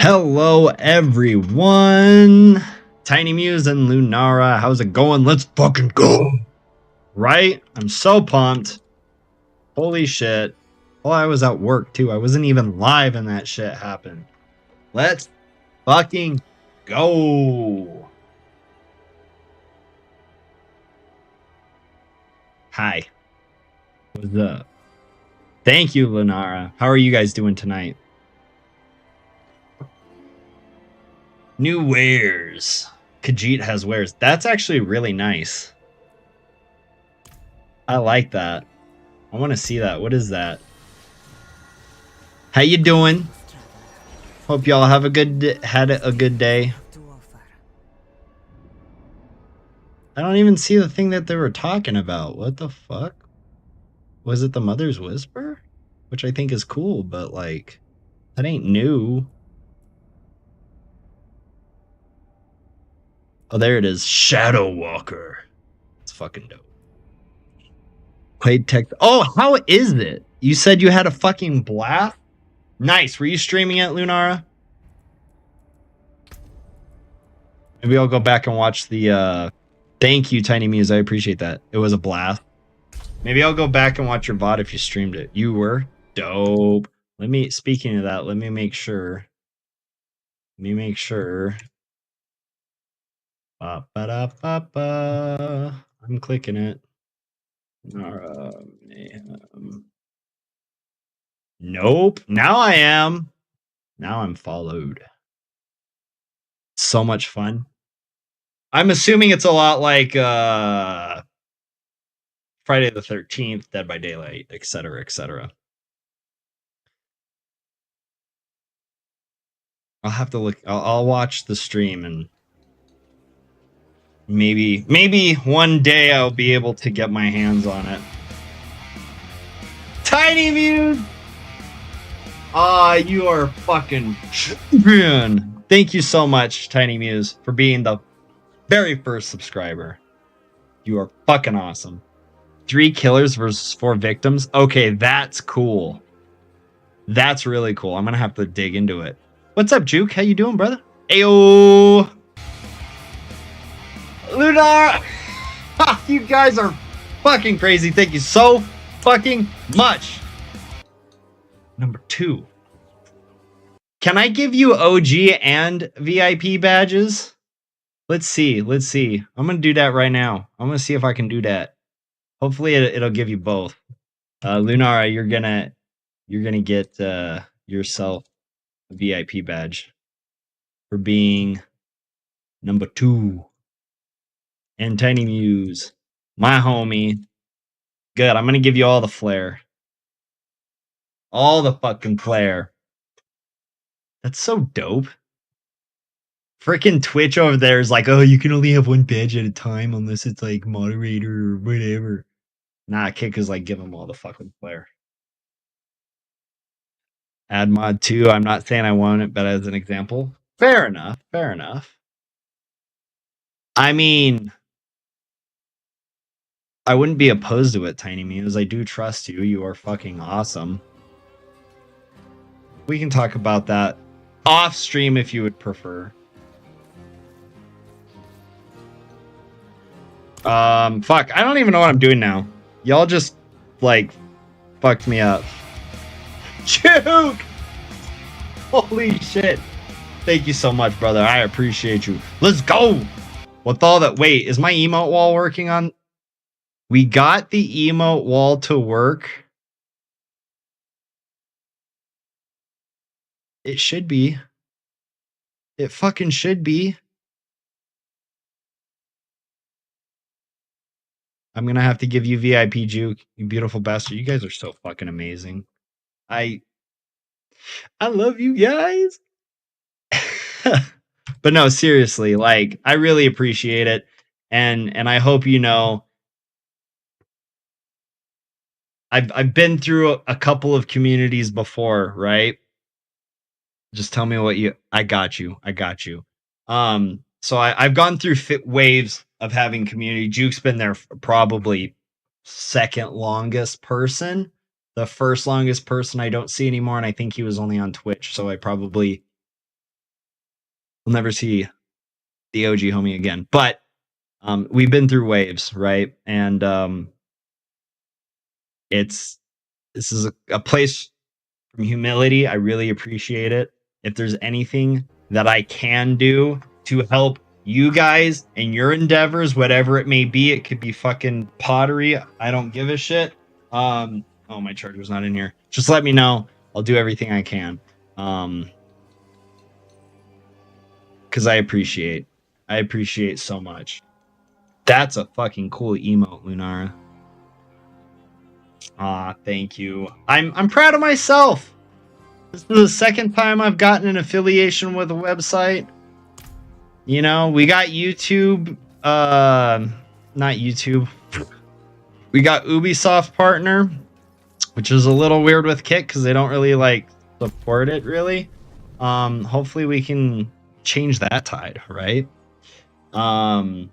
Hello, everyone. Tiny Muse and Lunara, how's it going? Let's fucking go. Right? I'm so pumped. Holy shit. Oh, I was at work too. I wasn't even live and that shit happened. Let's fucking go. Hi. What's up? Thank you, Lunara. How are you guys doing tonight? New wares. Khajiit has wares. That's actually really nice. I like that. I want to see that. What is that? How you doing? Hope y'all have a good day. I don't even see the thing that they were talking about. What the fuck? Was it the Mother's Whisper? Which I think is cool, but like, that ain't new. Oh, there it is. Shadow Walker. It's fucking dope. Played tech. Oh, how is it? You said you had a fucking blast? Nice. Were you streaming it, Lunara? Maybe I'll go back and watch the thank you, Tiny Muse. I appreciate that. It was a blast. Maybe I'll go back and watch your VOD if you streamed it. You were dope. Speaking of that, let me make sure. Ba-ba-da-ba-ba. I'm clicking it. Nope. Now I am. Now I'm followed. So much fun. I'm assuming it's a lot like Friday the 13th, Dead by Daylight, etc., etc. I'll have to look. I'll watch the stream and maybe one day I'll be able to get my hands on it. Tiny Muse! Ah, you are fucking champion. Thank you so much, Tiny Muse, for being the very first subscriber. You are fucking awesome. 3 killers versus 4 victims. Okay, that's cool. That's really cool. I'm gonna have to dig into it. What's up, Juke? How you doing, brother? Ayo! Lunar! You guys are fucking crazy. Thank you so fucking much. Number 2. Can I give you OG and VIP badges? Let's see. Let's see. I'm gonna do that right now. I'm gonna see if I can do that. Hopefully it'll give you both. Lunara, you're gonna get yourself a VIP badge for being number 2. And Tiny Muse, my homie. Good. I'm gonna give you all the flair. All the fucking flair. That's so dope. Freaking Twitch over there is like, oh, you can only have 1 badge at a time unless it's like moderator or whatever. Nah, Kick is like, give them all the fucking flair. Add mod 2. I'm not saying I want it, but as an example. Fair enough. Fair enough. I mean, I wouldn't be opposed to it, Tiny Muse. I do trust you. You are fucking awesome. We can talk about that off stream if you would prefer. Fuck, I don't even know what I'm doing now. Y'all just, like, fucked me up. Juke! Holy shit. Thank you so much, brother. I appreciate you. Let's go! With all that, wait, is my emote wall working on? We got the emote wall to work. It should be. It fucking should be. I'm gonna have to give you VIP, Juke. You beautiful bastard. You guys are so fucking amazing. I love you guys. But no, seriously, like, I really appreciate it. And I hope you know I've been through a couple of communities before, right? Just tell me what you I got you. So I've gone through waves of having community. Juke's been there probably second longest person. The first longest person I don't see anymore, and I think he was only on Twitch, so I probably will never see the OG homie again. But we've been through waves, right? And this is a place from humility. I really appreciate it. If there's anything that I can do to help you guys and your endeavors, whatever it may be, it could be fucking pottery. I don't give a shit. Oh, my charger's not in here. Just let me know. I'll do everything I can. Because I appreciate so much. That's a fucking cool emote, Lunara. Ah, thank you. I'm proud of myself. This is the second time I've gotten an affiliation with a website. You know, we got YouTube, not YouTube. We got Ubisoft partner, which is a little weird with Kick because they don't really like support it really. Hopefully we can change that tide, right? I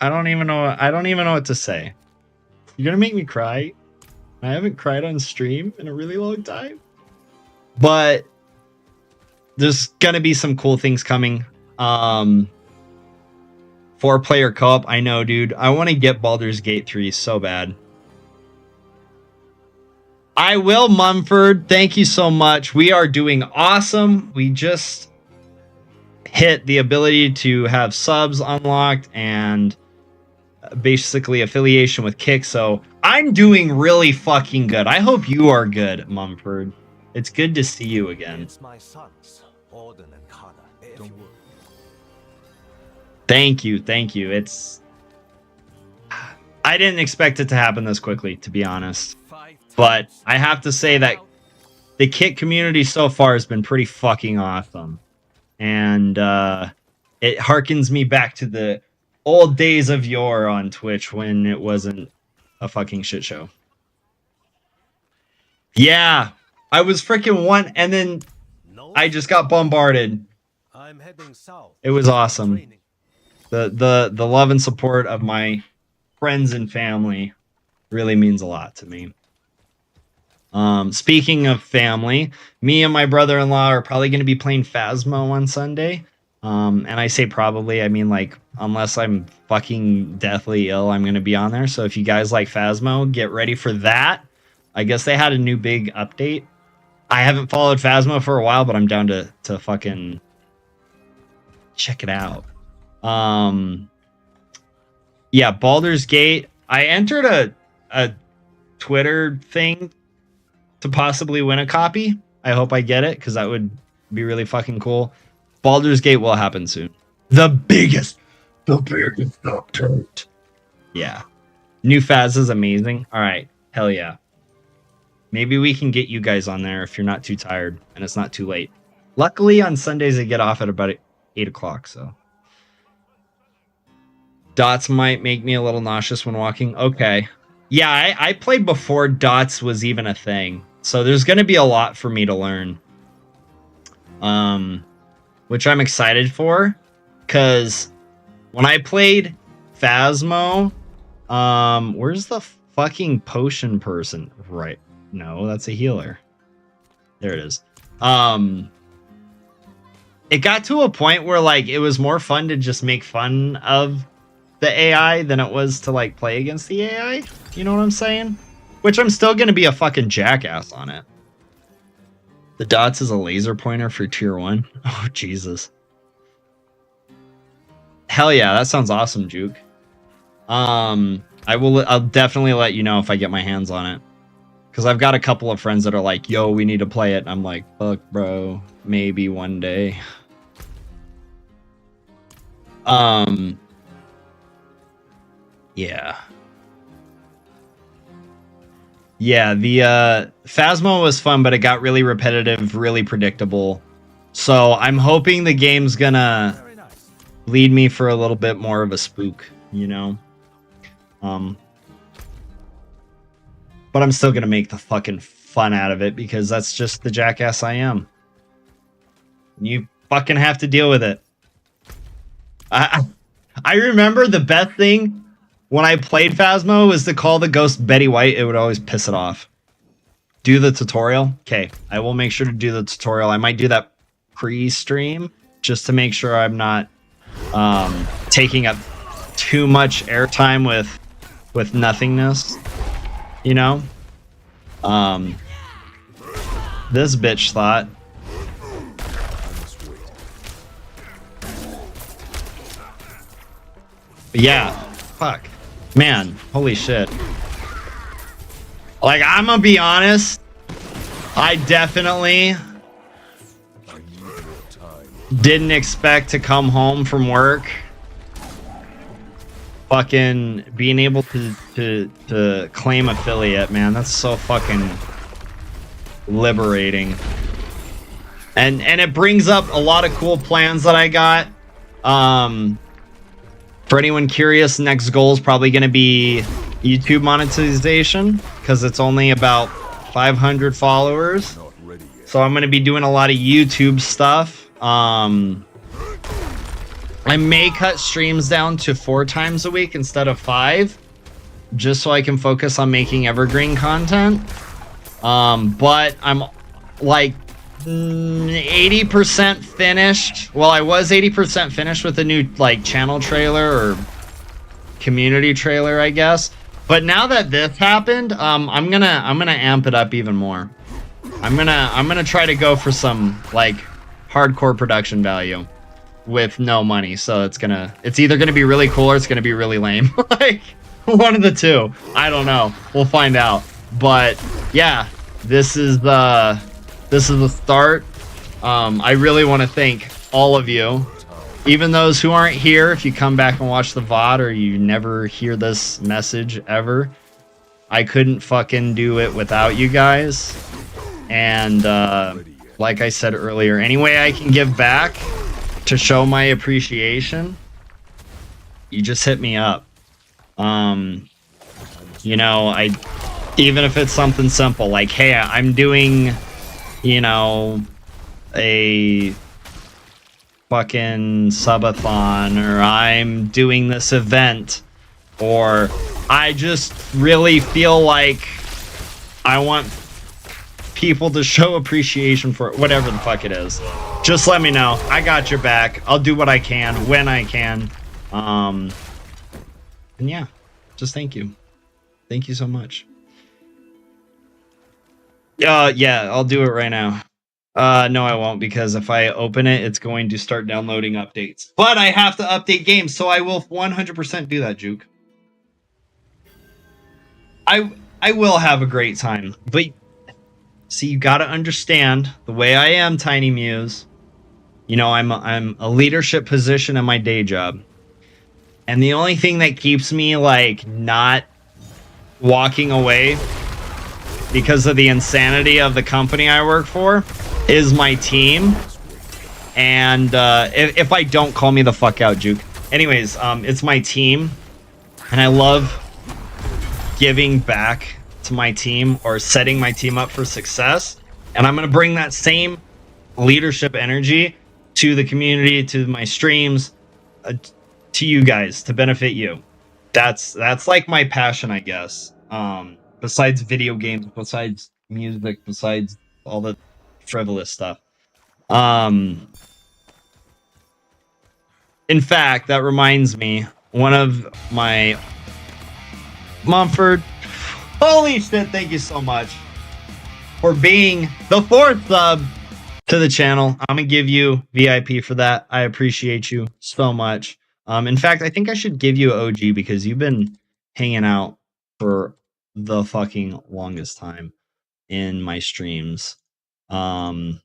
don't even know what to say. You're gonna make me cry. I haven't cried on stream in a really long time. But there's gonna be some cool things coming. 4-player co-op. I know, dude. I want to get Baldur's Gate 3 so bad. I will, Mumford. Thank you so much. We are doing awesome. We just hit the ability to have subs unlocked and basically affiliation with Kick. So I'm doing really fucking good. I hope you are good, Mumford. It's good to see you again. It's my sons, Auden and Kana. Don't worry. Thank you. I didn't expect it to happen this quickly, to be honest. But I have to say that the Kick community so far has been pretty fucking awesome. And it harkens me back to the old days of yore on Twitch when it wasn't a fucking shit show. Yeah, I was freaking one, and then I just got bombarded. I'm heading south. It was awesome. Training. The love and support of my friends and family really means a lot to me. Speaking of family, me and my brother-in-law are probably going to be playing Phasmo on Sunday. And I say probably, I mean like unless I'm fucking deathly ill, I'm going to be on there. So if you guys like Phasmo, get ready for that. I guess they had a new big update. I haven't followed Phasmo for a while, but I'm down to fucking check it out. Yeah, Baldur's Gate. I entered a Twitter thing to possibly win a copy. I hope I get it because that would be really fucking cool. Baldur's Gate will happen soon. The biggest update. Yeah. New Phaz is amazing. All right. Hell yeah. Maybe we can get you guys on there if you're not too tired and it's not too late. Luckily on Sundays I get off at about 8 o'clock, so. Dots might make me a little nauseous when walking. Okay. Yeah, I played before Dots was even a thing. So there's going to be a lot for me to learn. Which I'm excited for. Because when I played Phasmo, where's the fucking potion person? Right. No, that's a healer. There it is. It got to a point where like it was more fun to just make fun of the AI than it was to like play against the AI. You know what I'm saying? Which I'm still gonna be a fucking jackass on it. The Dots is a laser pointer for tier 1. Oh Jesus. Hell yeah, that sounds awesome, Juke. I'll definitely let you know if I get my hands on it. Because I've got a couple of friends that are like, yo, we need to play it. And I'm like, fuck, bro. Maybe one day. Yeah. Yeah, the Phasmo was fun, but it got really repetitive, really predictable. So I'm hoping the game's gonna Very nice. lead me for a little bit more of a spook, you know? But I'm still gonna make the fucking fun out of it because that's just the jackass I am. You fucking have to deal with it. I remember the best thing when I played Phasmo was to call the ghost Betty White. It would always piss it off. Do the tutorial. Okay, I will make sure to do the tutorial. I might do that pre-stream just to make sure I'm not taking up too much airtime with nothingness. You know? This bitch thought. Yeah. Fuck. Man, holy shit. Like, I'm gonna be honest. I definitely didn't expect to come home from work fucking being able to claim affiliate, man. That's so fucking liberating. And it brings up a lot of cool plans that I got. For anyone curious, next goal is probably going to be YouTube monetization because it's only about 500 followers. So I'm going to be doing a lot of YouTube stuff. I may cut streams down to 4 times a week instead of 5, just so I can focus on making evergreen content. But I'm like 80% finished. Well, I was 80% finished with the new like channel trailer or community trailer, I guess. But now that this happened, I'm gonna amp it up even more. I'm gonna try to go for some like hardcore production value with no money. So it's either gonna be really cool or it's gonna be really lame. Like one of the two. I don't know. We'll find out. But yeah, this is the start. I really want to thank all of you, even those who aren't here. If you come back and watch the VOD or you never hear this message ever, I couldn't fucking do it without you guys. And like I said earlier, any way I can give back to show my appreciation, you just hit me up. You know, even if it's something simple like, hey, I'm doing, you know, a fucking subathon, or I'm doing this event, or I just really feel like I want people to show appreciation for it, whatever the fuck it is, just let me know. I got your back. I'll do what I can when I can. And yeah, just thank you. Thank you so much. Yeah, I'll do it right now. No, I won't, because if I open it, it's going to start downloading updates. But I have to update games, so I will 100% do that, Juke. I will have a great time, but see, you gotta understand the way I am, Tiny Muse. You know, I'm a leadership position in my day job, and the only thing that keeps me like not walking away because of the insanity of the company I work for is my team. And if I don't, call me the fuck out, Juke. Anyways, it's my team, and I love giving back to my team or setting my team up for success. And I'm going to bring that same leadership energy to the community, to my streams, to you guys, to benefit you. That's like my passion, I guess. Besides video games, besides music, besides all the frivolous stuff. In fact, that reminds me, one of my Mumford, holy shit, thank you so much for being the 4th sub to the channel. I'm gonna give you VIP for that. I appreciate you so much. In fact, I think I should give you OG because you've been hanging out for the fucking longest time in my streams. I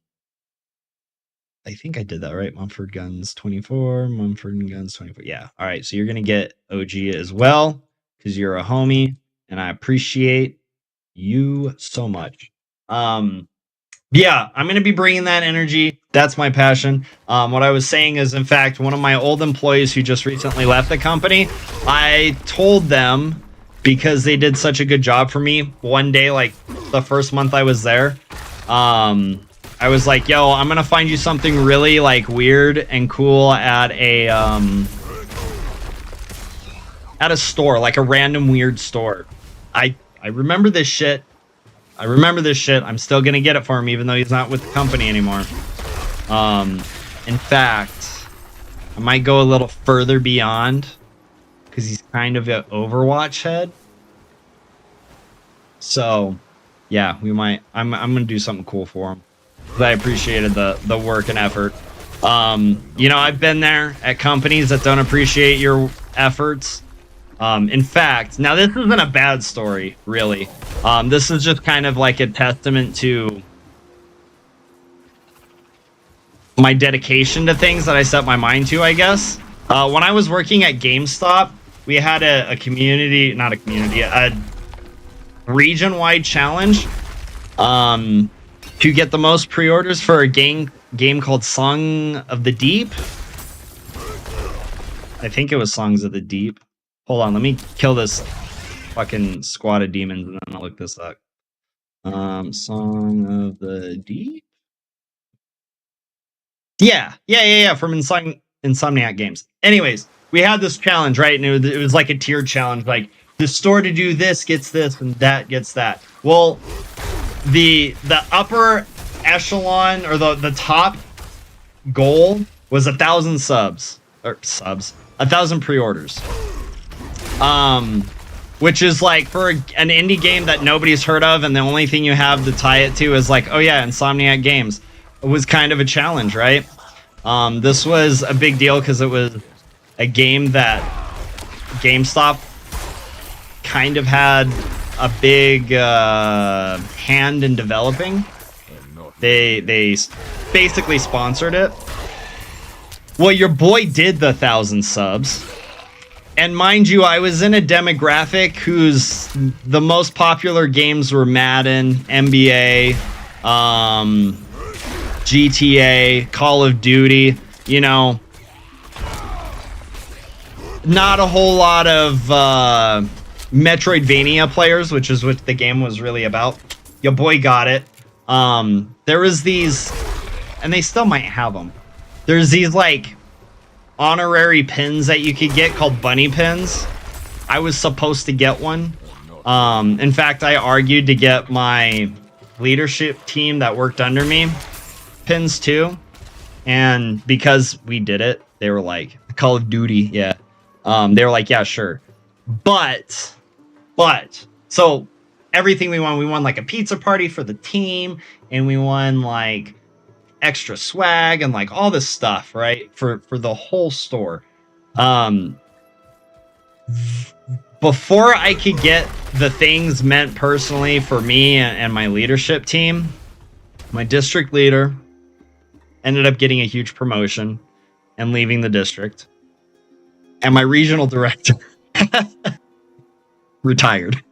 think I did that right. Mumford Guns 24, Mumford Guns 24. Yeah. All right. So you're gonna get OG as well because you're a homie, and I appreciate you so much. Yeah, I'm gonna be bringing that energy. That's my passion. What I was saying is, in fact, one of my old employees who just recently left the company, I told them, because they did such a good job for me one day, like the first month I was there, I was like, yo, I'm gonna find you something really like weird and cool at a store, like a random weird store. I remember this shit. I'm still gonna get it for him, even though he's not with the company anymore. In fact, I might go a little further beyond, because he's kind of an Overwatch head. So, yeah, we might. I'm gonna do something cool for him. I appreciated the work and effort. You know, I've been there at companies that don't appreciate your efforts. In fact, now this isn't a bad story, really. This is just kind of like a testament to my dedication to things that I set my mind to, I guess. When I was working at GameStop, we had a community, not a community, a region-wide challenge to get the most pre-orders for a game called Song of the Deep. I think it was Songs of the Deep. Hold on, let me kill this fucking squad of demons and then I'll look this up. Song of the Deep? Yeah, from Insomniac Games. Anyways, we had this challenge, right? And it was like a tiered challenge, like the store to do this gets this and that gets that. Well, the upper echelon, or the top goal was 1,000 subs, 1,000 pre-orders. Which is like, for an indie game that nobody's heard of, and the only thing you have to tie it to is like, oh yeah, Insomniac Games. It was kind of a challenge, right? This was a big deal because it was a game that GameStop kind of had a big hand in developing. They basically sponsored it. Well, your boy did the 1,000 subs. And mind you, I was in a demographic whose the most popular games were Madden, NBA, GTA, Call of Duty. You know, not a whole lot of Metroidvania players, which is what the game was really about. Your boy got it. There was these and they still might have them. There's these like honorary pins that you could get called bunny pins. I was supposed to get one. In fact, I argued to get my leadership team that worked under me pins too. And because we did it, they were like, Call of Duty, yeah. They were like, yeah, sure. But, so everything we won like a pizza party for the team, and we won like extra swag and like all this stuff, right? For the whole store. Before I could get the things meant personally for me and my leadership team, my district leader ended up getting a huge promotion and leaving the district. And my regional director retired.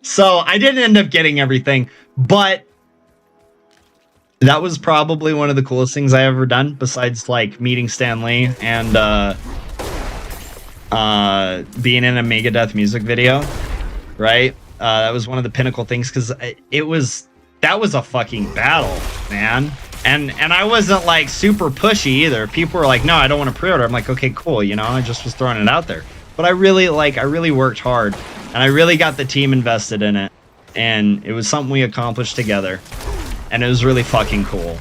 So I didn't end up getting everything, but that was probably one of the coolest things I ever done, besides like meeting Stan Lee and being in a Megadeth music video, right? That was one of the pinnacle things, because that was a fucking battle, man. And I wasn't like super pushy either. People were like, no, I don't want to pre-order. I'm like, okay, cool, you know, I just was throwing it out there. But I really worked hard, and I really got the team invested in it, and it was something we accomplished together, and it was really fucking cool.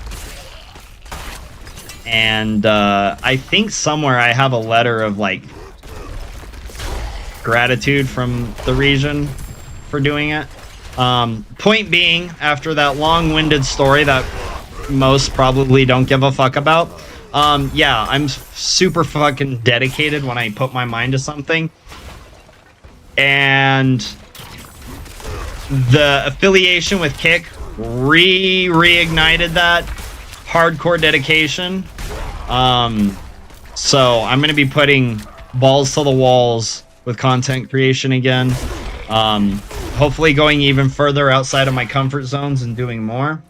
And I think somewhere I have a letter of like gratitude from the region for doing it. Point being, after that long-winded story that most probably don't give a fuck about, yeah, I'm super fucking dedicated when I put my mind to something, and the affiliation with Kick reignited that hardcore dedication. So I'm gonna be putting balls to the walls with content creation again. Hopefully going even further outside of my comfort zones and doing more.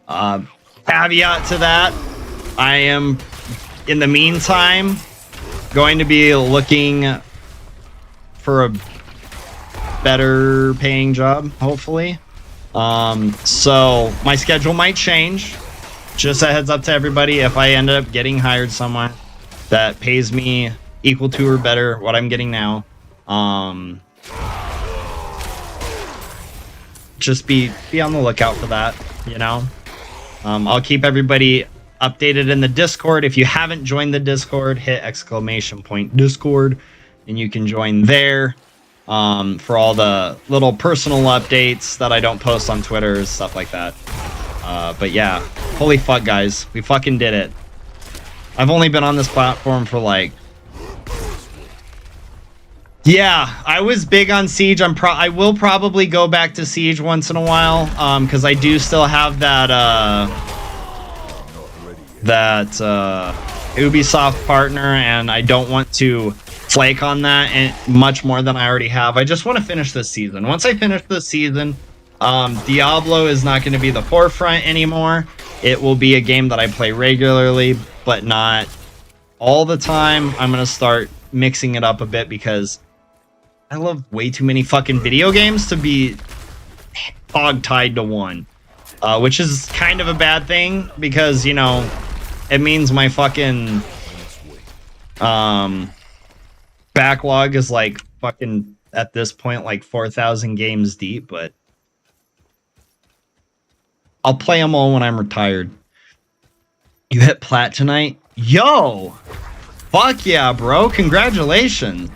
Caveat to that, I am, in the meantime, going to be looking for a better paying job, hopefully. So my schedule might change. Just a heads up to everybody, if I end up getting hired somewhere that pays me equal to or better what I'm getting now, just be on the lookout for that, you know. I'll keep everybody updated in the Discord. If you haven't joined the Discord, hit !Discord, and you can join there for all the little personal updates that I don't post on Twitter, stuff like that. But yeah, holy fuck, guys, we fucking did it. I've only been on this platform for like, yeah, I was big on Siege. I will probably go back to Siege once in a while, because I do still have that Ubisoft partner, and I don't want to flake on that and much more than I already have. I just want to finish this season. Once I finish this season, Diablo is not going to be the forefront anymore. It will be a game that I play regularly, but not all the time. I'm going to start mixing it up a bit, because I love way too many fucking video games to be hog-tied to one. Which is kind of a bad thing, because, you know, it means my fucking backlog is like fucking, at this point, like 4,000 games deep, but I'll play them all when I'm retired. You hit plat tonight? Yo! Fuck yeah, bro. Congratulations.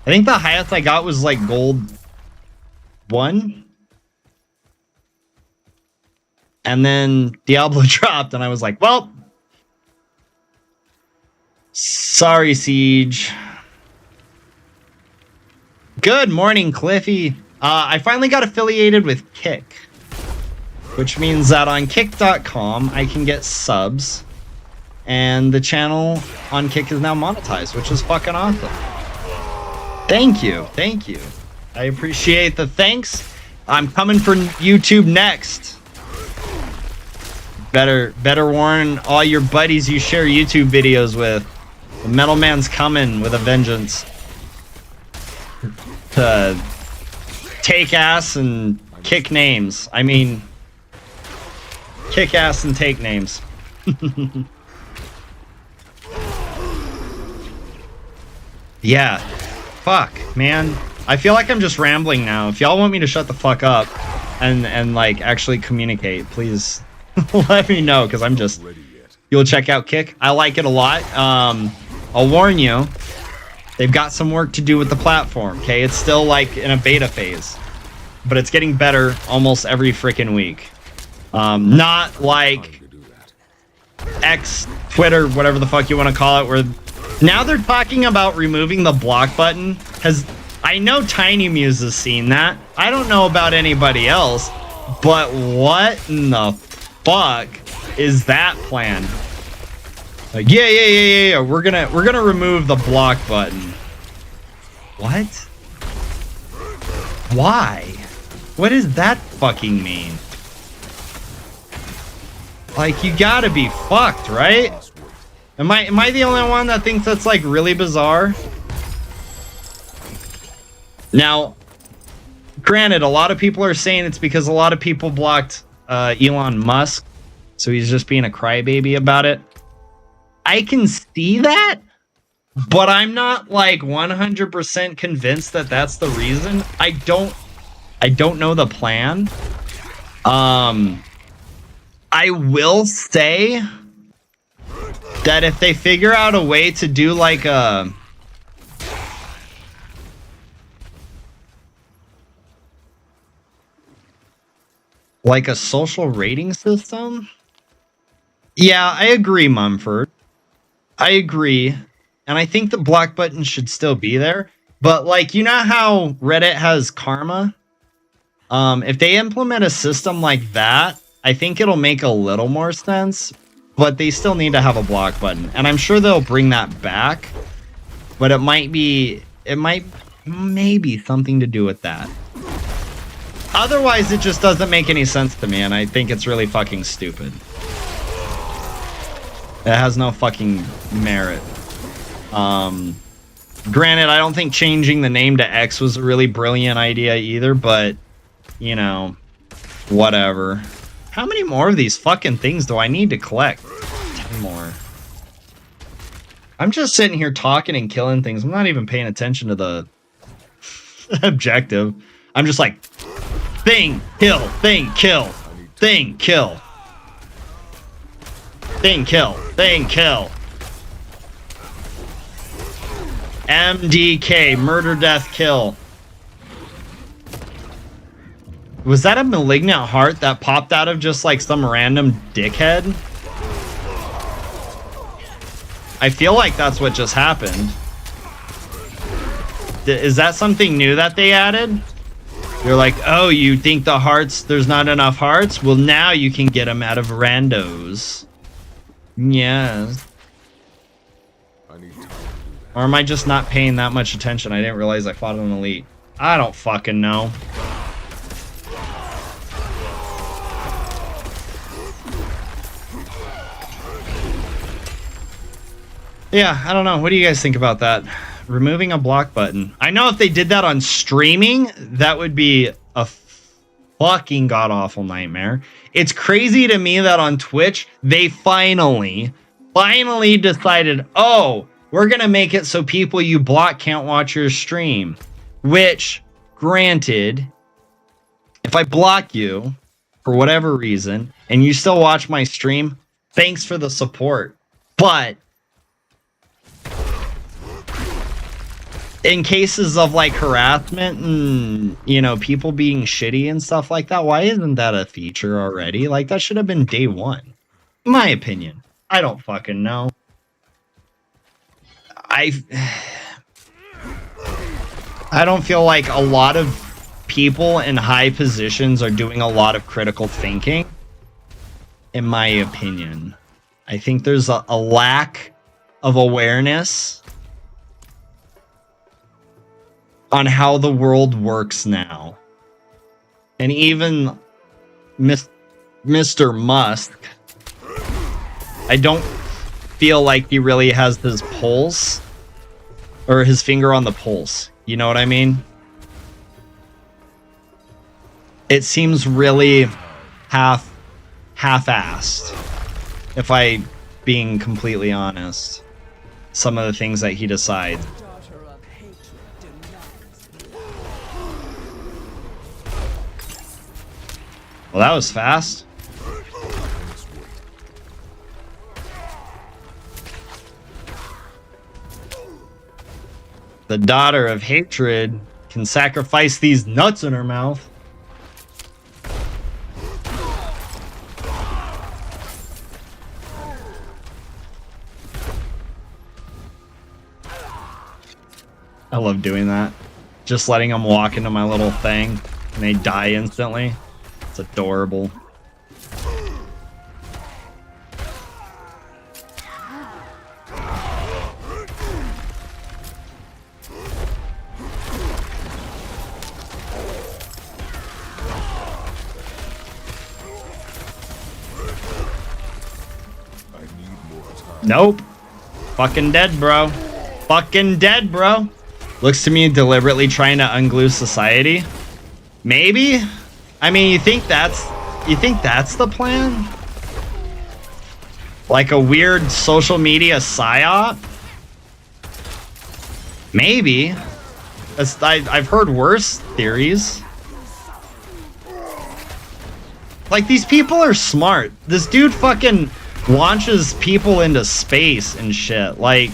I think the highest I got was like gold 1. And then Diablo dropped, and I was like, well, sorry, Siege. Good morning, Cliffy. I finally got affiliated with Kick, which means that on Kick.com I can get subs, and the channel on Kick is now monetized, which is fucking awesome. Thank you. Thank you. I appreciate the thanks. I'm coming for YouTube next. Better warn all your buddies you share YouTube videos with. The Metal Man's coming with a vengeance to take ass and kick names. I mean, kick ass and take names. Yeah. Fuck, man. I feel like I'm just rambling now. If y'all want me to shut the fuck up and like actually communicate, please let me know, because I'm just... You'll check out Kick. I like it a lot. I'll warn you, they've got some work to do with the platform, okay? It's still like in a beta phase, but it's getting better almost every freaking week. Not like X, Twitter, whatever the fuck you want to call it, where now they're talking about removing the block button. I know Tiny Muse has seen that. I don't know about anybody else, but what in the fuck is that plan? Like, yeah. We're gonna remove the block button. What? Why? What does that fucking mean? Like, you gotta be fucked, right? Am I the only one that thinks that's like really bizarre? Now, granted, a lot of people are saying it's because a lot of people blocked Elon Musk, so he's just being a crybaby about it. I can see that, but I'm not like 100% convinced that that's the reason. I don't know the plan. I will say that if they figure out a way to do like a social rating system. Yeah, I agree, Mumford. I agree. And I think the block button should still be there. But like, you know how Reddit has karma? If they implement a system like that, I think it'll make a little more sense. But they still need to have a block button. And I'm sure they'll bring that back. But it might maybe something to do with that. Otherwise, it just doesn't make any sense to me, and I think it's really fucking stupid. It has no fucking merit. Granted, I don't think changing the name to X was a really brilliant idea either, but, you know, whatever. How many more of these fucking things do I need to collect? 10 more. I'm just sitting here talking and killing things. I'm not even paying attention to the objective. I'm just like... Thing, kill, thing, kill, thing, kill. Thing, kill, thing, kill. MDK, murder, death, kill. Was that a malignant heart that popped out of just like some random dickhead? I feel like that's what just happened. Is that something new that they added? You're like, oh, you think the hearts, there's not enough hearts? Well, now you can get them out of randos. Yes. Or am I just not paying that much attention? I didn't realize I fought an elite. I don't fucking know. Yeah, I don't know. What do you guys think about that? Removing a block button. I know if they did that on streaming, that would be a fucking god-awful nightmare. It's crazy to me that on Twitch, they finally decided, oh, we're going to make it so people you block can't watch your stream. Which, granted, if I block you for whatever reason, and you still watch my stream, thanks for the support. But in cases of like harassment and, you know, people being shitty and stuff like that, why isn't that a feature already? Like, that should have been day one. In my opinion. I don't fucking know. I don't feel like a lot of people in high positions are doing a lot of critical thinking. In my opinion. I think there's a lack of awareness on how the world works now. And even Mr. Musk, I don't feel like he really has his pulse or his finger on the pulse. You know what I mean? It seems really half-assed, if I being completely honest. Some of the things that he decides. Well, that was fast. The daughter of hatred can sacrifice these nuts in her mouth. I love doing that. Just letting them walk into my little thing and they die instantly. It's adorable. Nope. Fucking dead, bro. Fucking dead, bro. Looks to me deliberately trying to unglue society. Maybe? I mean, you think that's the plan? Like a weird social media psyop? Maybe. I've heard worse theories. Like, these people are smart. This dude fucking launches people into space and shit. Like,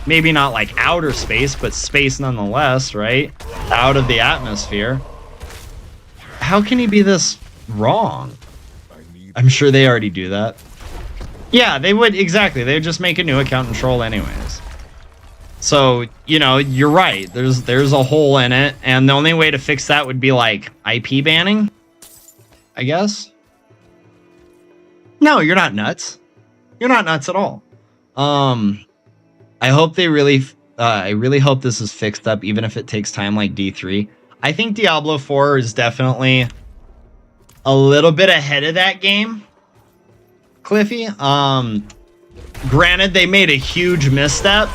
maybe not like outer space, but space nonetheless, right? Out of the atmosphere. How can he be this wrong? I'm sure they already do that. Yeah, they would, exactly. They would just make a new account and troll anyways. So, you know, you're right. There's a hole in it, and the only way to fix that would be like IP banning, I guess. No, you're not nuts. You're not nuts at all. I hope they really, I really hope this is fixed up, even if it takes time like D3. I think Diablo 4 is definitely a little bit ahead of that game, Cliffy. Granted, they made a huge misstep,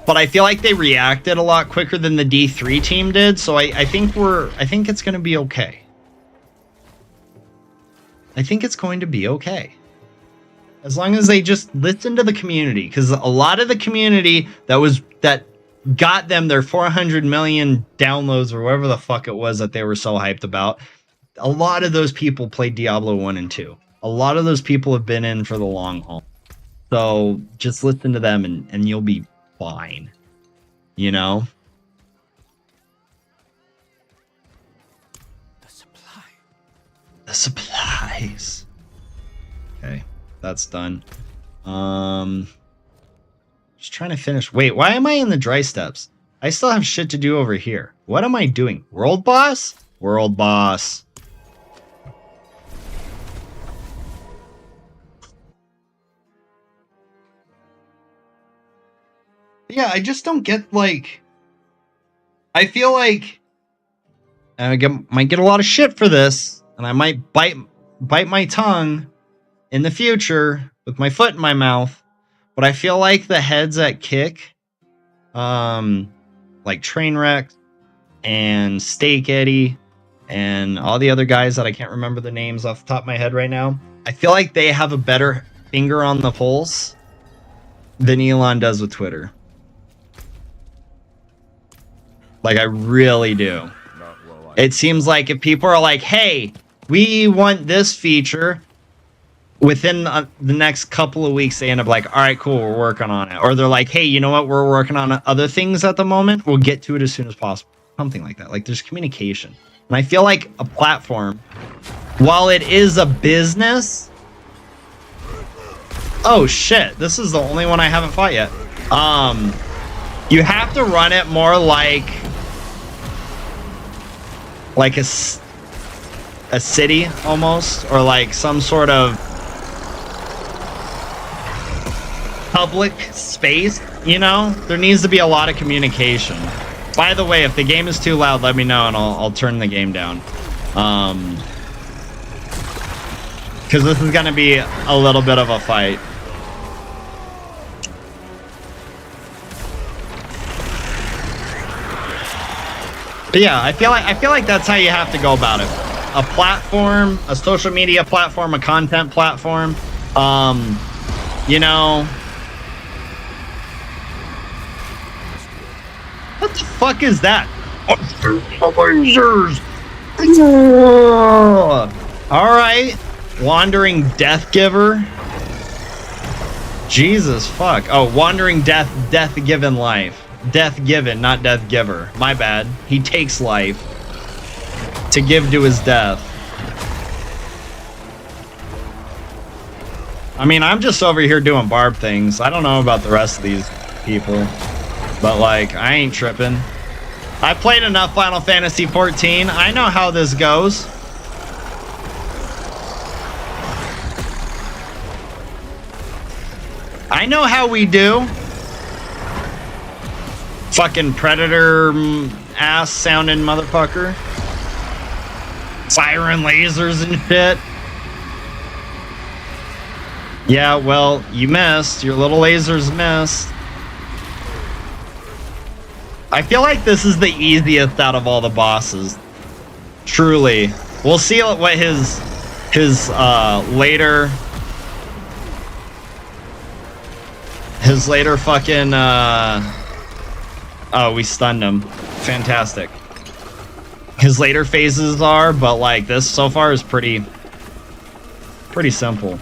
but I feel like they reacted a lot quicker than the D3 team did. So I think it's going to be okay. I think it's going to be okay. As long as they just listen to the community, because a lot of the community that got them their 400 million downloads or whatever the fuck it was that they were so hyped about, a lot of those people played Diablo 1 and 2. A lot of those people have been in for the long haul. So just listen to them and you'll be fine. You know? The supplies. Okay. That's done. Just trying to finish. Wait, why am I in the dry steps? I still have shit to do over here. What am I doing? World boss? World boss. Yeah, I just don't get, like... I feel like I might get a lot of shit for this, and I might bite my tongue in the future with my foot in my mouth, but I feel like the heads at Kick, like Trainwreck and Steak Eddie and all the other guys that I can't remember the names off the top of my head right now, I feel like they have a better finger on the pulse than Elon does with Twitter. Like, I really do. It seems like if people are like, hey, we want this feature, within the next couple of weeks, they end up like, all right, cool, we're working on it. Or they're like, hey, you know what? We're working on other things at the moment. We'll get to it as soon as possible. Something like that. Like, there's communication. And I feel like a platform, while it is a business... Oh, shit. This is the only one I haven't fought yet. You have to run it more like a city, almost. Or like some sort of public space, you know? There needs to be a lot of communication. By the way, if the game is too loud, let me know and I'll turn the game down. Because this is going to be a little bit of a fight. But yeah, I feel like that's how you have to go about it. a platform, a social media platform, a content platform. You know, what the fuck is that? Lasers. All right, Wandering Death Giver. Jesus fuck. Oh, Wandering Death Given Life. Death Given, not Death Giver. My bad. He takes life to give to his death. I mean, I'm just over here doing barb things. I don't know about the rest of these people, but like, I ain't tripping. I played enough Final Fantasy 14. I know how this goes. I know how we do. Fucking predator ass sounding motherfucker. Siren lasers and shit. Yeah, well, you missed. Your little lasers missed. I feel like this is the easiest out of all the bosses. Truly. We'll see what his later fucking oh, we stunned him. Fantastic. His later phases are, but like this so far is pretty simple.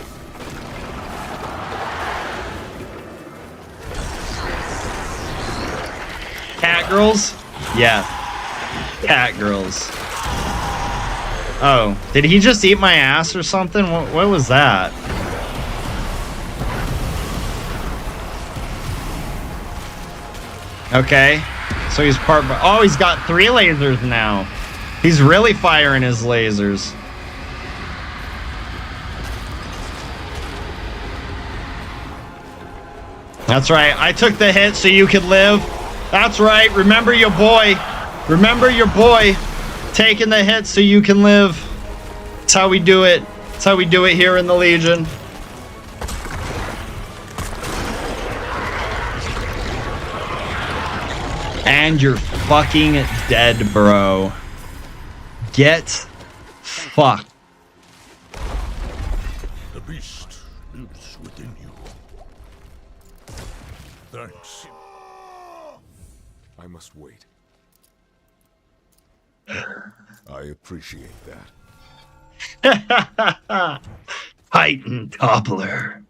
Cat girls? Yeah. Cat girls. Oh, did he just eat my ass or something? What was that? Okay. So he's oh, he's got 3 lasers now. He's really firing his lasers. That's right. I took the hit so you could live. That's right. Remember your boy. Remember your boy taking the hit so you can live. That's how we do it. That's how we do it here in the Legion. And you're fucking dead, bro. Get fucked. The beast lives within you. Thanks. I must wait. I appreciate that. Titan Toppler.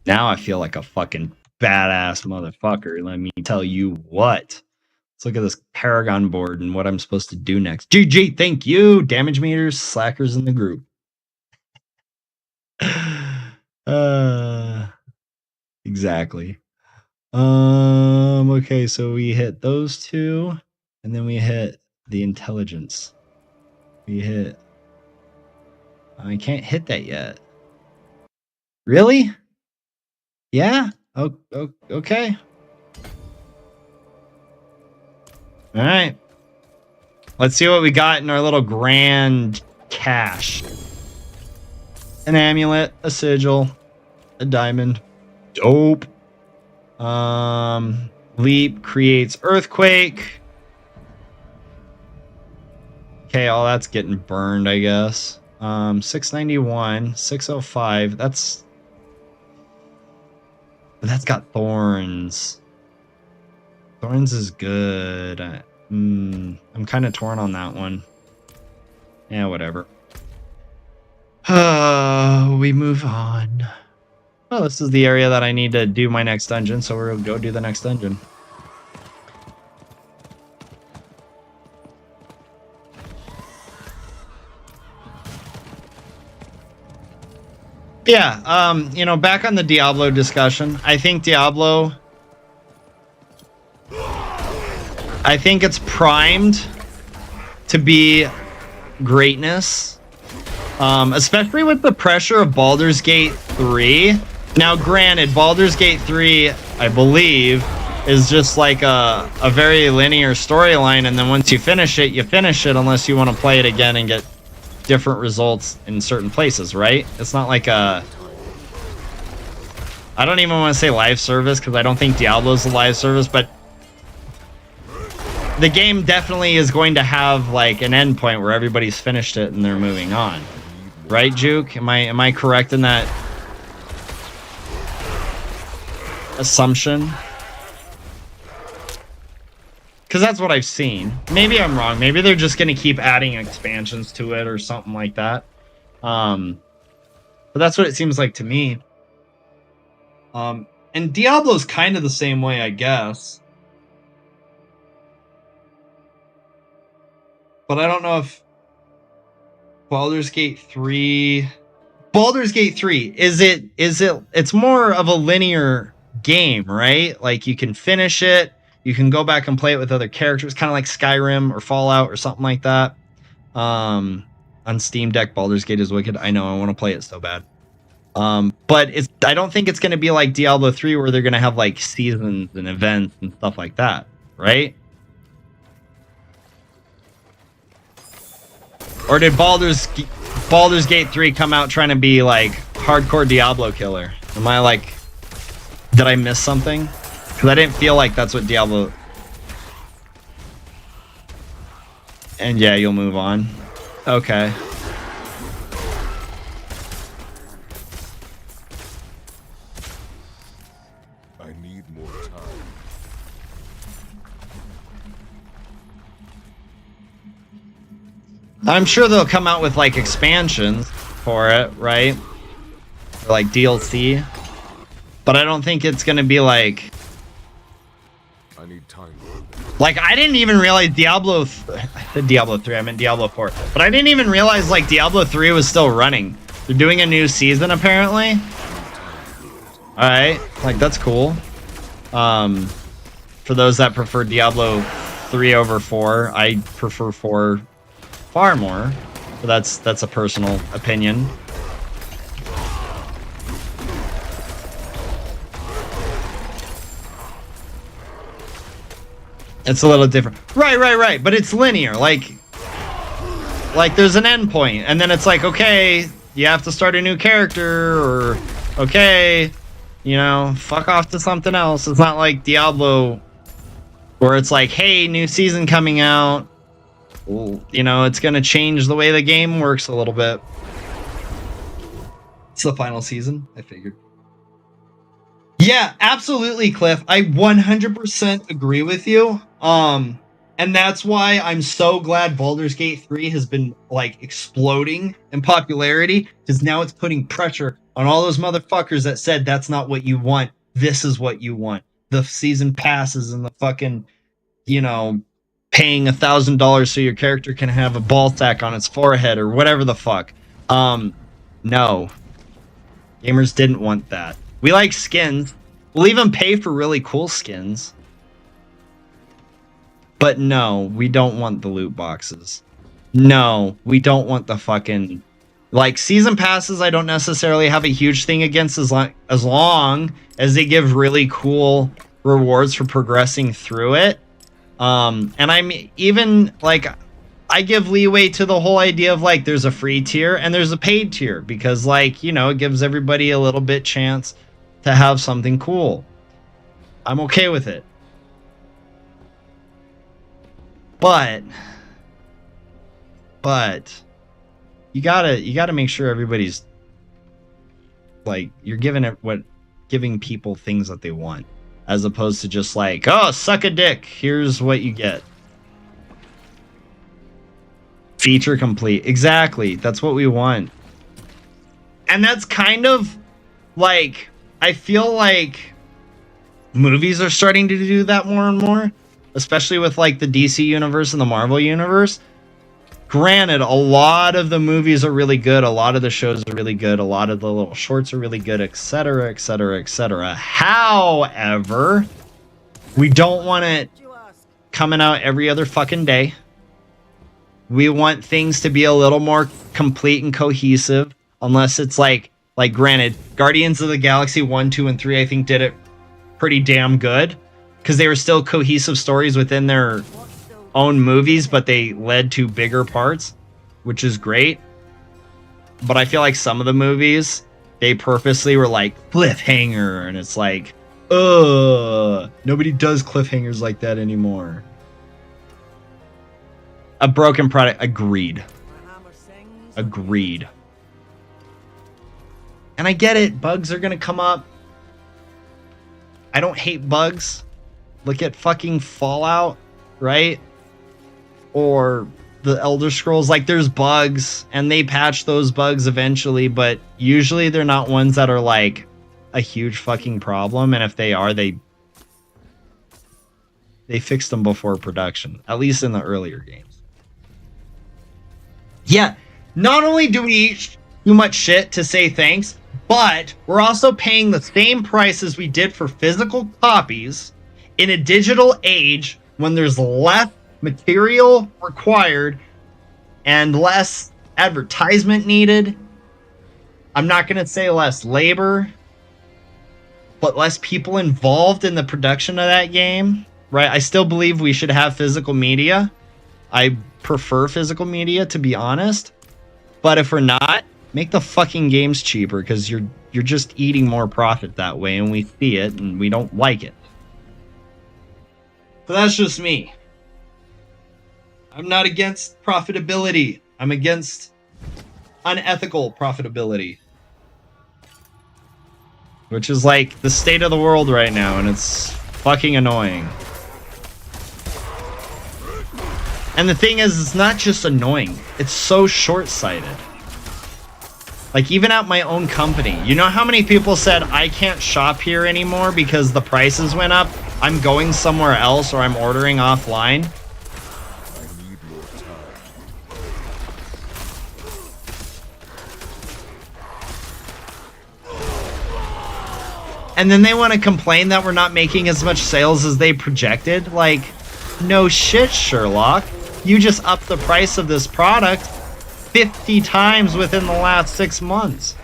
Now I feel like a fucking badass motherfucker. Let me tell you what. Let's look at this Paragon board and what I'm supposed to do next. GG, thank you. Damage meters, slackers in the group. Exactly. Okay, so we hit those 2, and then we hit the intelligence. We hit... I can't hit that yet. Really? Yeah? Oh, okay. All right. Let's see what we got in our little grand cache. An amulet, a sigil, a diamond. Dope. Leap creates earthquake. Okay, all that's getting burned, I guess. 691, 605. That's got thorns. Thorns is good. I'm kind of torn on that one. Yeah, whatever. We move on. Well, this is the area that I need to do my next dungeon, so we'll go do the next dungeon. Yeah, you know, back on the Diablo discussion, I think Diablo... I think it's primed to be greatness, especially with the pressure of Baldur's Gate 3. Now, granted, Baldur's Gate 3, I believe, is just like a very linear storyline, and then once you finish it unless you want to play it again and get different results in certain places, right? It's not like a... I don't even want to say live service, because I don't think Diablo's a live service, but the game definitely is going to have like an end point where everybody's finished it and they're moving on. Right, Juke? Am I correct in that assumption? Because that's what I've seen. Maybe I'm wrong. Maybe they're just going to keep adding expansions to it or something like that. But that's what it seems like to me. And Diablo's kind of the same way, I guess. But I don't know if Baldur's Gate 3... Baldur's Gate 3, it's more of a linear game, right? Like, you can finish it, you can go back and play it with other characters, kind of like Skyrim or Fallout or something like that. On Steam Deck, Baldur's Gate is wicked. I know, I want to play it so bad. But I don't think it's going to be like Diablo 3 where they're going to have like seasons and events and stuff like that, right? Or did Baldur's Gate 3 come out trying to be like hardcore Diablo killer? Am I like, did I miss something? Because I didn't feel like that's what Diablo... And yeah, you'll move on. Okay. I need more time. I'm sure they'll come out with like expansions for it, right? Or like DLC. But I don't think it's gonna be like... I need time. Like, I didn't even realize Diablo 3, I meant Diablo 4. But I didn't even realize like Diablo 3 was still running. They're doing a new season apparently. Alright, like that's cool. For those that prefer Diablo 3 over 4, I prefer 4 far more, but that's a personal opinion. It's a little different. Right, but it's linear. Like there's an end point, and then it's like, okay, you have to start a new character, or okay, you know, fuck off to something else. It's not like Diablo where it's like, hey, new season coming out. You know, it's going to change the way the game works a little bit. It's the final season, I figured. Yeah, absolutely, Cliff. I 100% agree with you. And that's why I'm so glad Baldur's Gate 3 has been, like, exploding in popularity, because now it's putting pressure on all those motherfuckers that said that's not what you want. This is what you want. The season passes and the fucking, you know... paying $1,000 so your character can have a ball sack on its forehead or whatever the fuck. No. Gamers didn't want that. We like skins. We'll even pay for really cool skins. But no, we don't want the loot boxes. No, we don't want the fucking... Like, season passes I don't necessarily have a huge thing against as long as they give really cool rewards for progressing through it. And I'm even like, I give leeway to the whole idea of like, there's a free tier and there's a paid tier because like, you know, it gives everybody a little bit chance to have something cool. I'm okay with it. But you gotta make sure everybody's like, you're giving people things that they want. As opposed to just like, oh, suck a dick. Here's what you get. Feature complete. Exactly. That's what we want. And that's kind of like, I feel like movies are starting to do that more and more. Especially with like the DC universe and the Marvel universe. Granted, a lot of the movies are really good. A lot of the shows are really good. A lot of the little shorts are really good, etc., etc., etc. However, we don't want it coming out every other fucking day. We want things to be a little more complete and cohesive. Unless it's like granted, Guardians of the Galaxy 1, 2, and 3, I think did it pretty damn good. Because they were still cohesive stories within their own movies, but they led to bigger parts, which is great. But I feel like some of the movies, they purposely were like cliffhanger, and it's like, nobody does cliffhangers like that anymore. A broken product. Agreed. Agreed. And I get it. Bugs are going to come up. I don't hate bugs. Look at fucking Fallout, right? Or the Elder Scrolls. Like, there's bugs, and they patch those bugs eventually, but usually they're not ones that are, like, a huge fucking problem. And if they are, they fixed them before production. At least in the earlier games. Yeah, not only do we eat too much shit to say thanks, but we're also paying the same price as we did for physical copies in a digital age when there's less material required and less advertisement needed. I'm not going to say less labor, but less people involved in the production of that game, right? I still believe we should have physical media. I prefer physical media, to be honest. But if we're not, make the fucking games cheaper, because you're just eating more profit that way, and we see it, and we don't like it. But that's just me. I'm not against profitability. I'm against unethical profitability. Which is like the state of the world right now, and it's fucking annoying. And the thing is, it's not just annoying. It's so short-sighted. Like, even at my own company, you know how many people said, I can't shop here anymore because the prices went up? I'm going somewhere else, or I'm ordering offline? I need more time. And then they want to complain that we're not making as much sales as they projected? Like, no shit, Sherlock. You just upped the price of this product 50 times within the last 6 months.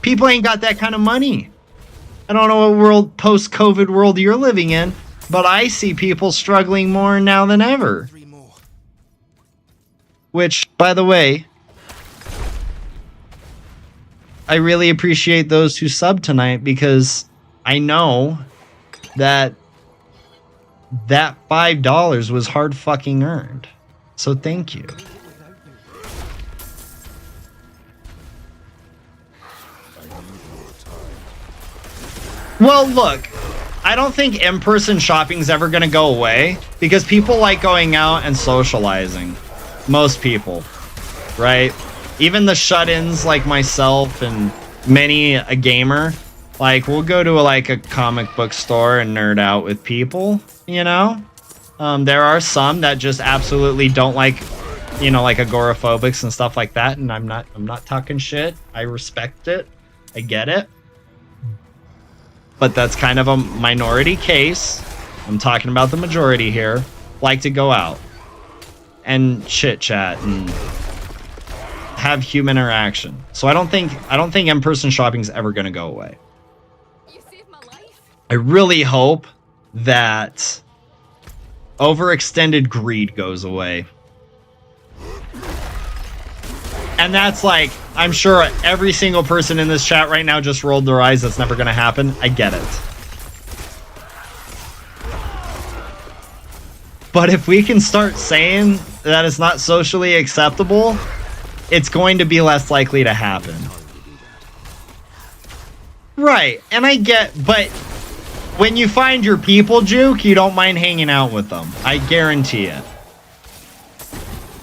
People ain't got that kind of money. I don't know what world, post-COVID world you're living in, but I see people struggling more now than ever. Which, by the way, I really appreciate those who subbed tonight, because I know that $5 was hard fucking earned. So thank you. Well, look, I don't think in-person shopping's ever gonna go away, because people like going out and socializing. Most people, right? Even the shut-ins like myself and many a gamer, like, we'll go to a comic book store and nerd out with people, you know? There are some that just absolutely don't like, you know, like agoraphobics and stuff like that, and I'm not talking shit. I respect it. I get it. But that's kind of a minority case. I'm talking about the majority here. Like to go out and chit chat and have human interaction. So I don't think in-person shopping's ever gonna go away. You saved my life. I really hope that overextended greed goes away. And that's like, I'm sure every single person in this chat right now just rolled their eyes. That's never going to happen. I get it. But if we can start saying that it's not socially acceptable, it's going to be less likely to happen. Right. And I get, but when you find your people, Juke, you don't mind hanging out with them. I guarantee it.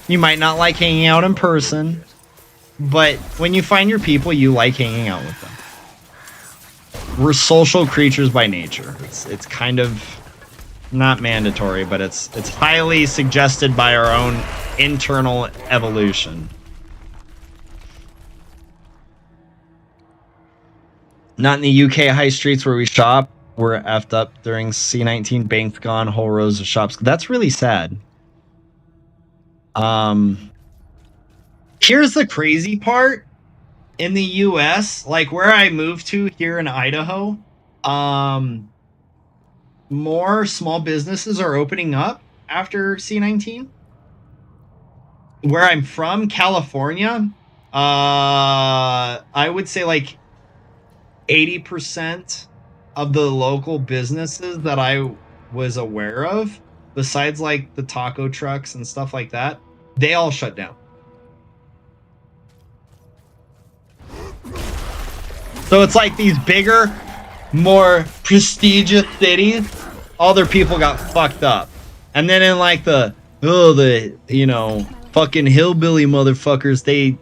You might not like hanging out in person, but when you find your people, you like hanging out with them. We're social creatures by nature. It's kind of not mandatory, but it's highly suggested by our own internal evolution. Not in the UK high streets where we shop. We're effed up during C19. Banks gone, whole rows of shops. That's really sad. Here's the crazy part. In the US, like where I moved to here in Idaho, more small businesses are opening up after C19. Where I'm from, California, I would say like 80% of the local businesses that I was aware of besides like the taco trucks and stuff like that, they all shut down. So it's like these bigger, more prestigious cities, all their people got fucked up. And then in like the you know, fucking hillbilly motherfuckers, they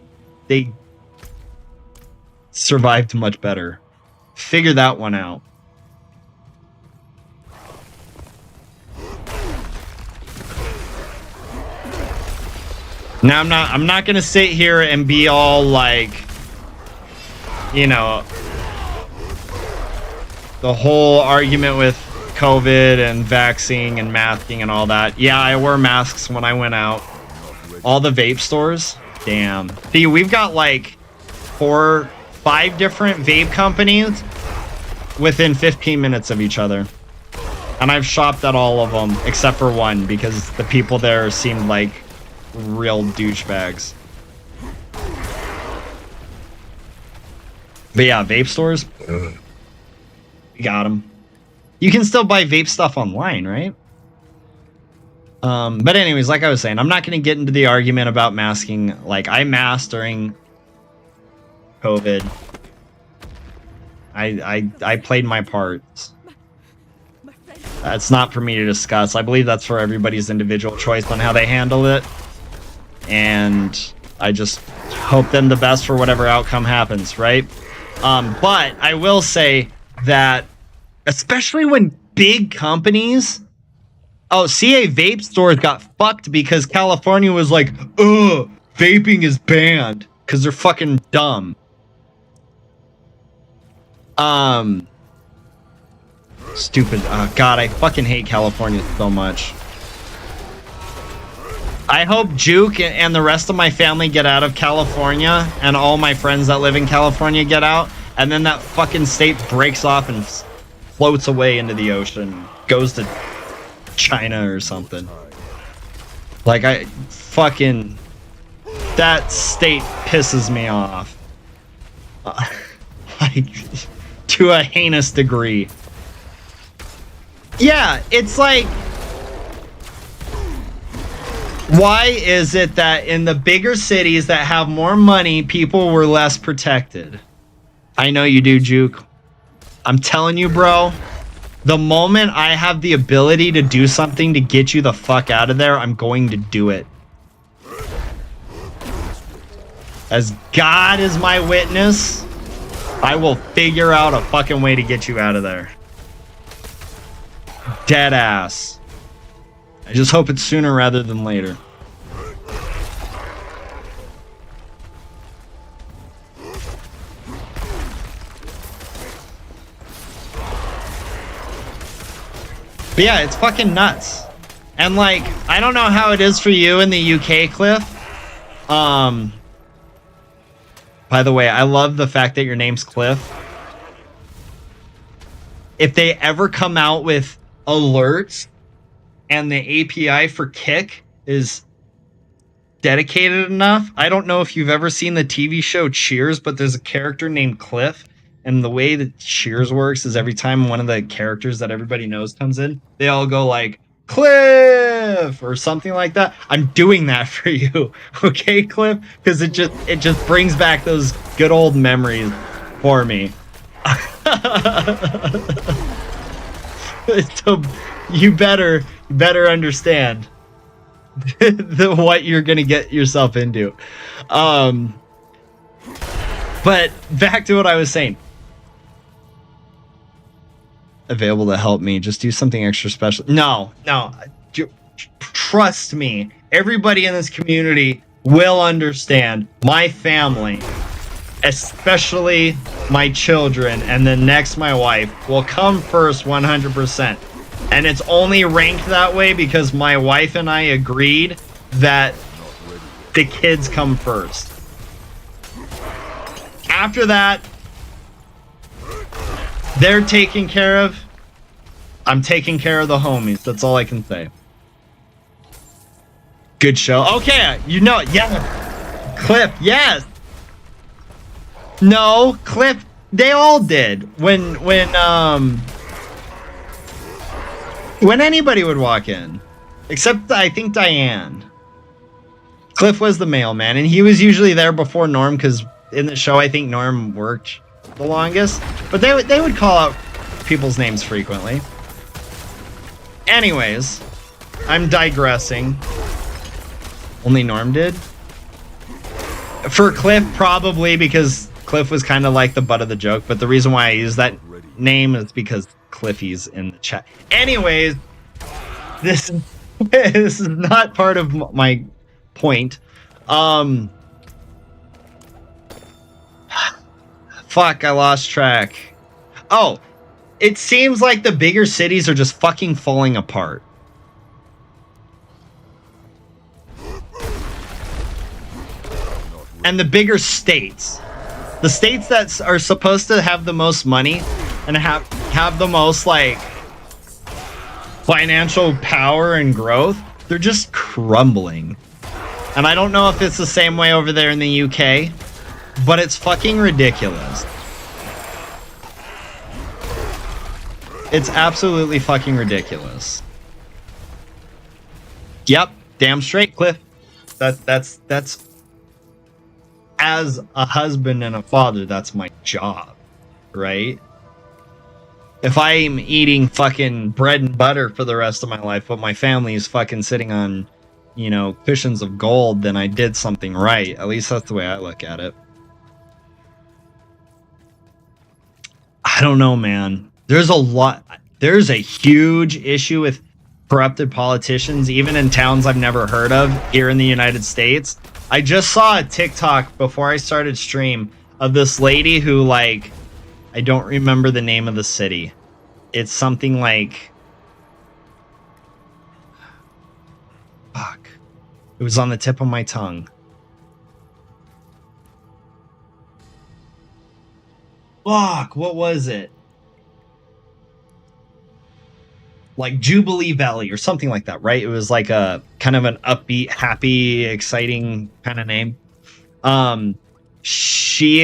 survived much better. Figure that one out. Now I'm not gonna sit here and be all like, you know, the whole argument with COVID and vaccine and masking and all that. Yeah, I wore masks when I went out. All the vape stores, damn. See, we've got like 4, 5 different vape companies within 15 minutes of each other. And I've shopped at all of them except for one because the people there seemed like real douchebags. But yeah, vape stores, we got them. You can still buy vape stuff online, right? But anyways, like I was saying, I'm not going to get into the argument about masking. Like, I masked during COVID. I played my parts. That's not for me to discuss. I believe that's for everybody's individual choice on how they handle it. And I just hope them the best for whatever outcome happens, right? But I will say that, especially when big companies... Oh, CA vape stores got fucked because California was like, ugh, vaping is banned. Because they're fucking dumb. Stupid. God, I fucking hate California so much. I hope Juke and the rest of my family get out of California, and all my friends that live in California get out, and then that fucking state breaks off and floats away into the ocean, goes to China or something. Like, I fucking... That state pisses me off. Like, to a heinous degree. Yeah, it's like... Why is it that in the bigger cities that have more money, people were less protected? I know you do, Juke. I'm telling you, bro. The moment I have the ability to do something to get you the fuck out of there, I'm going to do it. As God is my witness, I will figure out a fucking way to get you out of there. Dead ass. I just hope it's sooner rather than later. But yeah, it's fucking nuts. And like, I don't know how it is for you in the UK, Cliff. By the way, I love the fact that your name's Cliff. If they ever come out with alerts and the API for Kick is dedicated enough, I don't know if you've ever seen the TV show Cheers, but there's a character named Cliff. And the way that Cheers works is every time one of the characters that everybody knows comes in, they all go like, Cliff, or something like that. I'm doing that for you, okay, Cliff? Because it just brings back those good old memories for me. So you better understand what you're gonna get yourself into. But back to what I was saying. Available to help me, just do something extra special. No, trust me, everybody in this community will understand. My family, especially my children, and then next my wife, will come first 100%. And it's only ranked that way because my wife and I agreed that the kids come first. After that, they're taken care of. I'm taking care of the homies. That's all I can say. Good show. Okay, you know it. Yeah. Cliff, yes. No, Cliff, they all did. When anybody would walk in. Except I think Diane. Cliff was the mailman, and he was usually there before Norm, because in the show I think Norm worked the longest. But they would call out people's names frequently. Anyways, I'm digressing. Only Norm did? For Cliff, probably, because Cliff was kind of like the butt of the joke, but the reason why I use that name is because Cliffy's in the chat. Anyways, this is not part of my point. Fuck, I lost track. Oh, it seems like the bigger cities are just fucking falling apart. And the bigger states, the states that are supposed to have the most money and have the most like financial power and growth, they're just crumbling. And I don't know if it's the same way over there in the UK, but it's fucking ridiculous. It's absolutely fucking ridiculous. Yep, damn straight, Cliff. That's as a husband and a father, that's my job, right? If I'm eating fucking bread and butter for the rest of my life, but my family is fucking sitting on, you know, cushions of gold, then I did something right. At least that's the way I look at it. I don't know, man. There's a huge issue with corrupted politicians, even in towns I've never heard of here in the United States. I just saw a TikTok before I started stream of this lady who, like, I don't remember the name of the city. It's something like... Fuck. It was on the tip of my tongue. Fuck, what was it? Like Jubilee Valley or something like that, right? It was like a kind of an upbeat, happy, exciting kind of name. She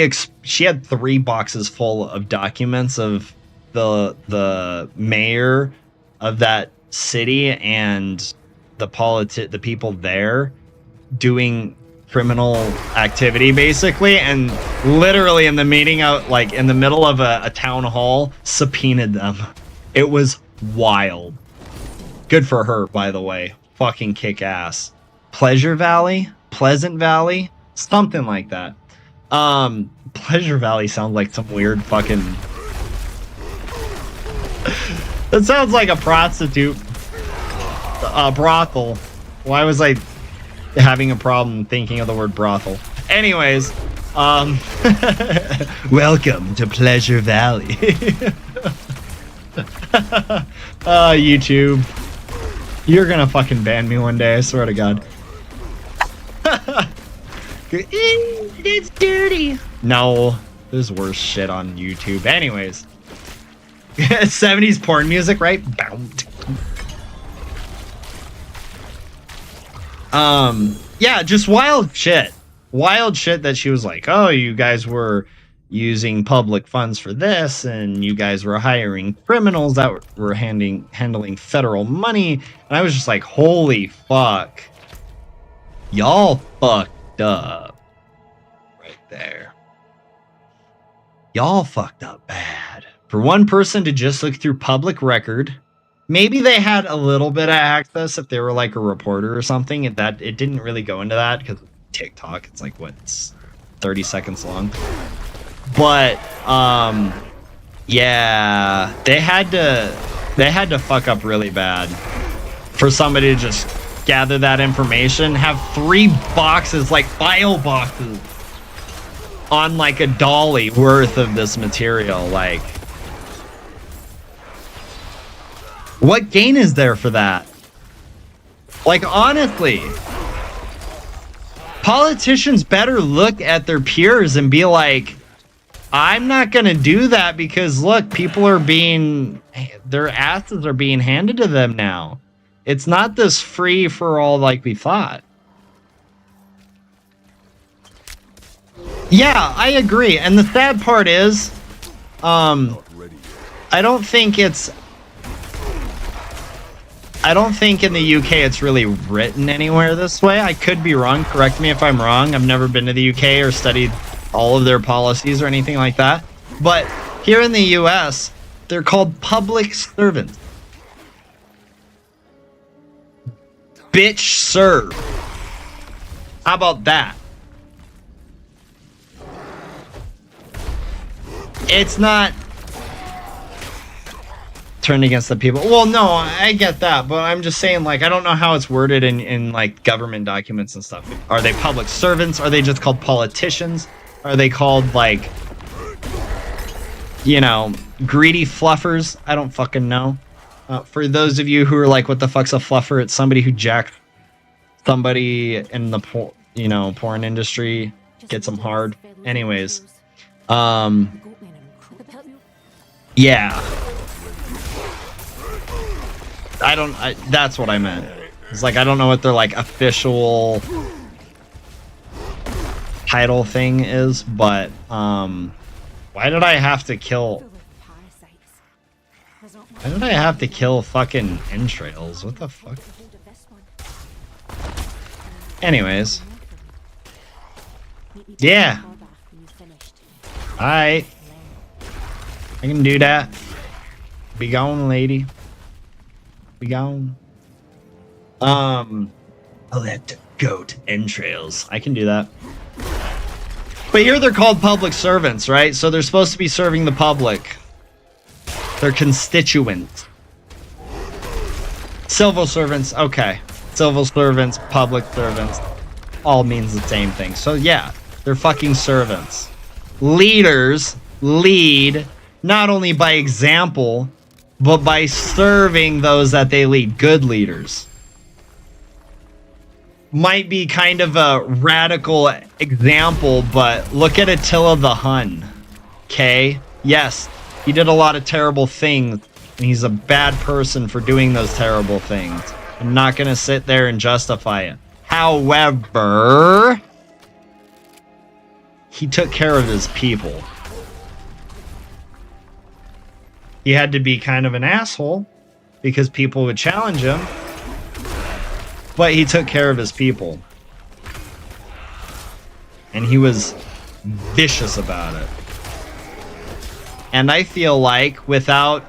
had 3 boxes full of documents of the mayor of that city and the people there doing criminal activity, basically, and literally in the meeting out, like in the middle of a town hall, subpoenaed them. It was wild. Good for her, by the way. Fucking kick ass. Pleasant Valley, something like that. Pleasure Valley sounds like some weird fucking... That sounds like a prostitute. A brothel. Why was I having a problem thinking of the word brothel? Anyways, welcome to Pleasure Valley. YouTube. You're gonna fucking ban me one day, I swear to God. It's dirty. No, there's worse shit on YouTube. Anyways. 70s porn music, right? Yeah, just wild shit. Wild shit that she was like, oh, you guys were using public funds for this, and you guys were hiring criminals that were handling federal money. And I was just like, holy fuck. Y'all fucked up. Right there. Y'all fucked up bad. For one person to just look through public record, maybe they had a little bit of access if they were like a reporter or something. It didn't really go into that because TikTok, it's like, what, it's 30 seconds long. But yeah, they had to fuck up really bad for somebody to just gather that information, have 3 boxes, like file boxes, on like a dolly worth of this material. Like, what gain is there for that? Like, honestly, politicians better look at their peers and be like, I'm not gonna do that because look, people are their asses are being handed to them now. It's not this free for all like we thought. Yeah, I agree. And the sad part is, I don't think it's I don't think in the UK it's really written anywhere this way. I could be wrong. Correct me if I'm wrong. I've never been to the UK or studied all of their policies or anything like that. But here in the US, they're called public servants. Bitch serve. How about that? It's not turned against the people. Well, no, I get that, but I'm just saying, like, I don't know how it's worded in like government documents and stuff. Are they public servants? Are they just called politicians? Are they called like, you know, greedy fluffers? I don't fucking know. For those of you who are like, what the fuck's a fluffer? It's somebody who jacked somebody in the porn industry, gets them hard. Anyways, yeah. That's what I meant. It's like, I don't know what their like official title thing is, but why did I have to kill fucking entrails? What the fuck? Anyways. Yeah. Alright. I can do that. Be gone, lady. Be gone. I'll have to goat entrails. I can do that. But here they're called public servants, right? So they're supposed to be serving the public. They're constituents. Civil servants, okay. Civil servants, public servants, all means the same thing. So yeah, they're fucking servants. Leaders lead not only by example, but by serving those that they lead. Good leaders. Might be kind of a radical example, but look at Attila the Hun. Okay? Yes, he did a lot of terrible things, and he's a bad person for doing those terrible things. I'm not gonna sit there and justify it. However, he took care of his people. He had to be kind of an asshole because people would challenge him, but he took care of his people. And he was vicious about it. And I feel like without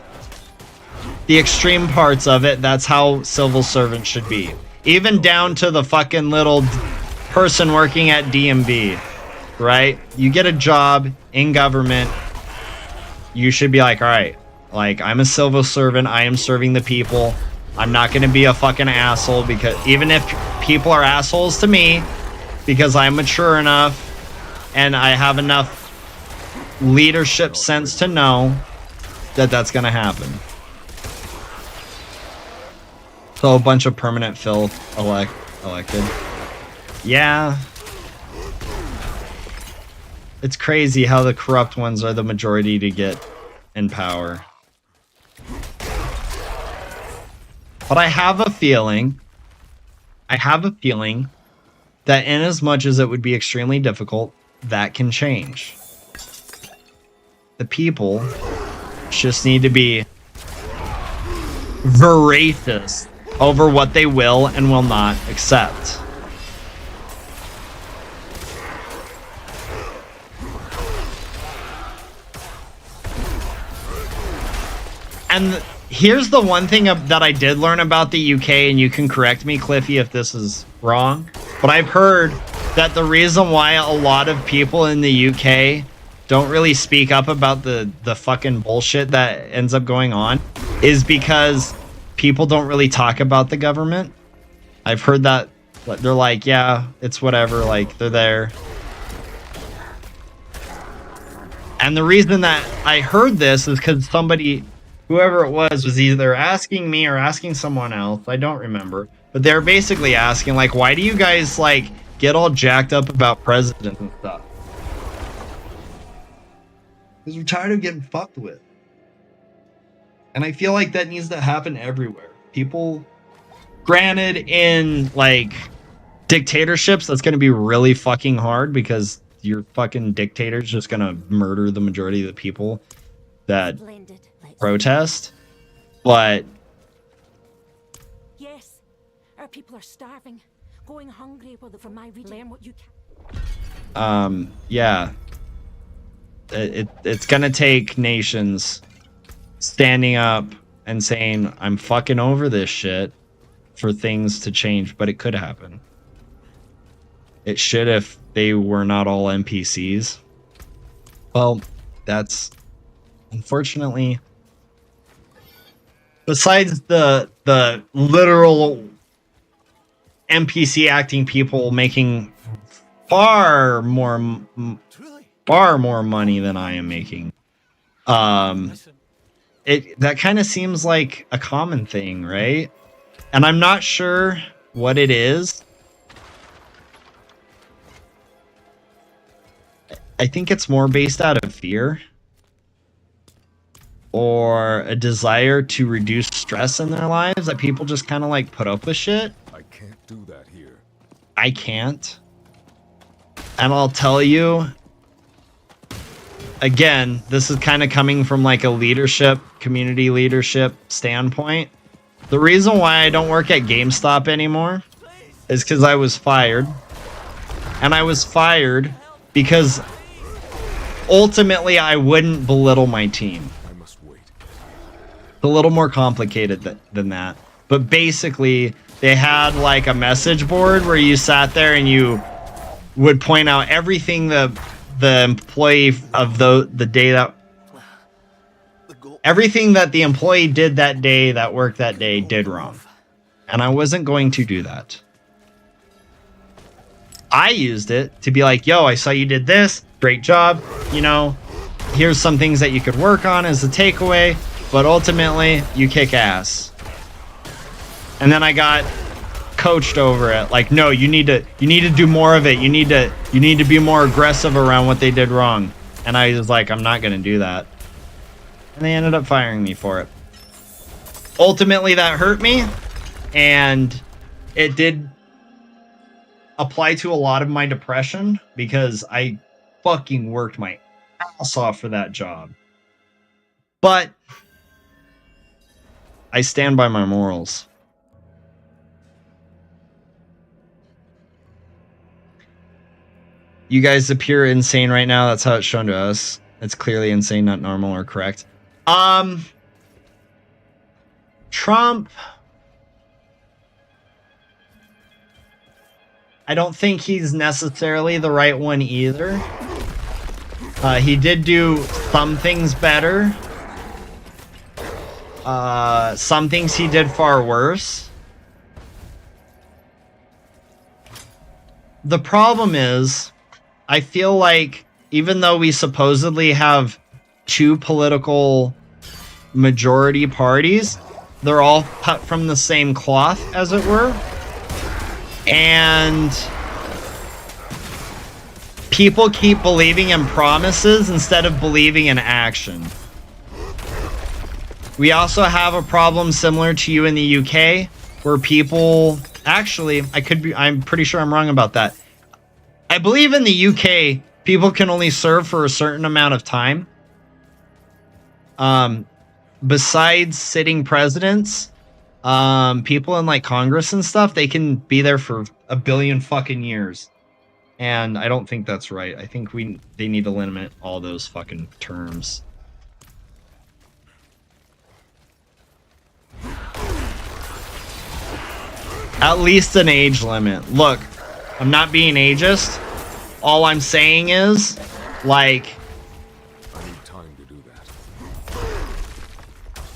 the extreme parts of it, that's how civil servants should be. Even down to the fucking little person working at DMV, right? You get a job in government, you should be like, all right, like, I'm a civil servant, I am serving the people. I'm not going to be a fucking asshole, because even if people are assholes to me, because I'm mature enough and I have enough leadership sense to know that that's going to happen. So a bunch of permanent filth elected. Yeah. It's crazy how the corrupt ones are the majority to get in power. But I have a feeling that in as much as it would be extremely difficult, that can change. The people just need to be voracious over what they will and will not accept. And here's the one thing that I did learn about the UK, and you can correct me, Cliffy, if this is wrong, but I've heard that the reason why a lot of people in the UK don't really speak up about the fucking bullshit that ends up going on is because people don't really talk about the government. I've heard that they're like, yeah, it's whatever, like, they're there. And the reason that I heard this is because somebody, whoever it was either asking me or asking someone else, I don't remember, but they're basically asking, like, why do you guys, like, get all jacked up about presidents and stuff? Because we're tired of getting fucked with. And I feel like that needs to happen everywhere. People, granted, in, like, dictatorships, that's going to be really fucking hard because your fucking dictator's just going to murder the majority of the people that protest. But people are starving, going hungry from my region. Learn what you can. Yeah. It's gonna take nations standing up and saying, I'm fucking over this shit, for things to change, but it could happen. It should if they were not all NPCs. Well, that's unfortunately, besides the literal NPC acting people making far more money than I am making. That kind of seems like a common thing, right? And I'm not sure what it is. I think it's more based out of fear or a desire to reduce stress in their lives, that people just kind of like put up with shit. I can't do that here. I can't. And I'll tell you, again, this is kind of coming from like a leadership, community leadership standpoint. The reason why I don't work at GameStop anymore is because I was fired. And I was fired because ultimately I wouldn't belittle my team. I must wait. It's a little more complicated than that. But basically, they had like a message board where you sat there and you would point out everything the employee of the day that everything that the employee did that day, that worked that day, did wrong. And I wasn't going to do that. I used it to be like, yo, I saw you did this. Great job. You know, here's some things that you could work on as a takeaway. But ultimately, you kick ass. And then I got coached over it. Like, no, you need to do more of it. You need to be more aggressive around what they did wrong. And I was like, I'm not going to do that. And they ended up firing me for it. Ultimately, that hurt me. And it did apply to a lot of my depression because I fucking worked my ass off for that job. But I stand by my morals. You guys appear insane right now. That's how it's shown to us. It's clearly insane, not normal or correct. Trump, I don't think he's necessarily the right one either. He did do some things better. Some things he did far worse. The problem is, I feel like even though we supposedly have two political majority parties, they're all cut from the same cloth, as it were. And people keep believing in promises instead of believing in action. We also have a problem similar to you in the UK, where people actually, I'm pretty sure I'm wrong about that. I believe in the UK, people can only serve for a certain amount of time. Besides sitting presidents, people in like Congress and stuff, they can be there for a billion fucking years. And I don't think that's right. I think they need to limit all those fucking terms. At least an age limit. Look, I'm not being ageist. All I'm saying is, like, I need time to do that.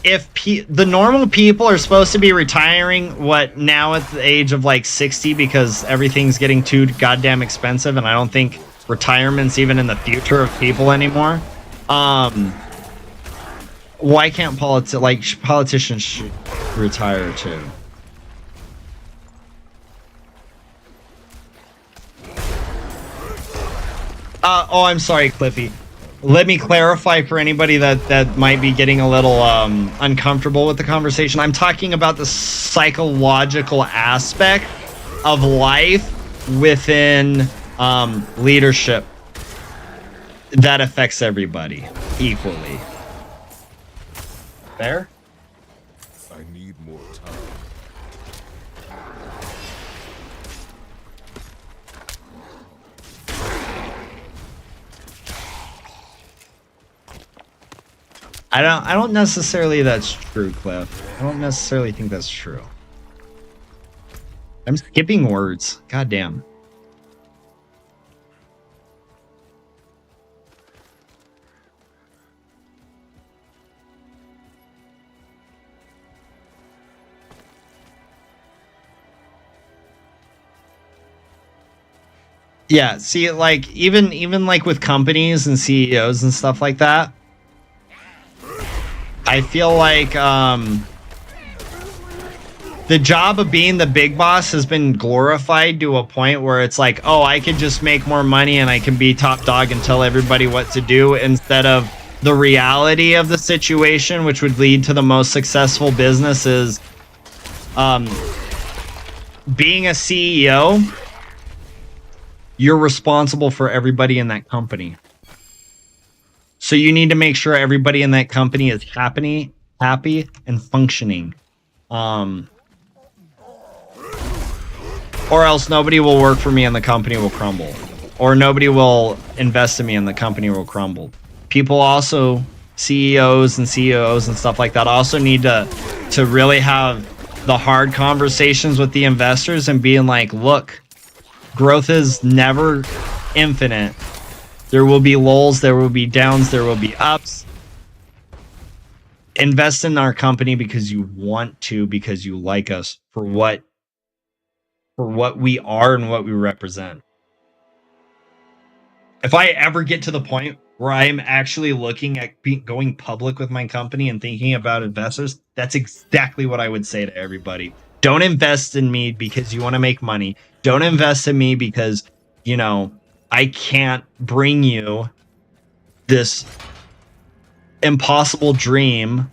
if the normal people are supposed to be retiring, what, now at the age of like 60 because everything's getting too goddamn expensive, and I don't think retirement's even in the future of people anymore. Why can't politicians should retire too? Oh, I'm sorry, Cliffy. Let me clarify for anybody that might be getting a little uncomfortable with the conversation. I'm talking about the psychological aspect of life within leadership that affects everybody equally. Fair? I need more time. I don't necessarily that's true, Cliff. I don't necessarily think that's true. I'm skipping words. God damn. Yeah, see, like even like with companies and CEOs and stuff like that, I feel like the job of being the big boss has been glorified to a point where it's like, oh, I could just make more money and I can be top dog and tell everybody what to do, instead of the reality of the situation, which would lead to the most successful businesses. Being a CEO, you're responsible for everybody in that company. So you need to make sure everybody in that company is happy and functioning. Or else nobody will work for me and the company will crumble. Or nobody will invest in me and the company will crumble. People also, CEOs and CEOs and stuff like that, also need to really have the hard conversations with the investors and being like, look, growth is never infinite. There will be lulls, there will be downs, there will be ups. Invest in our company because you want to, because you like us for what we are and what we represent. If I ever get to the point where I'm actually looking at going public with my company and thinking about investors, that's exactly what I would say to everybody. Don't invest in me because you want to make money. Don't invest in me because, you know, I can't bring you this impossible dream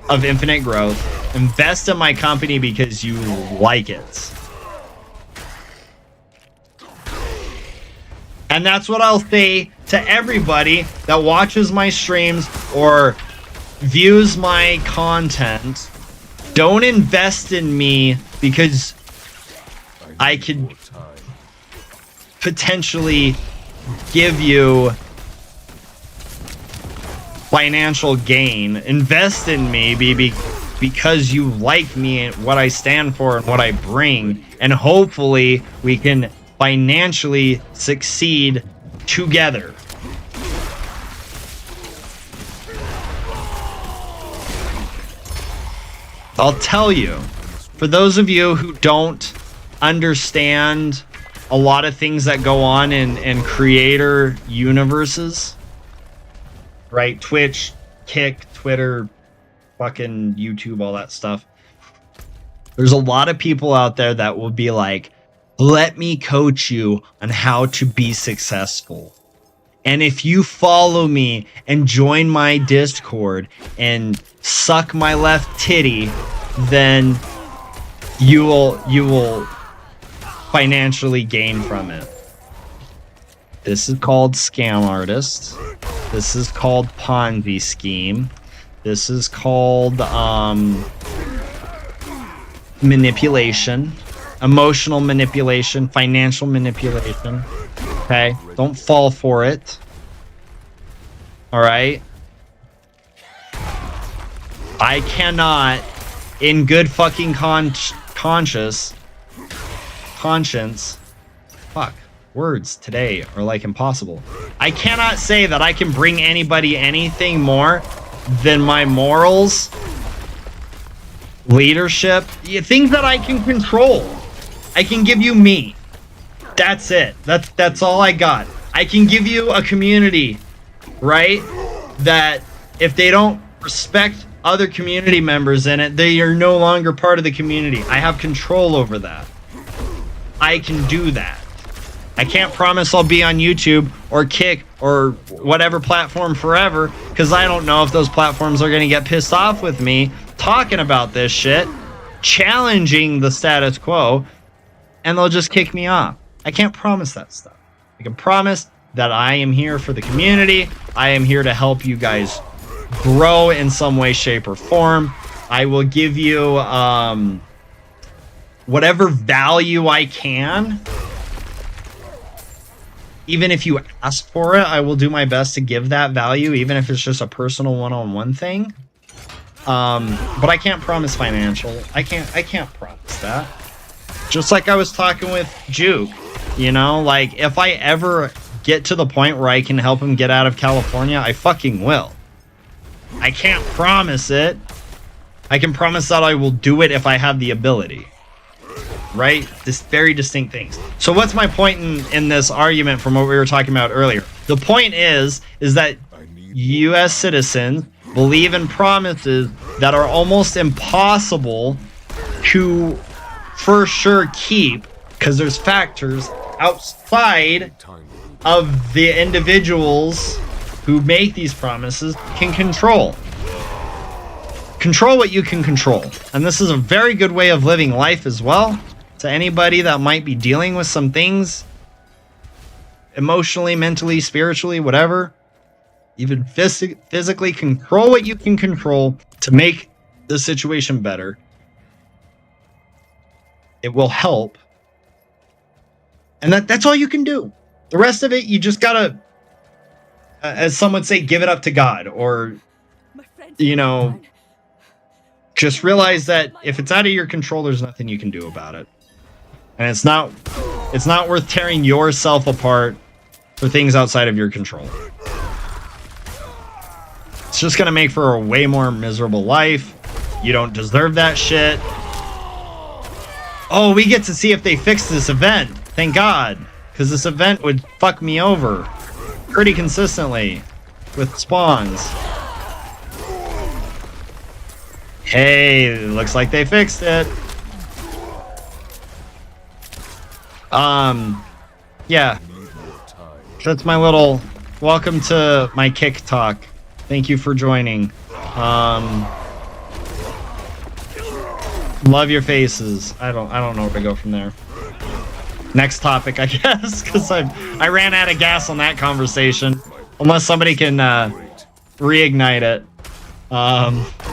of infinite growth. Invest in my company because you like it. And that's what I'll say to everybody that watches my streams or views my content. Don't invest in me because I could potentially give you financial gain. Invest in me because you like me and what I stand for and what I bring, and hopefully we can financially succeed together. I'll tell you, for those of you who don't understand a lot of things that go on in creator universes, right? Twitch, Kick, Twitter, fucking YouTube, all that stuff. There's a lot of people out there that will be like, let me coach you on how to be successful. And if you follow me and join my Discord and suck my left titty, then you will financially gain from it. This is called scam artist. This is called Ponzi scheme. This is called manipulation, emotional manipulation, financial manipulation. Okay, don't fall for it. All right. I cannot, in good fucking conscience, fuck, words today are like impossible. I cannot say that I can bring anybody anything more than my morals, leadership, things that I can control. I can give you me. That's it. That's all I got. I can give you a community, right? That if they don't respect other community members in it, they are no longer part of the community. I have control over that. I can do that. I can't promise I'll be on YouTube or Kick or whatever platform forever, because I don't know if those platforms are going to get pissed off with me talking about this shit, challenging the status quo, and they'll just kick me off. I can't promise that stuff. I can promise that I am here for the community. I am here to help you guys grow in some way, shape, or form. I will give you whatever value I can. even if you ask for it, I will do my best to give that value, even if it's just a personal one-on-one thing. But I can't promise financial. I can't promise that. Just like I was talking with Juke, you know, like if I ever get to the point where I can help him get out of California, I fucking will. I can't promise it. I can promise that I will do it if I have the ability. Right? This very distinct things. So what's my point in this argument from what we were talking about earlier? The point is that US citizens believe in promises that are almost impossible to for sure keep, because there's factors outside of the individuals who make these promises can control. Control what you can control. And this is a very good way of living life as well. To anybody that might be dealing with some things emotionally, mentally, spiritually, whatever, even physically, control what you can control to make the situation better. It will help. And that's all you can do. The rest of it, you just gotta, as some would say, give it up to God, or, you know, just realize that if it's out of your control, there's nothing you can do about it. And it's not worth tearing yourself apart for things outside of your control. It's just gonna make for a way more miserable life. You don't deserve that shit. Oh, we get to see if they fix this event. Thank God. Because this event would fuck me over pretty consistently with spawns. Hey, looks like they fixed it. Yeah. That's my little welcome to my kick talk. Thank you for joining. Love your faces. I don't know where to go from there. Next topic, I guess, because I ran out of gas on that conversation. Unless somebody can reignite it.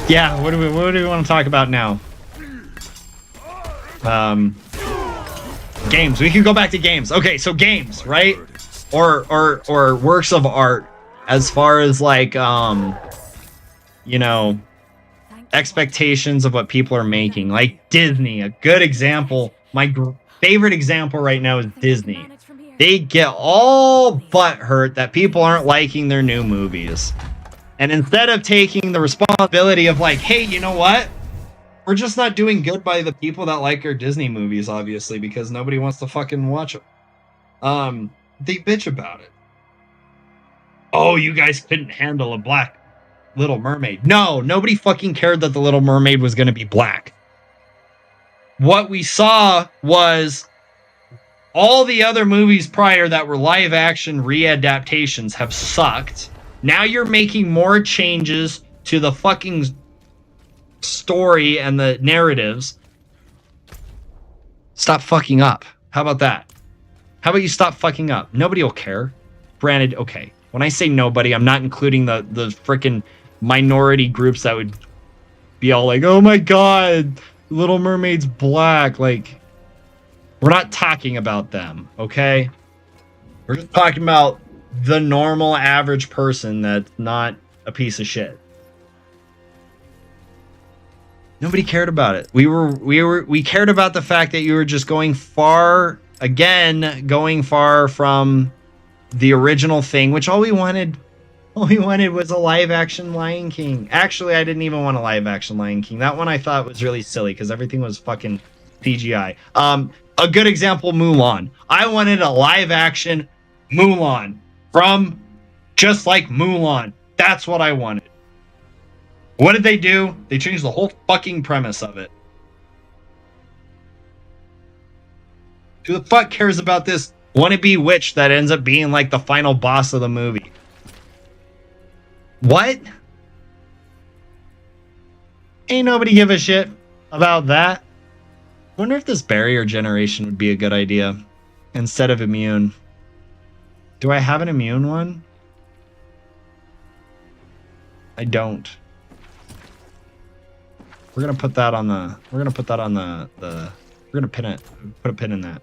Yeah, what do we want to talk about now? Games. We can go back to games. Okay, so games, right? Or works of art, as far as like you know, expectations of what people are making. Like Disney, a good example. My favorite example right now is Disney. They get all butthurt that people aren't liking their new movies. And instead of taking the responsibility of like, hey, you know what? We're just not doing good by the people that like our Disney movies, obviously, because nobody wants to fucking watch them. They bitch about it. Oh, you guys couldn't handle a black Little Mermaid. No, nobody fucking cared that the Little Mermaid was going to be black. What we saw was all the other movies prior that were live action readaptations have sucked. Now you're making more changes to the fucking story and the narratives. Stop fucking up. How about that? How about you stop fucking up? Nobody will care. Granted, okay. When I say nobody, I'm not including the freaking minority groups that would be all like, oh my god, Little Mermaid's black. Like, we're not talking about them, okay? We're just talking about the normal average person that's not a piece of shit. Nobody cared about it. We cared about the fact that you were just going far from the original thing, which all we wanted was a live action Lion King. Actually, I didn't even want a live action Lion King. That one I thought was really silly because everything was fucking CGI. A good example, Mulan. I wanted a live action Mulan from just like Mulan. That's what I wanted. What did they do? They changed the whole fucking premise of it. Who the fuck cares about this wannabe witch that ends up being like the final boss of the movie? What? Ain't nobody give a shit about that. Wonder if this barrier generation would be a good idea instead of immune. Do I have an immune one? I don't. We're gonna put that on the. We're gonna put that on the. We're gonna pin it. Put a pin in that.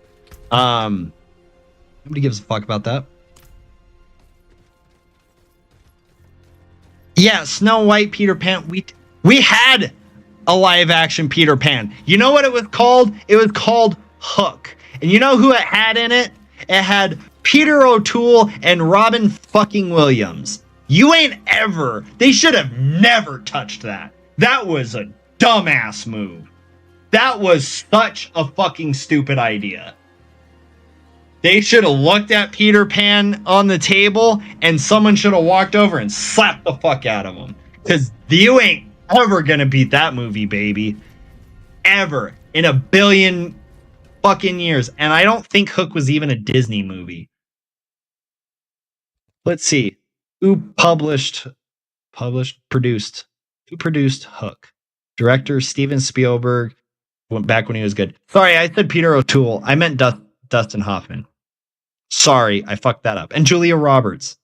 Nobody gives a fuck about that. Yeah, Snow White, Peter Pan. We had a live action Peter Pan. You know what it was called? It was called Hook. And you know who it had in it? It had Peter O'Toole and Robin fucking Williams. They should have never touched that. That was a dumbass move. That was such a fucking stupid idea. They should have looked at Peter Pan on the table and someone should have walked over and slapped the fuck out of him. Because you ain't ever gonna beat that movie, baby. Ever. In a billion fucking years. And I don't think Hook was even a Disney movie. Let's see. Who produced Hook? Director Steven Spielberg. Went back when he was good. Sorry, I said Peter O'Toole. I meant Dustin Hoffman. Sorry, I fucked that up. And Julia Roberts.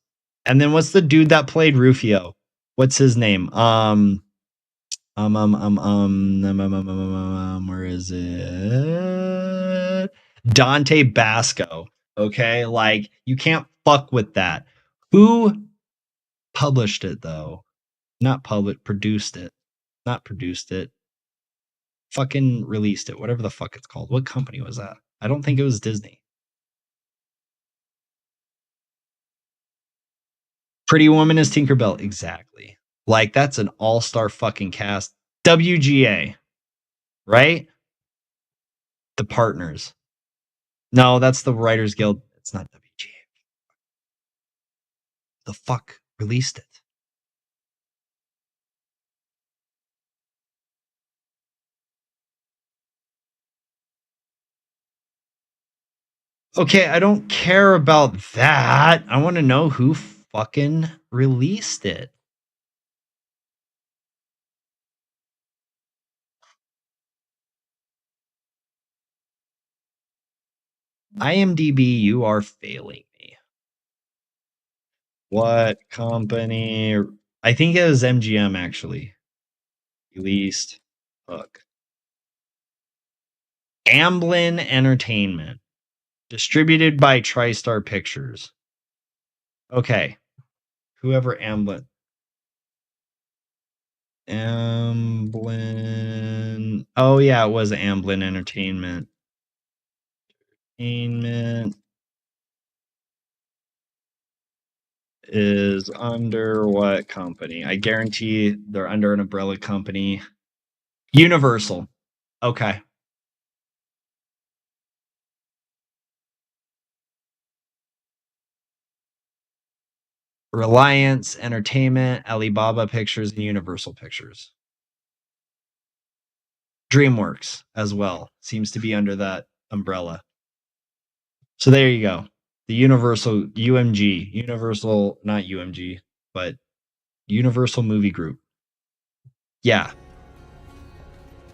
And then what's the dude that played Rufio? What's his name? Where is it? Dante Basco. Okay, like you can't fuck with that. Who published it though? Produced it. Not produced it. Fucking released it. Whatever the fuck it's called. What company was that? I don't think it was Disney. Pretty Woman is Tinkerbell. Exactly. Like, that's an all-star fucking cast. WGA. Right? The Partners. No, that's the Writers Guild. It's not WGA. The fuck released it? Okay, I don't care about that. I want to know who fucking released it. IMDb, you are failing me. What company? I think it was MGM actually. Released Hook. Amblin Entertainment. Distributed by TriStar Pictures. Okay. Whoever Amblin. Oh yeah, it was Amblin Entertainment. Entertainment is under what company? I guarantee they're under an umbrella company. Universal. Okay. Reliance Entertainment, Alibaba Pictures, and Universal Pictures. DreamWorks as well seems to be under that umbrella. So there you go. The Universal UMG, Universal, not UMG, but Universal Movie Group. Yeah.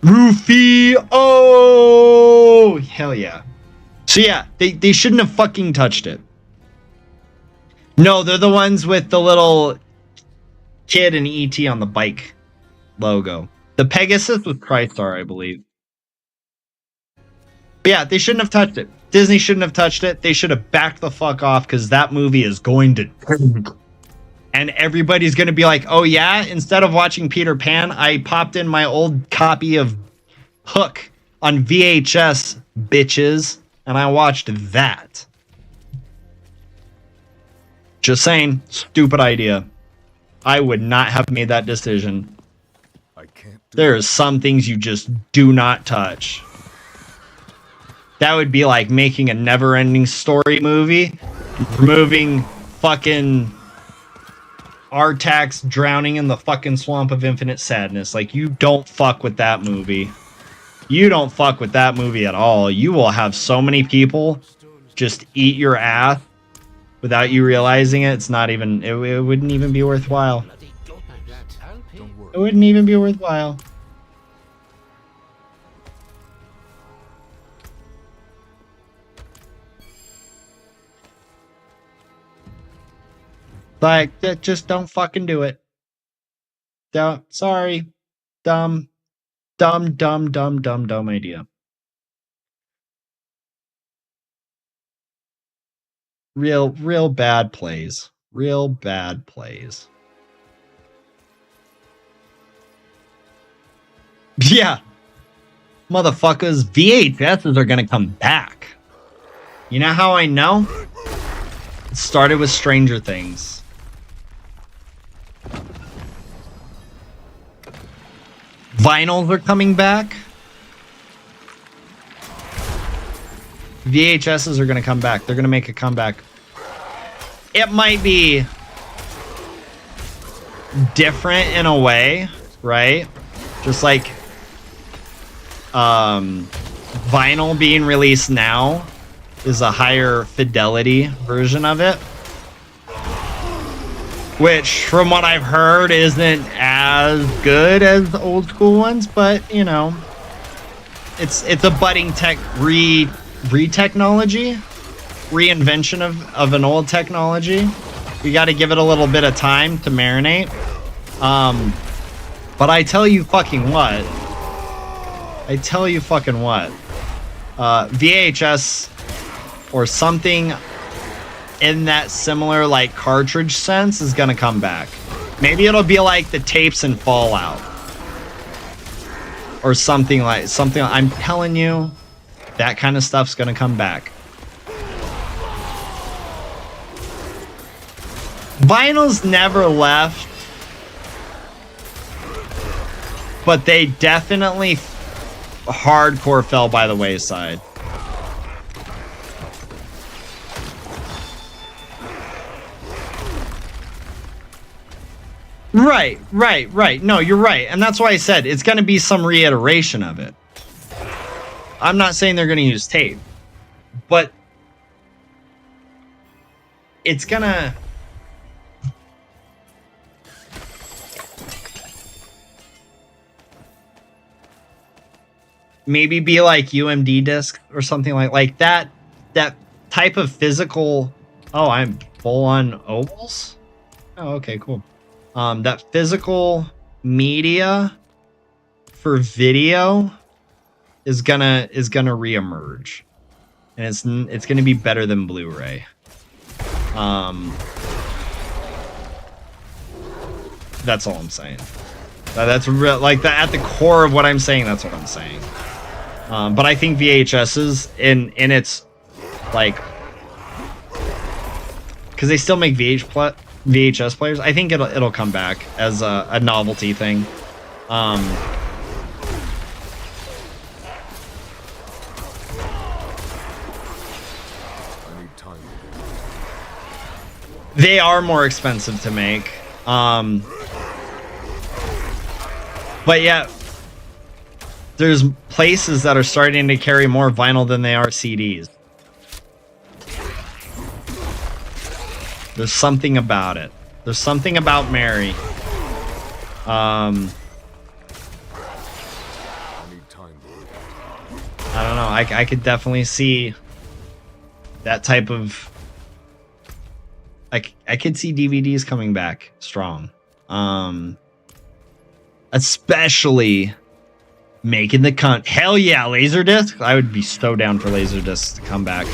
Rufio! Oh, hell yeah. So yeah, they shouldn't have fucking touched it. No, they're the ones with the little kid and ET on the bike logo. The Pegasus was TriStar, I believe. But yeah, they shouldn't have touched it. Disney shouldn't have touched it. They should have backed the fuck off because that movie is going to tank. And everybody's going to be like, oh yeah, instead of watching Peter Pan, I popped in my old copy of Hook on VHS, bitches, and I watched that. Just saying, stupid idea. I would not have made that decision. There are some things you just do not touch. That would be like making a never-ending story movie, removing fucking Artax drowning in the fucking swamp of infinite sadness. Like, you don't fuck with that movie. You don't fuck with that movie at all. You will have so many people just eat your ass without you realizing it. It's not even, it wouldn't even be worthwhile. It wouldn't even be worthwhile. Like, just don't fucking do it. Don't, sorry. Dumb idea. Real bad plays. Real bad plays. Yeah. Motherfuckers, VHSs are gonna come back. You know how I know? It started with Stranger Things. Vinyls are coming back. VHSs are gonna come back. They're gonna make a comeback. It might be different in a way, right? Just like vinyl being released now is a higher fidelity version of it, which from what I've heard isn't as good as the old school ones, but you know, it's a budding tech re-technology, reinvention of an old technology. You got to give it a little bit of time to marinate. But I tell you fucking what. VHS or something in that similar like cartridge sense is gonna come back. Maybe it'll be like the tapes in Fallout. Or something. I'm telling you, that kind of stuff's gonna come back. Vinyl's never left, but they definitely hardcore fell by the wayside. Right. No, you're right. And that's why I said it's going to be some reiteration of it. I'm not saying they're going to use tape, but it's going to... maybe be like UMD disc or something like that. That type of physical... oh, I'm full on ovals? Oh, okay, cool. That physical media for video is gonna reemerge, and it's gonna be better than Blu-ray. That's all I'm saying. That's real, like that at the core of what I'm saying. That's what I'm saying. But I think VHSs in its like, because they still make VHS players. I think it'll come back as a novelty thing. They are more expensive to make. But yeah, there's places that are starting to carry more vinyl than they are CDs. There's something about it. There's something about Mary. I don't know. I could definitely see that type of... I could see DVDs coming back strong. Especially making the hell yeah, Laserdisc. I would be so down for Laserdiscs to come back.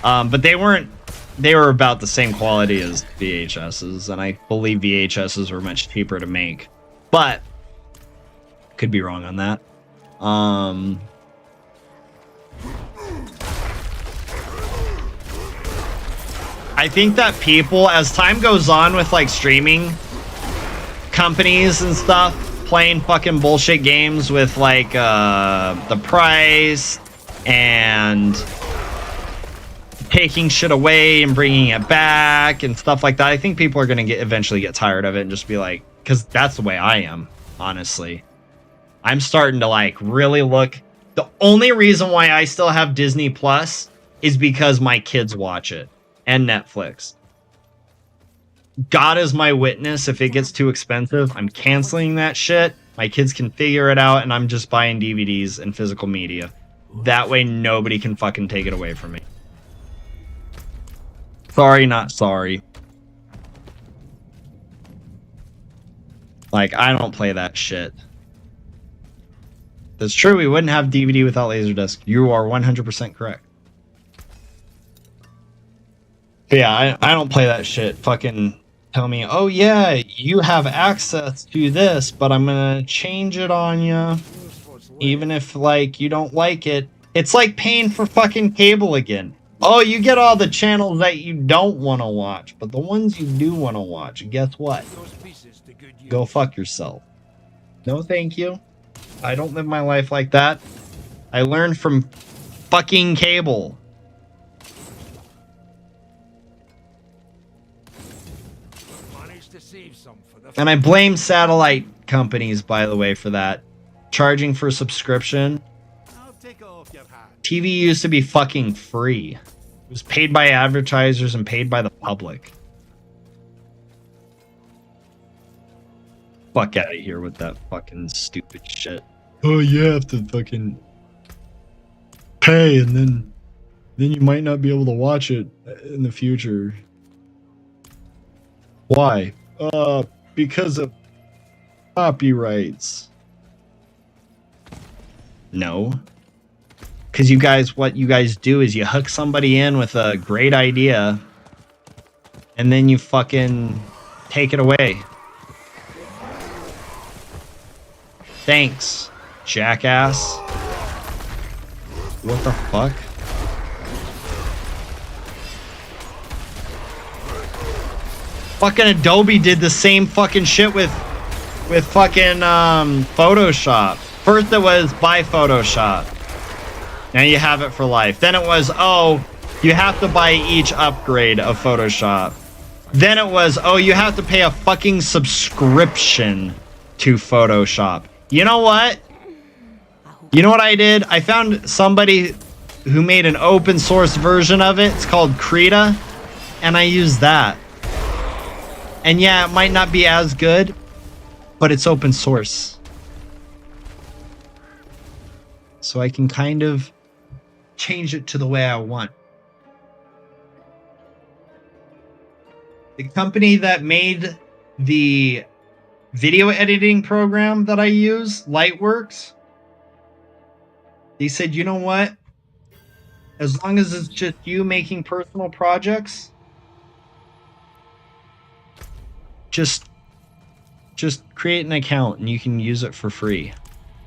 But they were about the same quality as VHSs, and I believe VHSs were much cheaper to make. But could be wrong on that. I think that people, as time goes on with like streaming companies and stuff, playing fucking bullshit games with like the price and taking shit away and bringing it back and stuff like that, I think people are gonna eventually get tired of it and just be like, because that's the way I am, honestly. I'm starting to like really look. The only reason why I still have Disney Plus is because my kids watch it. And Netflix. God is my witness. If it gets too expensive, I'm canceling that shit. My kids can figure it out, and I'm just buying DVDs and physical media. That way, nobody can fucking take it away from me. Sorry, not sorry. Like, I don't play that shit. That's true, we wouldn't have DVD without Laserdisc. You are 100% correct. But yeah, I don't play that shit. Fucking tell me, oh yeah, you have access to this, but I'm gonna change it on you. Even if, like, you don't like it. It's like paying for fucking cable again. Oh, you get all the channels that you don't want to watch, but the ones you do want to watch, guess what? Go fuck yourself. No, thank you. I don't live my life like that. I learned from fucking cable. And I blame satellite companies, by the way, for that. Charging for subscription. TV used to be fucking free. It was paid by advertisers and paid by the public. Fuck out of here with that fucking stupid shit. Oh, you have to fucking pay and then you might not be able to watch it in the future. Why? Because of copyrights. No. Because you guys, what you guys do is you hook somebody in with a great idea and then you fucking take it away. Thanks, jackass. What the fuck? Fucking Adobe did the same fucking shit with fucking Photoshop. First it was buy Photoshop. Now you have it for life. Then it was, oh, you have to buy each upgrade of Photoshop. Then it was, oh, you have to pay a fucking subscription to Photoshop. You know what? You know what I did? I found somebody who made an open source version of it. It's called Krita. And I used that. And yeah, it might not be as good, but it's open source. So I can kind of change it to the way I want. The company that made the video editing program that I use, Lightworks, they said, you know what? As long as it's just you making personal projects, just create an account and you can use it for free.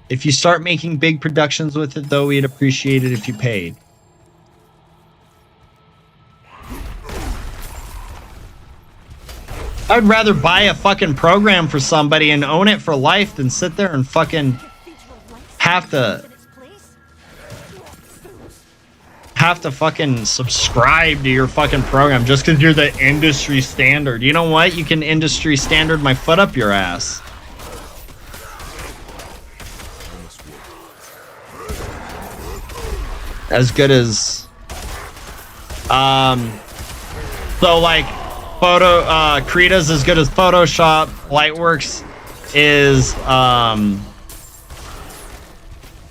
If you start making big productions with it, though, we'd appreciate it if you paid. I'd rather buy a fucking program for somebody and own it for life than sit there and fucking have to fucking subscribe to your fucking program just because you're the industry standard. You know what? You can industry standard my foot up your ass. As good as so like Krita's as good as Photoshop. Lightworks is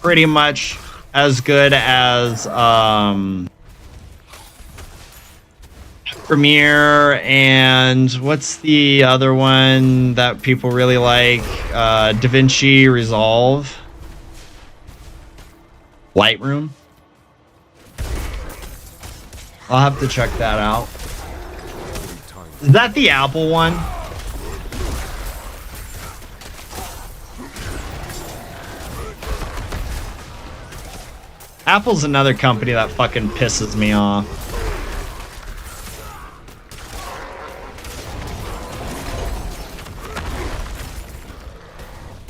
pretty much as good as Premiere, and what's the other one that people really like? DaVinci Resolve. Lightroom. I'll have to check that out. Is that the Apple one? Apple's another company that fucking pisses me off.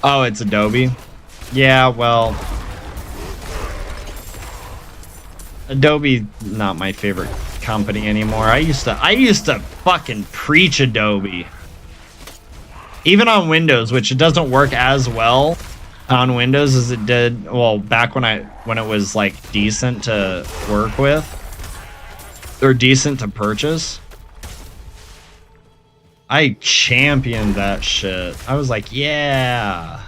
Oh, it's Adobe? Yeah, well, Adobe not my favorite company anymore. I used to fucking preach Adobe. Even on Windows, which it doesn't work as well on Windows as it did, well, back when it was like decent to work with or decent to purchase. I championed that shit. I was like, yeah,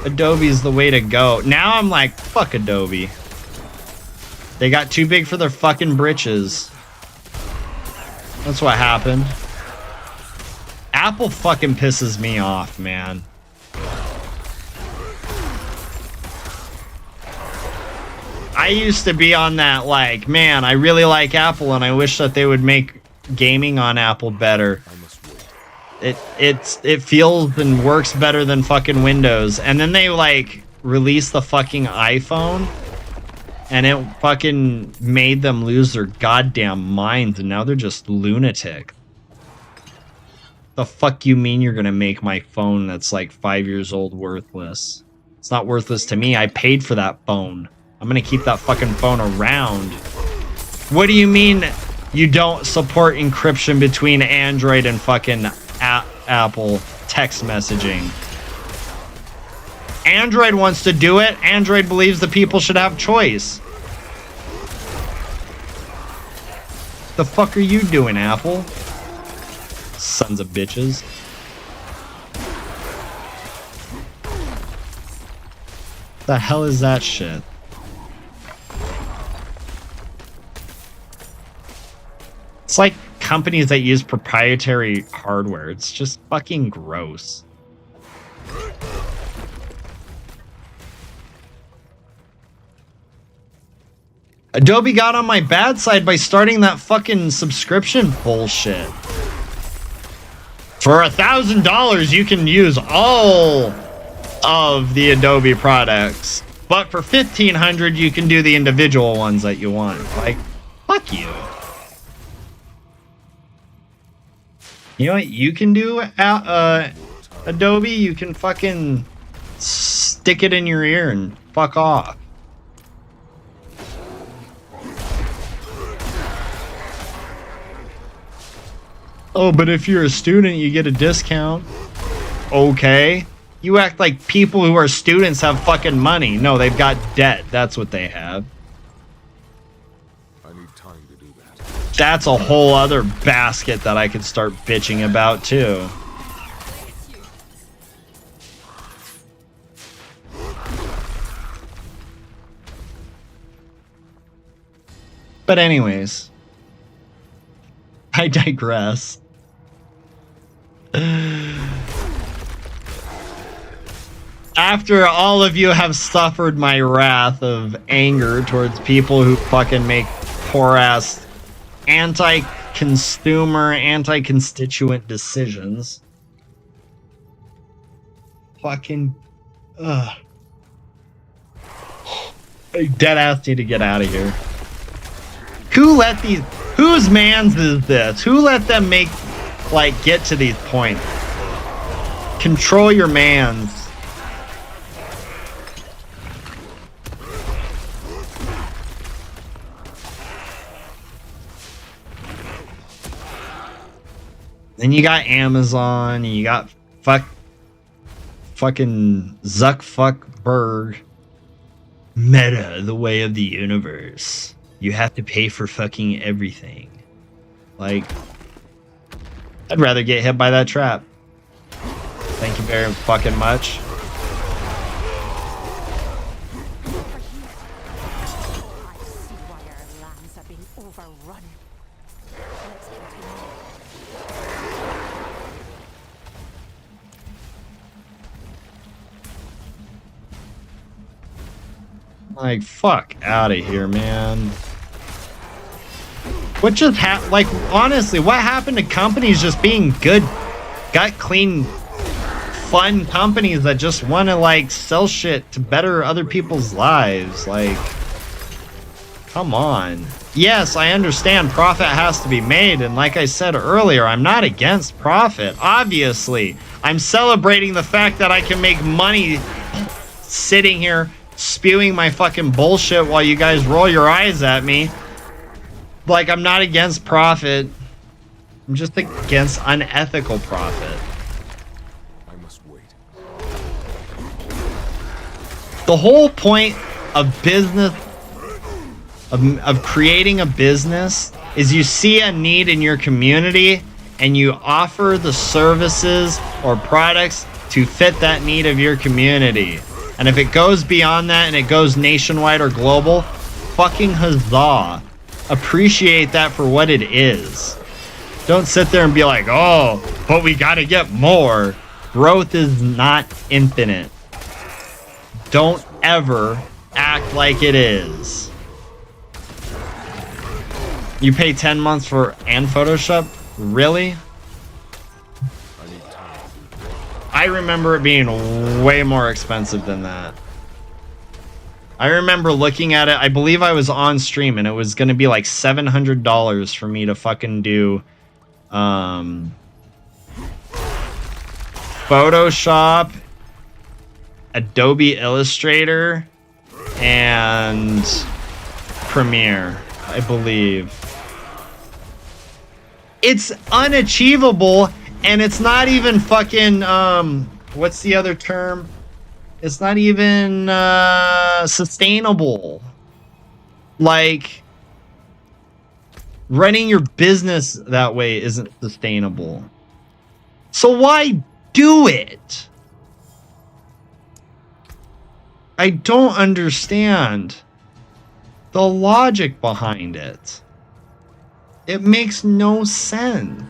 Adobe's the way to go. Now I'm like, fuck Adobe. They got too big for their fucking britches. That's what happened. Apple fucking pisses me off, man. I used to be on that like, man, I really like Apple and I wish that they would make gaming on Apple better. it feels and works better than fucking Windows. And then they like released the fucking iPhone, and it fucking made them lose their goddamn minds, and now they're just lunatic. The fuck you mean you're gonna make my phone that's like 5 years old worthless? It's not worthless to me. I paid for that phone. I'm gonna keep that fucking phone around. What do you mean you don't support encryption between Android and fucking Apple text messaging? Android wants to do it. Android believes the people should have choice. The fuck are you doing, Apple? Sons of bitches. The hell is that shit? It's like companies that use proprietary hardware. It's just fucking gross. Adobe got on my bad side by starting that fucking subscription bullshit. For $1,000, you can use all of the Adobe products, but for $1,500, you can do the individual ones that you want. Like, fuck you. You know what you can do, Adobe? You can fucking stick it in your ear and fuck off. Oh, but if you're a student, you get a discount. Okay. You act like people who are students have fucking money. No, they've got debt. That's what they have. I need time to do that. That's a whole other basket that I could start bitching about, too. But anyways, I digress. After all of you have suffered my wrath of anger towards people who fucking make poor-ass anti-consumer, anti-constituent decisions. Fucking... I dead-ass need to get out of here. Who let these... Whose mans is this? Who let them make... like, get to these points? Control your mans. Then you got Amazon, and you got fucking Zuckfuckberg. Meta, the way of the universe. You have to pay for fucking everything. Like, I'd rather get hit by that trap. Thank you very fucking much. I see why our lands are being overrun. Let's continue. Like, fuck out of here, man. What just like, honestly, what happened to companies just being good, got clean, fun companies that just want to, like, sell shit to better other people's lives? Like, come on. Yes, I understand profit has to be made, and like I said earlier, I'm not against profit, obviously. I'm celebrating the fact that I can make money sitting here spewing my fucking bullshit while you guys roll your eyes at me. Like, I'm not against profit. I'm just against unethical profit. I must wait. The whole point of business, of creating a business, is you see a need in your community and you offer the services or products to fit that need of your community. And if it goes beyond that and it goes nationwide or global, fucking huzzah. Appreciate that for what it is. Don't sit there and be like, oh, but we gotta get more. Growth is not infinite. Don't ever act like it is. You pay 10 months for and Photoshop? Really? I need I remember it being way more expensive than that. I remember looking at it. I believe I was on stream and it was going to be like $700 for me to fucking do Photoshop, Adobe Illustrator, and Premiere, I believe. It's unachievable, and it's not even fucking what's the other term? It's not even sustainable. Like, running your business that way isn't sustainable. So why do it? I don't understand the logic behind it. It makes no sense.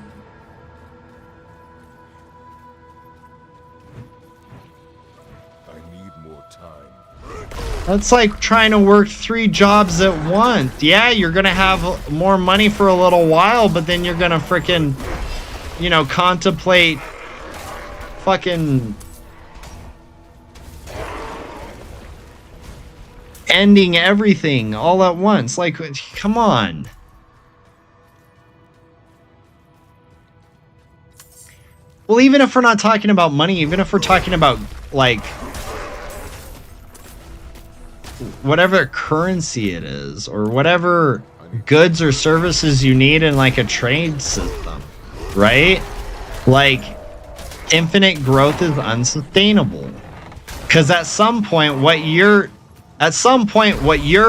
I need more time. That's like trying to work 3 jobs at once. Yeah, you're gonna have more money for a little while, but then you're gonna freaking, you know, contemplate fucking ending everything all at once. Like, come on. Well, even if we're not talking about money, even if we're talking about, like, whatever currency it is, or whatever goods or services you need in, like, a trade system, right? Like, infinite growth is unsustainable. Because at some point, what you're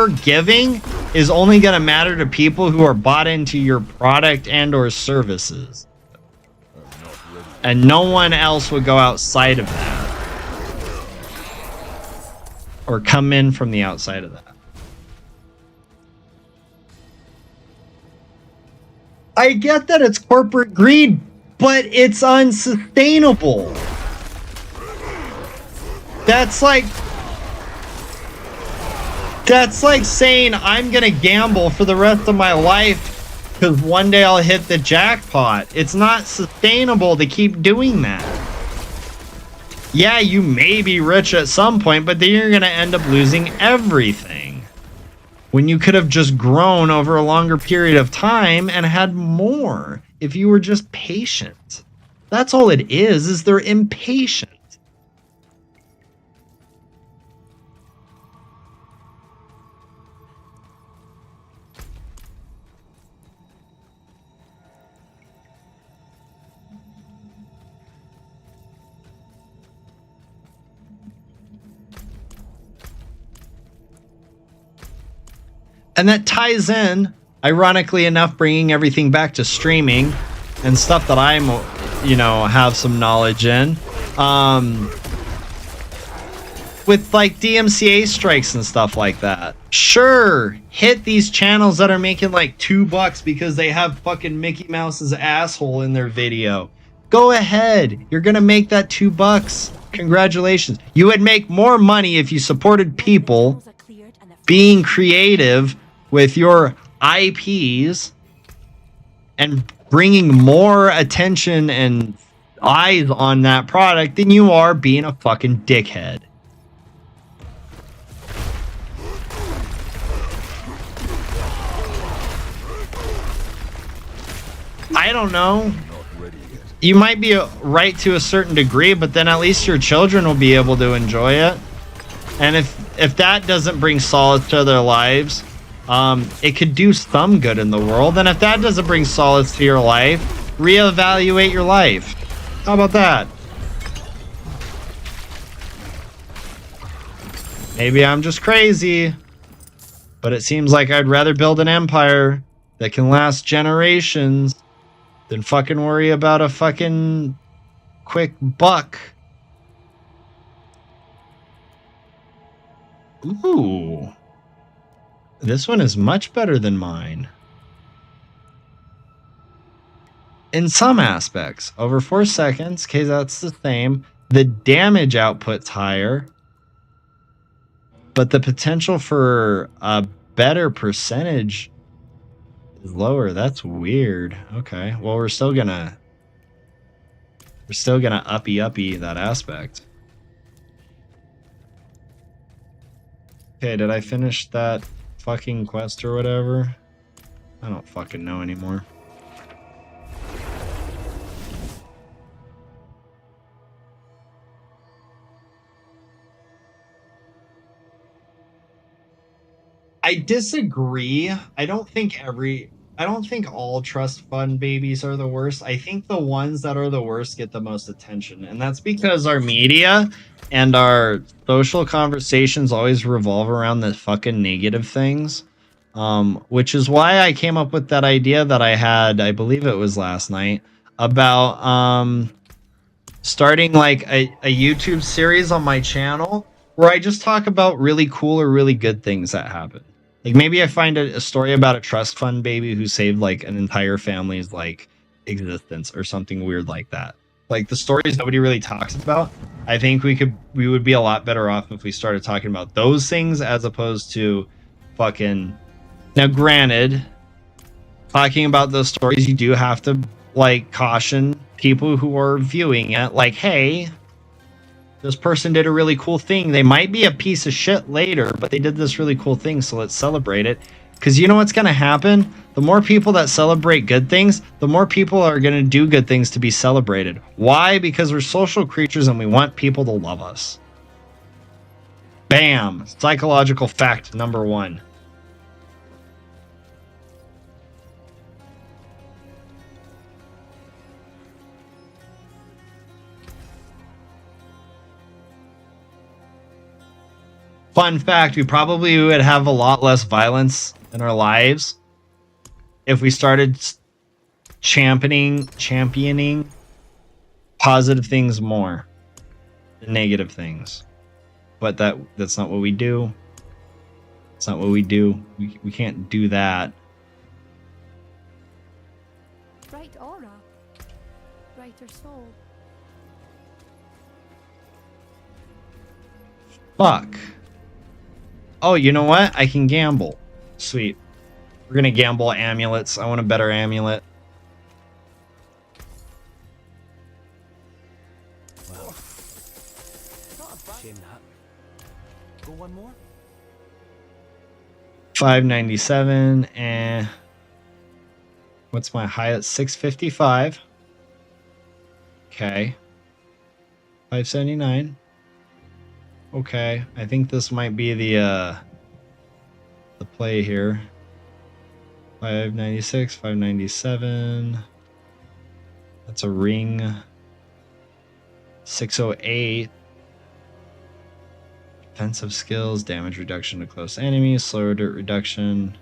giving is only going to matter to people who are bought into your product and or services. And no one else would go outside of that. Or come in from the outside of that. I get that it's corporate greed, but it's unsustainable. That's like saying I'm gonna gamble for the rest of my life because one day I'll hit the jackpot. It's not sustainable to keep doing that. Yeah, you may be rich at some point, but then you're gonna end up losing everything. When you could have just grown over a longer period of time and had more if you were just patient. That's all it is they're impatient. And that ties in, ironically enough, bringing everything back to streaming and stuff that I'm, you know, have some knowledge in. With like DMCA strikes and stuff like that. Sure, hit these channels that are making like $2 because they have fucking Mickey Mouse's asshole in their video. Go ahead, you're gonna make that $2. Congratulations. You would make more money if you supported people being creative with your IPs and bringing more attention and eyes on that product than you are being a fucking dickhead. I don't know. You might be right to a certain degree, but then at least your children will be able to enjoy it. And if that doesn't bring solace to their lives, it could do some good in the world. And if that doesn't bring solace to your life, reevaluate your life. How about that? Maybe I'm just crazy, but it seems like I'd rather build an empire that can last generations than fucking worry about a fucking quick buck. Ooh. This one is much better than mine. In some aspects. Over 4 seconds. Okay, that's the same. The damage output's higher. But the potential for a better percentage is lower. That's weird. Okay, well, we're still gonna We're still gonna uppy that aspect. Okay, did I finish that fucking quest or whatever? I don't fucking know anymore. I disagree. I don't think all trust fund babies are the worst. I think the ones that are the worst get the most attention. And that's because our media and our social conversations always revolve around the fucking negative things. Which is why I came up with that idea that I had, I believe it was last night, about starting like a YouTube series on my channel where I just talk about really cool or really good things that happen. Like maybe I find a story about a trust fund baby who saved like an entire family's like existence or something weird like that. Like the stories nobody really talks about. I think we would be a lot better off if we started talking about those things as opposed to fucking. Now granted, talking about those stories, you do have to like caution people who are viewing it, like, hey, this person did a really cool thing. They might be a piece of shit later, but they did this really cool thing, so let's celebrate it. Because you know what's going to happen? The more people that celebrate good things, the more people are going to do good things to be celebrated. Why? Because we're social creatures and we want people to love us. Bam! Psychological fact number 1. Fun fact, we probably would have a lot less violence in our lives if we started championing positive things more than negative things. But that's not what we do. It's not what we do. We can't do that. Bright aura. Brighter soul. Fuck. Oh, you know what? I can gamble. Sweet. We're gonna gamble amulets. I want a better amulet. Well, shame that. Go one more? 597 and what's my highest? 655. Okay. 579. Okay, I think this might be the play here. 596, 597. That's a ring. 608. Defensive skills, damage reduction to close enemies, slower dirt reduction,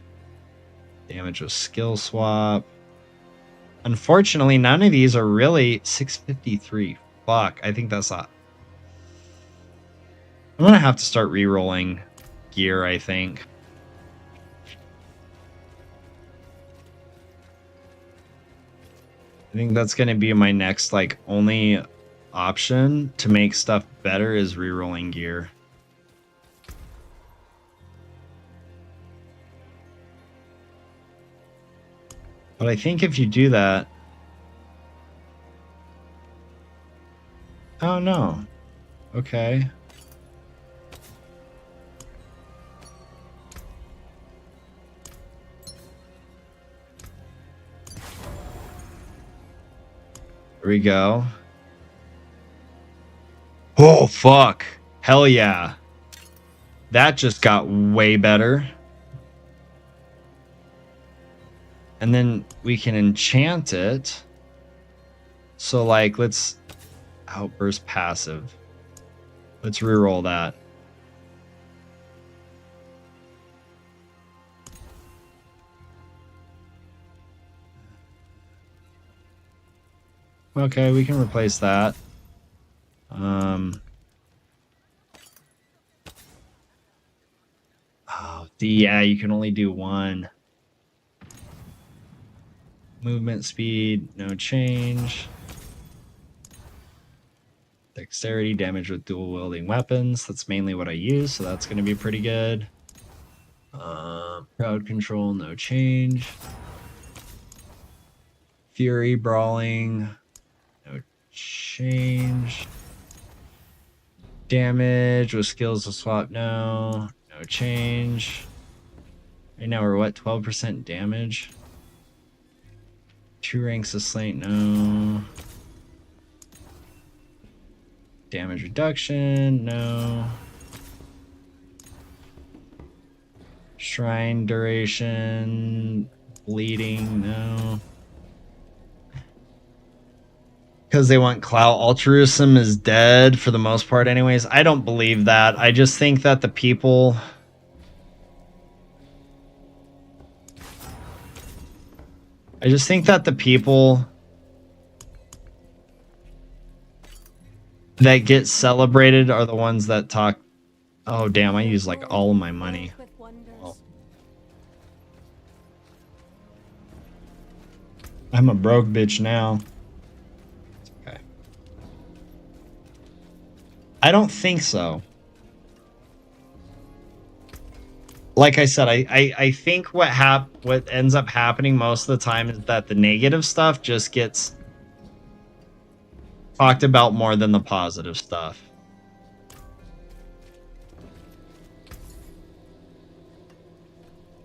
damage with skill swap. Unfortunately, none of these are really 653. Fuck, I think that's a. I'm gonna have to start re-rolling gear, I think. I think that's gonna be my next, like, only option to make stuff better is re-rolling gear. But I think if you do that... Oh, no. Okay. Here we go. Oh, fuck. Hell yeah. That just got way better. And then we can enchant it. So, like, let's... Outburst passive. Let's reroll that. Okay, we can replace that. Oh, yeah, you can only do one. Movement speed, no change. Dexterity, damage with dual wielding weapons. That's mainly what I use, so that's going to be pretty good. Crowd control, no change. Fury, brawling. Change. Damage with skills to swap. No. No change. Right now we're what? 12% damage. 2 ranks of slain. No. Damage reduction. No. Shrine duration. Bleeding. No. Because they want clout. Altruism is dead for the most part anyways. I don't believe that. I just think that the people... I just think that the people that get celebrated are the ones that talk... Oh, damn, I used like all of my money. With wonders. Well, I'm a broke bitch now. Okay. I don't think so. Like I said, I think what ends up happening most of the time is that the negative stuff just gets talked about more than the positive stuff.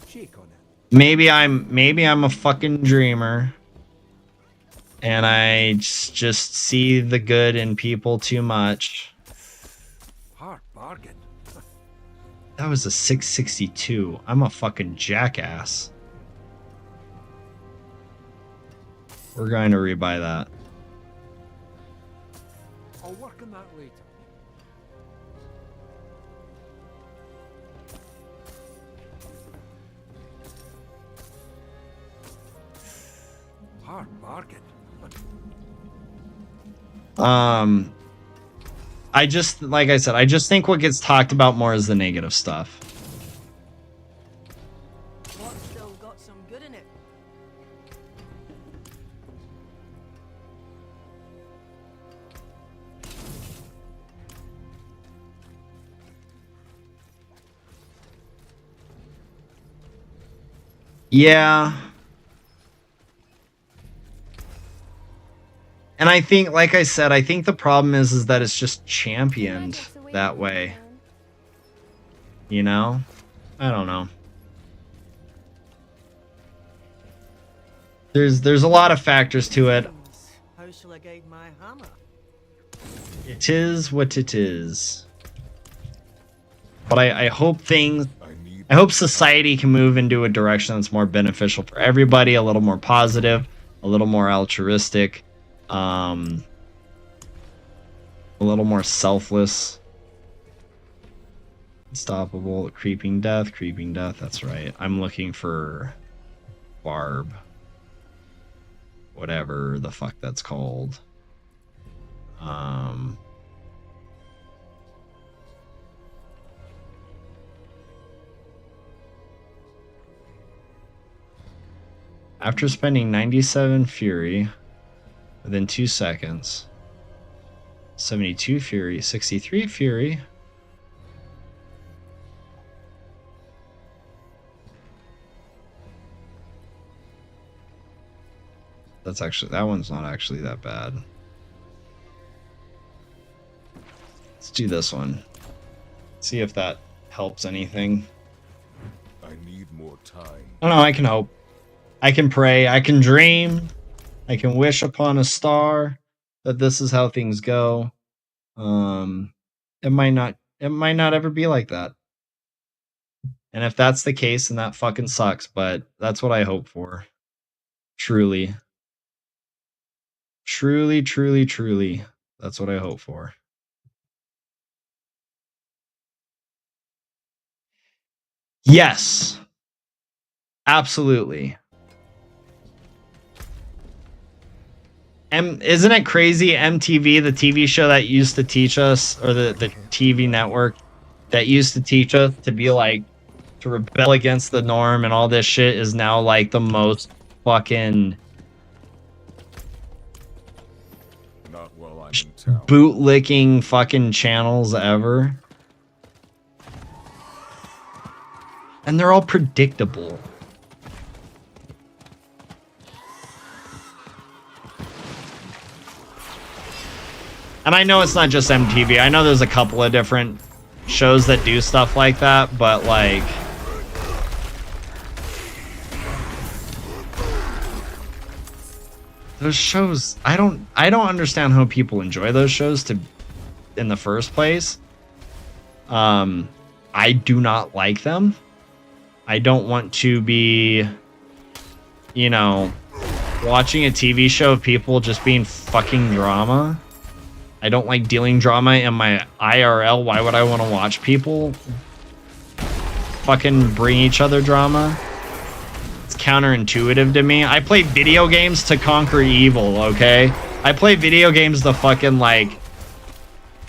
Shake on it. Maybe I'm a fucking dreamer. And I just see the good in people too much. Hard bargain. That was a 662. I'm a fucking jackass. We're going to rebuy that. I'll work on that later. Hard bargain. I just, like I said, I just think what gets talked about more is the negative stuff. What's still got some good in it? Yeah. And I think, like I said, I think the problem is that it's just championed that way. You know? I don't know. There's a lot of factors to it. How shall I guide my hammer? It is what it is. But I hope I hope society can move into a direction that's more beneficial for everybody, a little more positive, a little more altruistic, a little more selfless. Unstoppable, creeping death, that's right. I'm looking for Barb. Whatever the fuck that's called. After spending 97 Fury within 2 seconds, 72 Fury, 63 Fury. That one's not actually that bad. Let's do this one. See if that helps anything. I need more time. I don't know, I can hope. I can pray, I can dream, I can wish upon a star that this is how things go. It might not ever be like that. And if that's the case, then that fucking sucks, but that's what I hope for. Truly. Truly, truly, truly. That's what I hope for. Yes. Absolutely. Isn't it crazy? MTV, the TV show that used to teach us, or the TV network that used to teach us to be like, to rebel against the norm and all this shit, is now like the most fucking Not while I'm in town. bootlicking fucking channels ever. And they're all predictable. And I know it's not just MTV. I know there's a couple of different shows that do stuff like that, but like those shows, I don't understand how people enjoy those shows in the first place. I do not like them. I don't want to be, you know, watching a TV show of people just being fucking drama. I don't like dealing drama in my IRL. Why would I want to watch people fucking bring each other drama? It's counterintuitive to me. I play video games to conquer evil, okay? I play video games to fucking, like,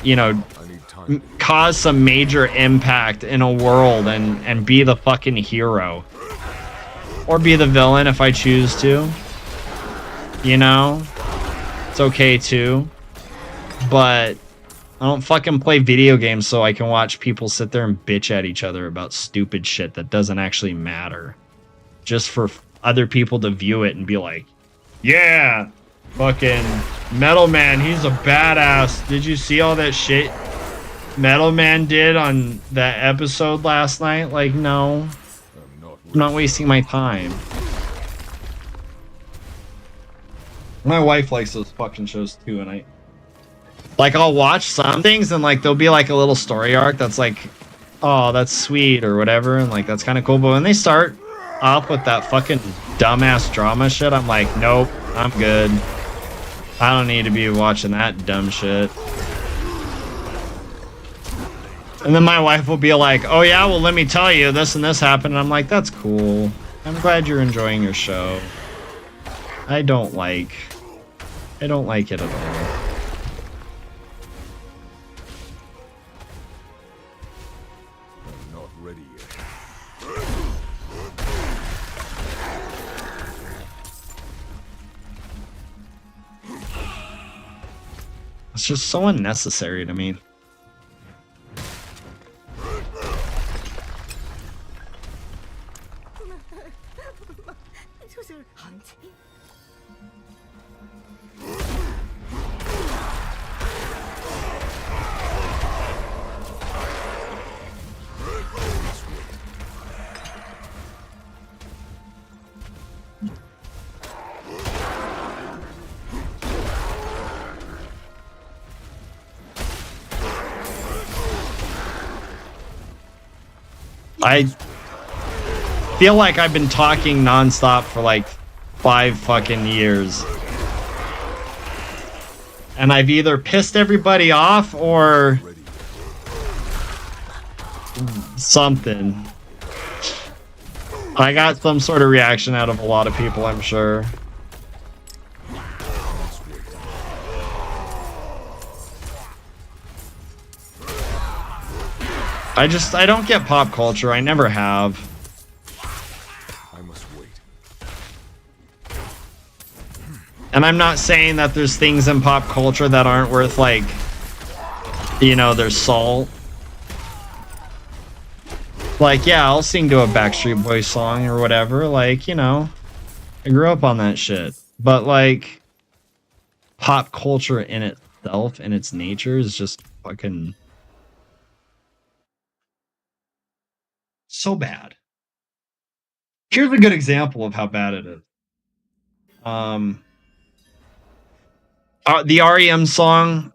you know, cause some major impact in a world and be the fucking hero. Or be the villain if I choose to. You know? It's okay too. But I don't fucking play video games so I can watch people sit there and bitch at each other about stupid shit that doesn't actually matter. Just for other people to view it and be like, yeah, fucking Metal Man, he's a badass. Did you see all that shit Metal Man did on that episode last night? Like, no. I'm not wasting my time. My wife likes those fucking shows too, and I'll watch some things and like there'll be like a little story arc that's like, oh, that's sweet or whatever, and like that's kind of cool. But when they start off with that fucking dumbass drama shit, I'm like, nope, I'm good. I don't need to be watching that dumb shit. And then my wife will be like, oh yeah, well let me tell you, this and this happened. And I'm like, that's cool. I'm glad you're enjoying your show. I don't like it at all. I'm not ready yet. It's just so unnecessary to me. It was a hunt. I feel like I've been talking nonstop for like 5 fucking years. And I've either pissed everybody off or something. I got some sort of reaction out of a lot of people, I'm sure. I don't get pop culture. I never have. I must wait. And I'm not saying that there's things in pop culture that aren't worth, like, you know, their salt. Like, yeah, I'll sing to a Backstreet Boys song or whatever. Like, you know, I grew up on that shit. But, like, pop culture in itself, in its nature, is just fucking so bad. Here's a good example of how bad it is. The REM song,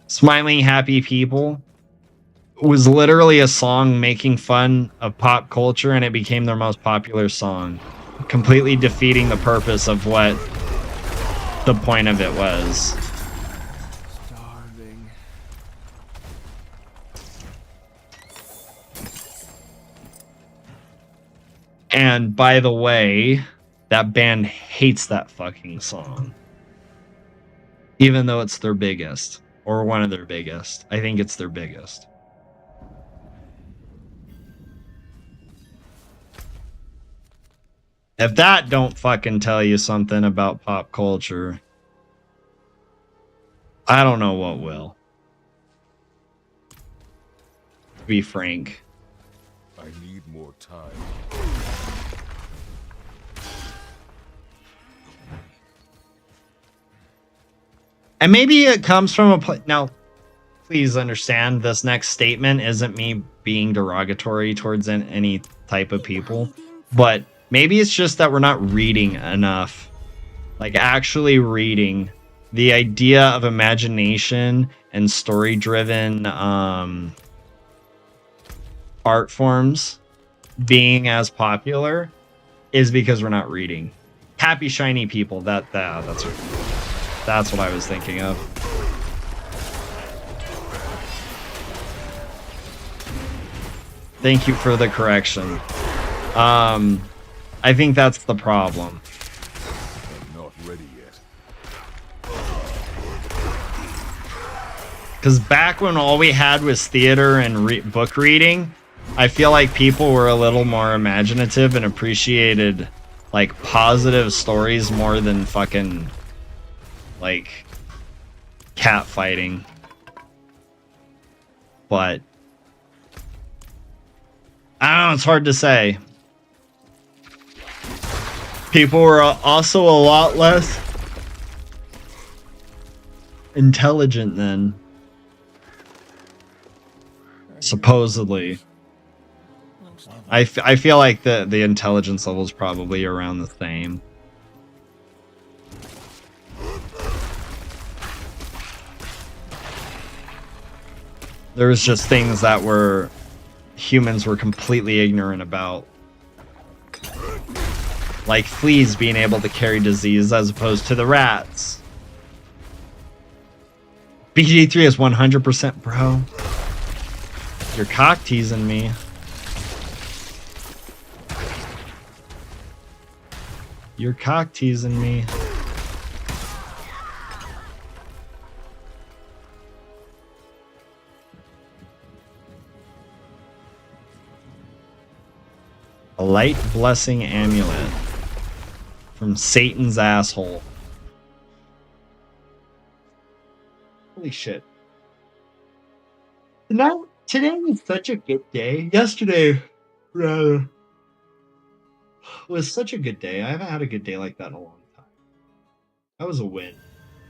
Smiling Happy People, was literally a song making fun of pop culture, and it became their most popular song, completely defeating the purpose of what the point of it was. Starving. And by the way, that band hates that fucking song. Even though it's their biggest, or one of their biggest. I think it's their biggest. If that don't fucking tell you something about pop culture, I don't know what will. To be frank. I need more time. And maybe it comes from a place. Now, please understand, this next statement isn't me being derogatory towards any type of people, but maybe it's just that we're not reading enough. Like, actually reading. The idea of imagination and story-driven art forms being as popular is because we're not reading. Happy shiny people. That's what I was thinking of. Thank you for the correction. I think that's the problem. I'm not ready yet. Because back when all we had was theater and book reading, I feel like people were a little more imaginative and appreciated like positive stories more than fucking like cat fighting. But I don't know, it's hard to say. People were also a lot less intelligent then. Supposedly. I feel like the intelligence level is probably around the same. There was just things that were humans were completely ignorant about. Like fleas being able to carry disease as opposed to the rats. BG3 is 100%, bro. You're cock teasing me. You're cock teasing me. A light blessing amulet from Satan's asshole. Holy shit. Today was such a good day. Yesterday, rather, was such a good day. I haven't had a good day like that in a long time. That was a win.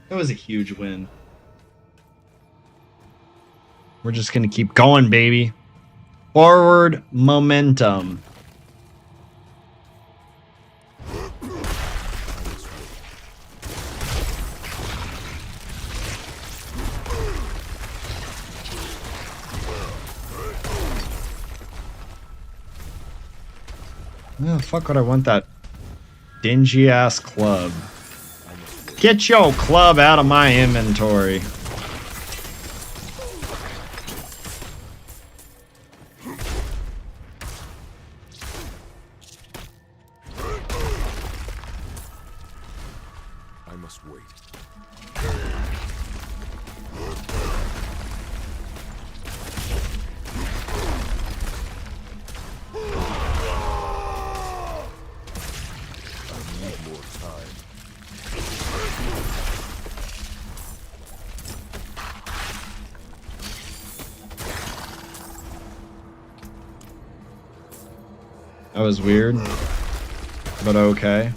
That was a huge win. We're just gonna keep going, baby. Forward momentum. Oh, fuck would I want that dingy ass club? Get your club out of my inventory. I must wait. That was weird, but okay.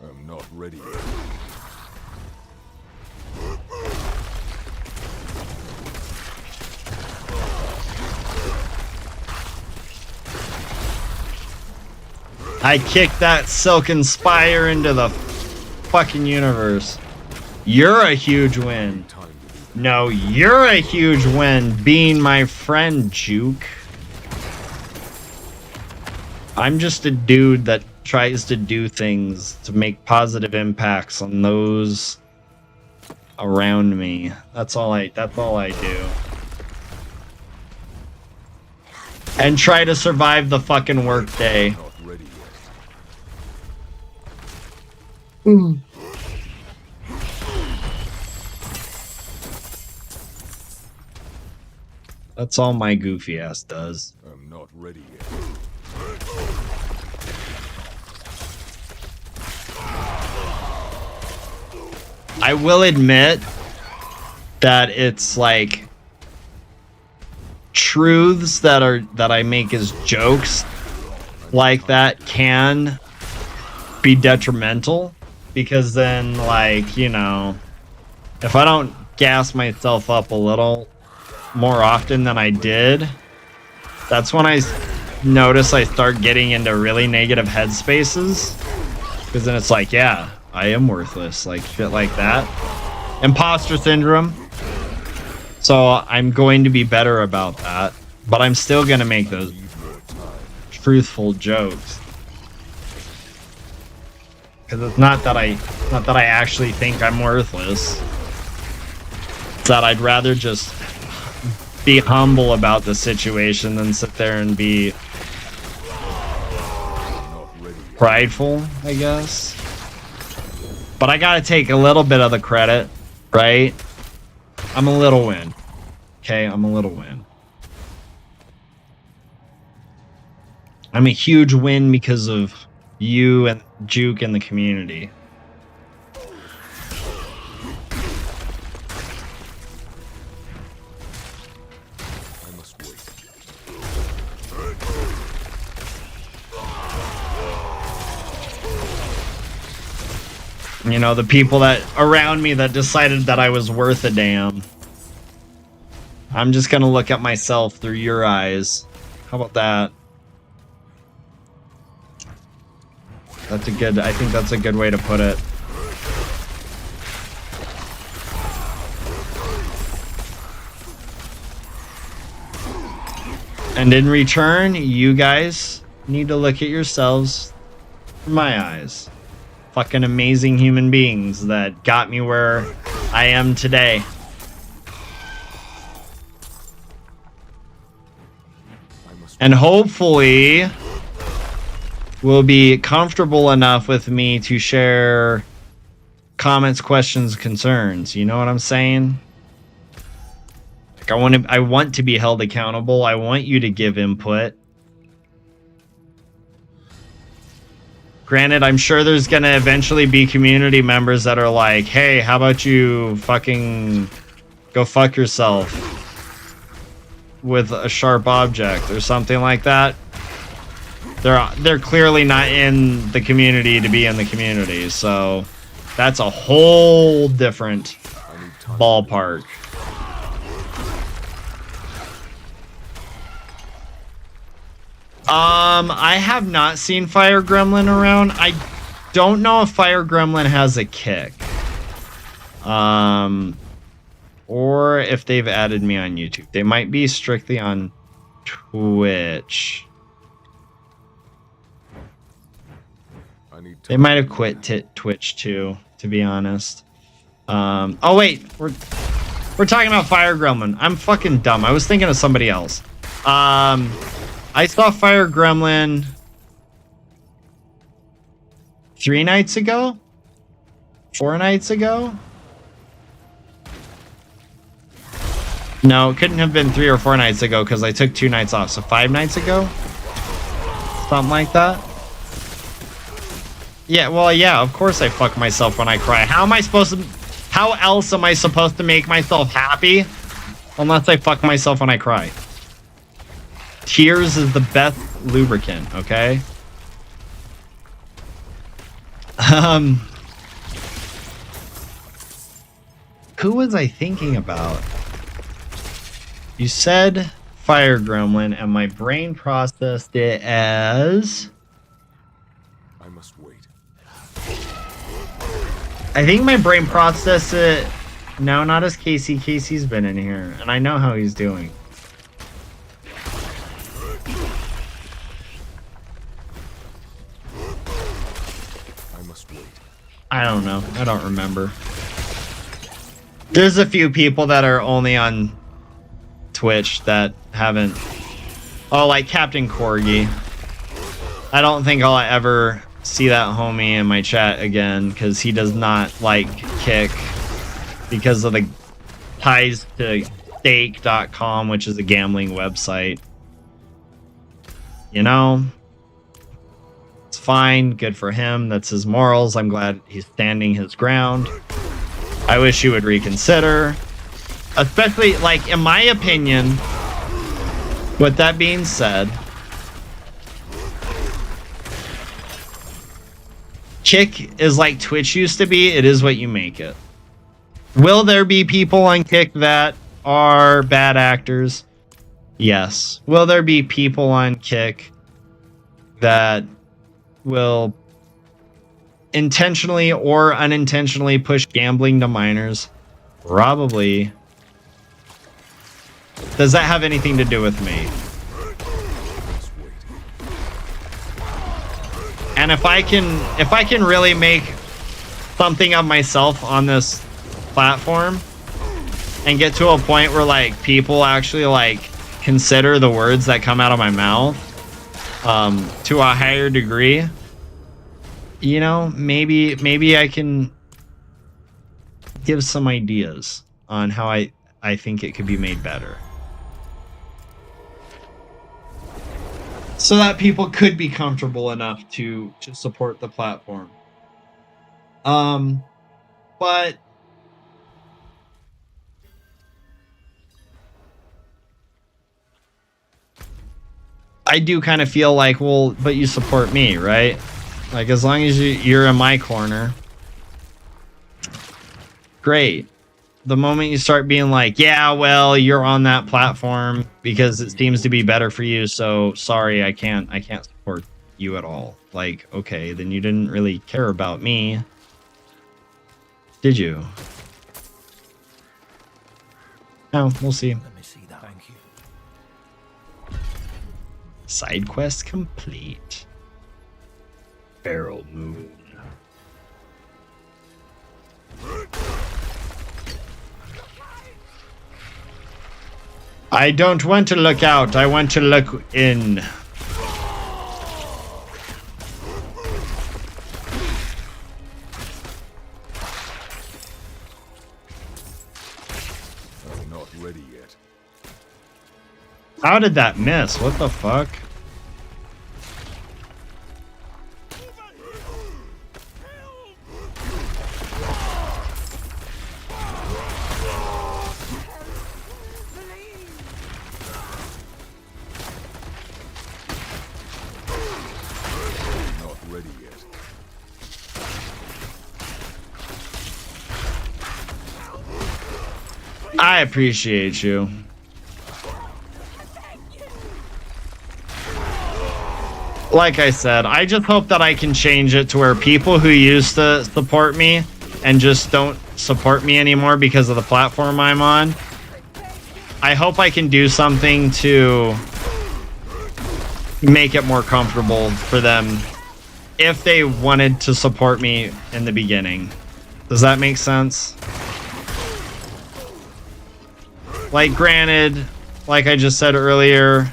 I'm not ready yet. I kicked that Silken Spire into the fucking universe. You're a huge win. No, you're a huge win being my friend, Juke. I'm just a dude that tries to do things to make positive impacts on those around me. That's all I do. And try to survive the fucking workday. Not ready yet. That's all my goofy ass does. I'm not ready yet. I will admit that it's like truths that I make as jokes like that can be detrimental, because then, like, you know, if I don't gas myself up a little more often than I did, that's when I notice I start getting into really negative headspaces, because then it's like, yeah, I am worthless, like shit like that. Imposter syndrome. So I'm going to be better about that, but I'm still going to make those truthful jokes, because it's not that I actually think I'm worthless. It's that I'd rather just be humble about the situation than sit there and be prideful, I guess. But I gotta take a little bit of the credit, right? I'm a little win. Okay, I'm a little win. I'm a huge win because of you and Juke and the community. I must wait. You know, the people that around me that decided that I was worth a damn. I'm just gonna look at myself through your eyes. How about that? That's a good, I think that's a good way to put it. And in return, you guys need to look at yourselves through my eyes. Fucking amazing human beings that got me where I am today. And hopefully will be comfortable enough with me to share comments, questions, concerns. You know what I'm saying? Like I want to be held accountable. I want you to give input. Granted, I'm sure there's gonna eventually be community members that are like, hey, how about you fucking go fuck yourself with a sharp object or something like that. They're clearly not in the community to be in the community, so that's a whole different ballpark. I have not seen Fire Gremlin around. I don't know if Fire Gremlin has a kick. Or if they've added me on YouTube. They might be strictly on Twitch. They might have quit Twitch too, to be honest. Oh wait, we're talking about Fire Gremlin. I'm fucking dumb. I was thinking of somebody else. I saw Fire Gremlin 3 nights ago? 4 nights ago? No, it couldn't have been 3 or 4 nights ago because I took 2 nights off. So 5 nights ago? Something like that? Yeah, well, yeah, of course I fuck myself when I cry. How else am I supposed to make myself happy unless I fuck myself when I cry? Tears is the best lubricant, okay? Who was I thinking about? You said Fire Gremlin, and my brain processed it as... I must wait. I think my brain processed it... No, not as Casey. Casey's been in here, and I know how he's doing. I must wait. I don't know. I don't remember. There's a few people that are only on Twitch that haven't... Oh, like Captain Corgi. I don't think I'll ever see that homie in my chat again because he does not like Kick because of the ties to stake.com, which is a gambling website. You know? It's fine. Good for him. That's his morals. I'm glad he's standing his ground. I wish you would reconsider. Especially, like, in my opinion, with that being said, Kick is like Twitch used to be. It is what you make it. Will there be people on Kick that are bad actors? Yes. Will there be people on Kick that will intentionally or unintentionally push gambling to minors? Probably. Does that have anything to do with me? And if I can really make something of myself on this platform and get to a point where like people actually like consider the words that come out of my mouth to a higher degree, you know, maybe I can give some ideas on how I think it could be made better. So that people could be comfortable enough to support the platform. But I do kind of feel like, well, but you support me, right? Like, as long as you're in my corner, great. The moment you start being like, yeah, well, you're on that platform because it seems to be better for you, so sorry, I can't support you at all. Like, okay, then you didn't really care about me, did you? Oh, we'll see. Let me see that. Thank you. Side quest complete. Feral Moon. I don't want to look out, I want to look in. I'm not ready yet. How did that miss? What the fuck? Not ready yet. I appreciate you. Like I said, I just hope that I can change it to where people who used to support me and just don't support me anymore because of the platform I'm on, I hope I can do something to make it more comfortable for them if they wanted to support me in the beginning. Does that make sense? Like, granted, like I just said earlier,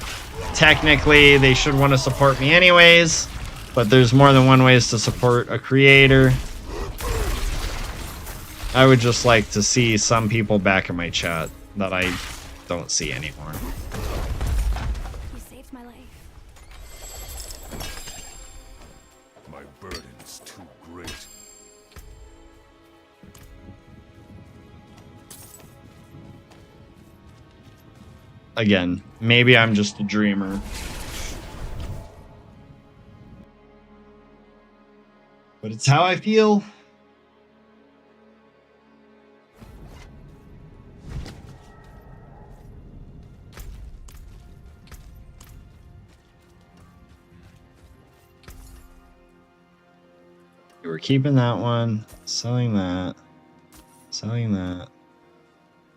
technically they should want to support me anyways, but there's more than one ways to support a creator. I would just like to see some people back in my chat that I don't see anymore. You saved my life. My burden's too great. Again, maybe I'm just a dreamer. But it's how I feel. We're keeping that one, selling that, selling that,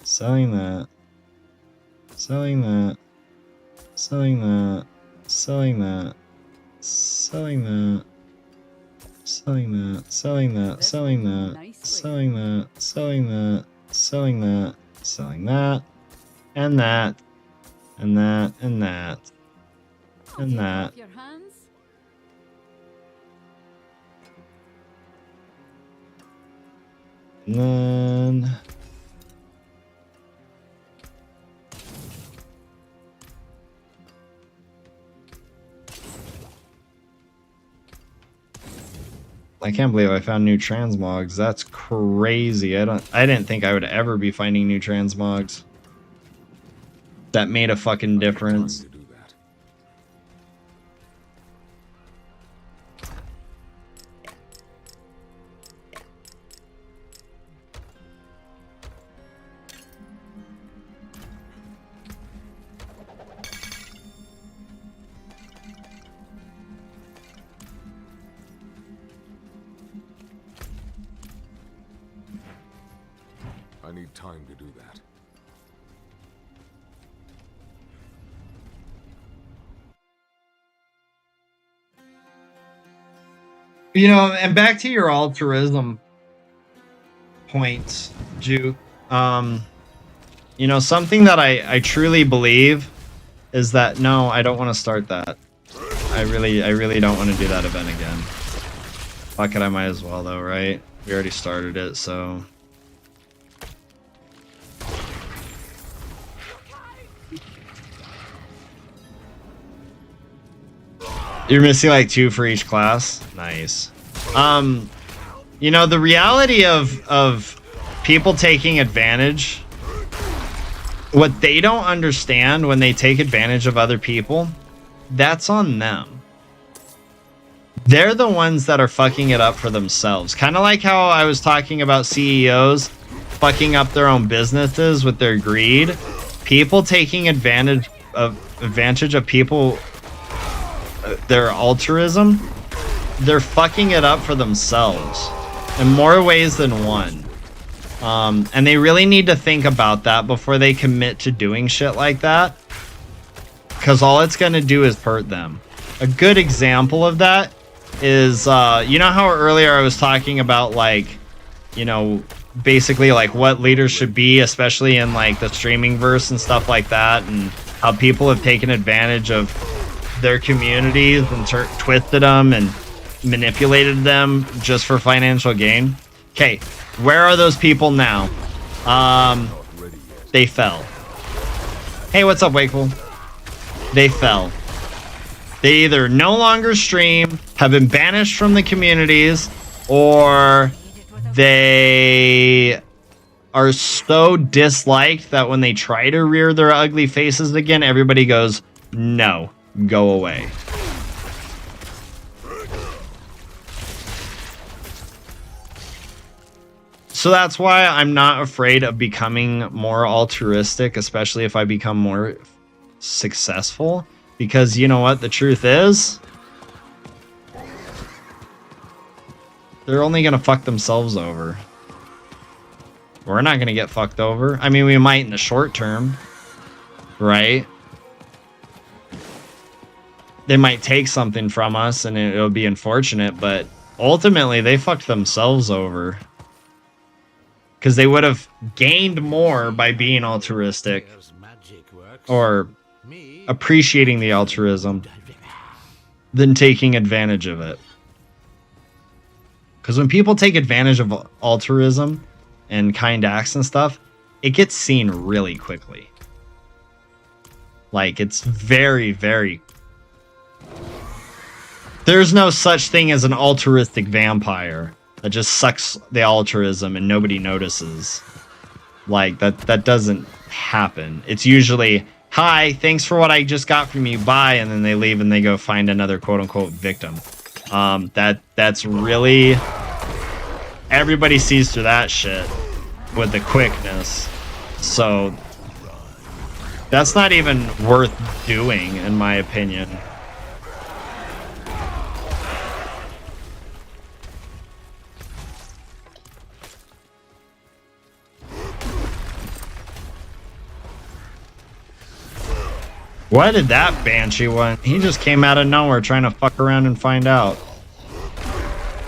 selling that, selling that, selling that, selling that, selling that, selling that, selling that, selling that, selling that, selling that, selling that, selling that, and that, and that, and that, and that. Your hands? And then I can't believe I found new transmogs. That's crazy. I didn't think I would ever be finding new transmogs. That made a fucking difference. To do that. need time to do that. You know, and back to your altruism points, Juke. You know, something that I truly believe is that no, I don't want to start that. I really don't want to do that event again. Fuck it, I might as well though, right? We already started it, so. You're missing like 2 for each class? Nice. You know, the reality of people taking advantage, what they don't understand when they take advantage of other people, that's on them. They're the ones that are fucking it up for themselves. Kind of like how I was talking about CEOs fucking up their own businesses with their greed. People taking advantage of people, their altruism, they're fucking it up for themselves in more ways than one. And they really need to think about that before they commit to doing shit like that, because all it's going to do is hurt them. A good example of that is, you know how earlier I was talking about, like, you know, basically like what leaders should be, especially in like the streaming verse and stuff like that, and how people have taken advantage of their communities and twisted them and manipulated them just for financial gain. Okay, where are those people now? They fell. Hey, what's up, Wakeful? They fell. They either no longer stream, have been banished from the communities, or they are so disliked that when they try to rear their ugly faces again, everybody goes, no, go away. So that's why I'm not afraid of becoming more altruistic, especially if I become more successful. Because you know what the truth is? They're only going to fuck themselves over. We're not going to get fucked over. I mean, we might in the short term, right? They might take something from us and it'll be unfortunate, but ultimately they fucked themselves over. Because they would have gained more by being altruistic or appreciating the altruism than taking advantage of it. Because when people take advantage of altruism and kind acts and stuff, it gets seen really quickly. Like, it's very, very... There's no such thing as an altruistic vampire that just sucks the altruism and nobody notices. Like, that doesn't happen. It's usually, hi, thanks for what I just got from you, bye, and then they leave and they go find another quote-unquote victim. That's really... Everybody sees through that shit with the quickness. So, that's not even worth doing, in my opinion. Why did that Banshee want? He just came out of nowhere trying to fuck around and find out.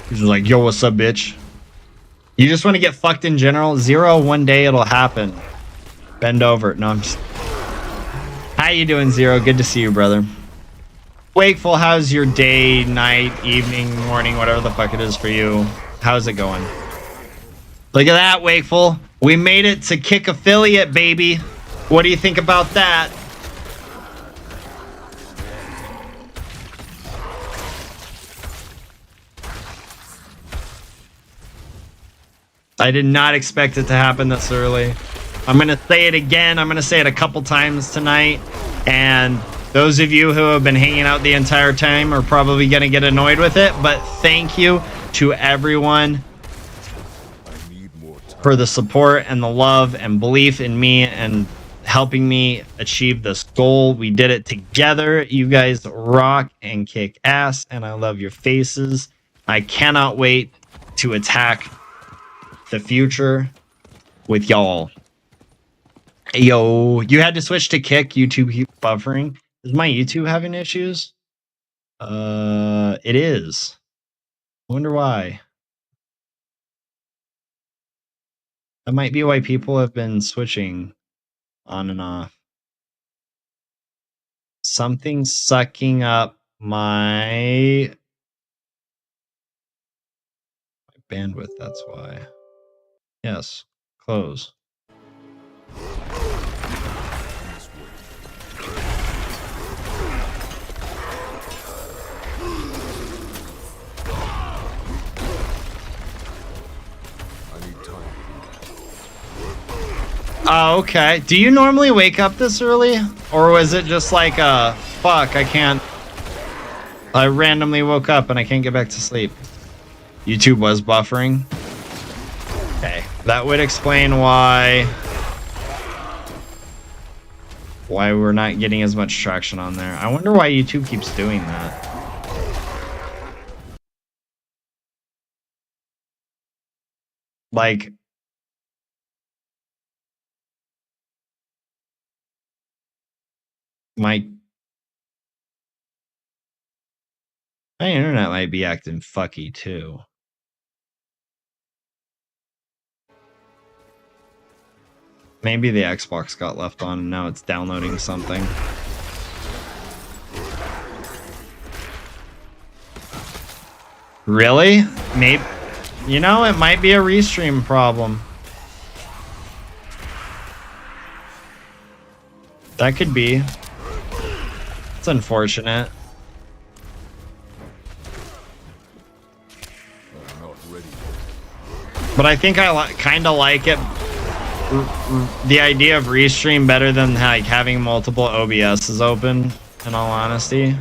He's just like, yo, what's up, bitch? You just want to get fucked in general? Zero, one day it'll happen. Bend over. No, I'm just... How you doing, Zero? Good to see you, brother. Wakeful, how's your day, night, evening, morning, whatever the fuck it is for you? How's it going? Look at that, Wakeful. We made it to Kick Affiliate, baby. What do you think about that? I did not expect it to happen this early. I'm going to say it again. I'm going to say it a couple times tonight. And those of you who have been hanging out the entire time are probably going to get annoyed with it. But thank you to everyone for the support and the love and belief in me and helping me achieve this goal. We did it together. You guys rock and kick ass. And I love your faces. I cannot wait to attack the future with y'all. Yo, you had to switch to Kick. YouTube keep buffering. Is my YouTube having issues? It is. I wonder why. That might be why people have been switching on and off. Something's sucking up my bandwidth, that's why. Yes, close. Oh, okay. Do you normally wake up this early? Or was it just like, fuck, I randomly woke up and I can't get back to sleep. YouTube was buffering. Okay, that would explain why we're not getting as much traction on there. I wonder why YouTube keeps doing that. Like, my internet might be acting fucky too. Maybe the Xbox got left on and now it's downloading something. Really? Maybe, you know, it might be a restream problem. That could be. It's unfortunate. But I think I kind of like it, the idea of restream better than like having multiple OBSs open, in all honesty.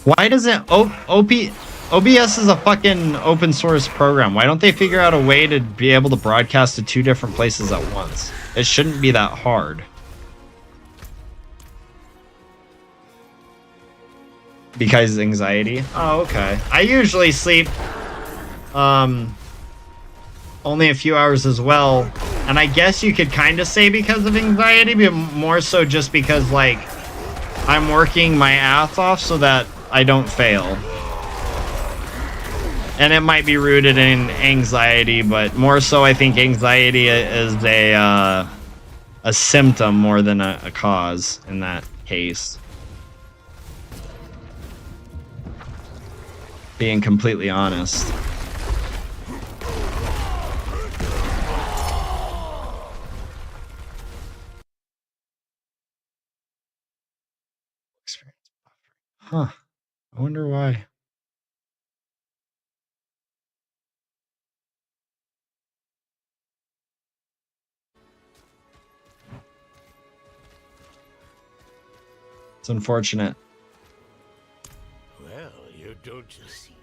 Why doesn't OBS is a fucking open source program. Why don't they figure out a way to be able to broadcast to 2 different places at once? It shouldn't be that hard. Because anxiety? Oh, okay. I usually sleep only a few hours as well. And I guess you could kind of say because of anxiety, but more so just because, like, I'm working my ass off so that I don't fail. And it might be rooted in anxiety, but more so I think anxiety is a symptom more than a cause in that case. Being completely honest. Huh. I wonder why. It's unfortunate. Well, you don't just see.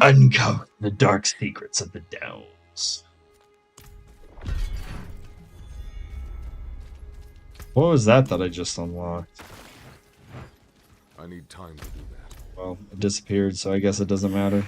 Uncover the dark secrets of the Dells. What was that I just unlocked? I need time to do that. Well, it disappeared, so I guess it doesn't matter.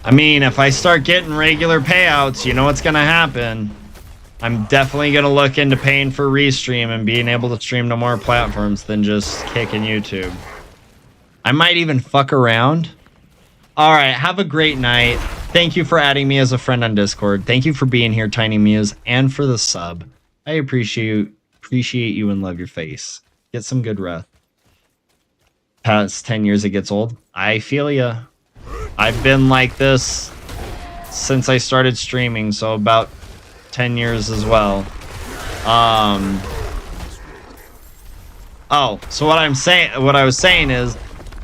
I mean, if I start getting regular payouts, you know what's gonna happen. I'm definitely gonna look into paying for Restream and being able to stream to more platforms than just kicking YouTube. I might even fuck around. Alright, have a great night. Thank you for adding me as a friend on Discord. Thank you for being here, Tiny Muse, and for the sub. I appreciate you and love your face. Get some good rest. Past 10 years it gets old. I feel ya. I've been like this since I started streaming, so about 10 years as well. Oh, so what I was saying is,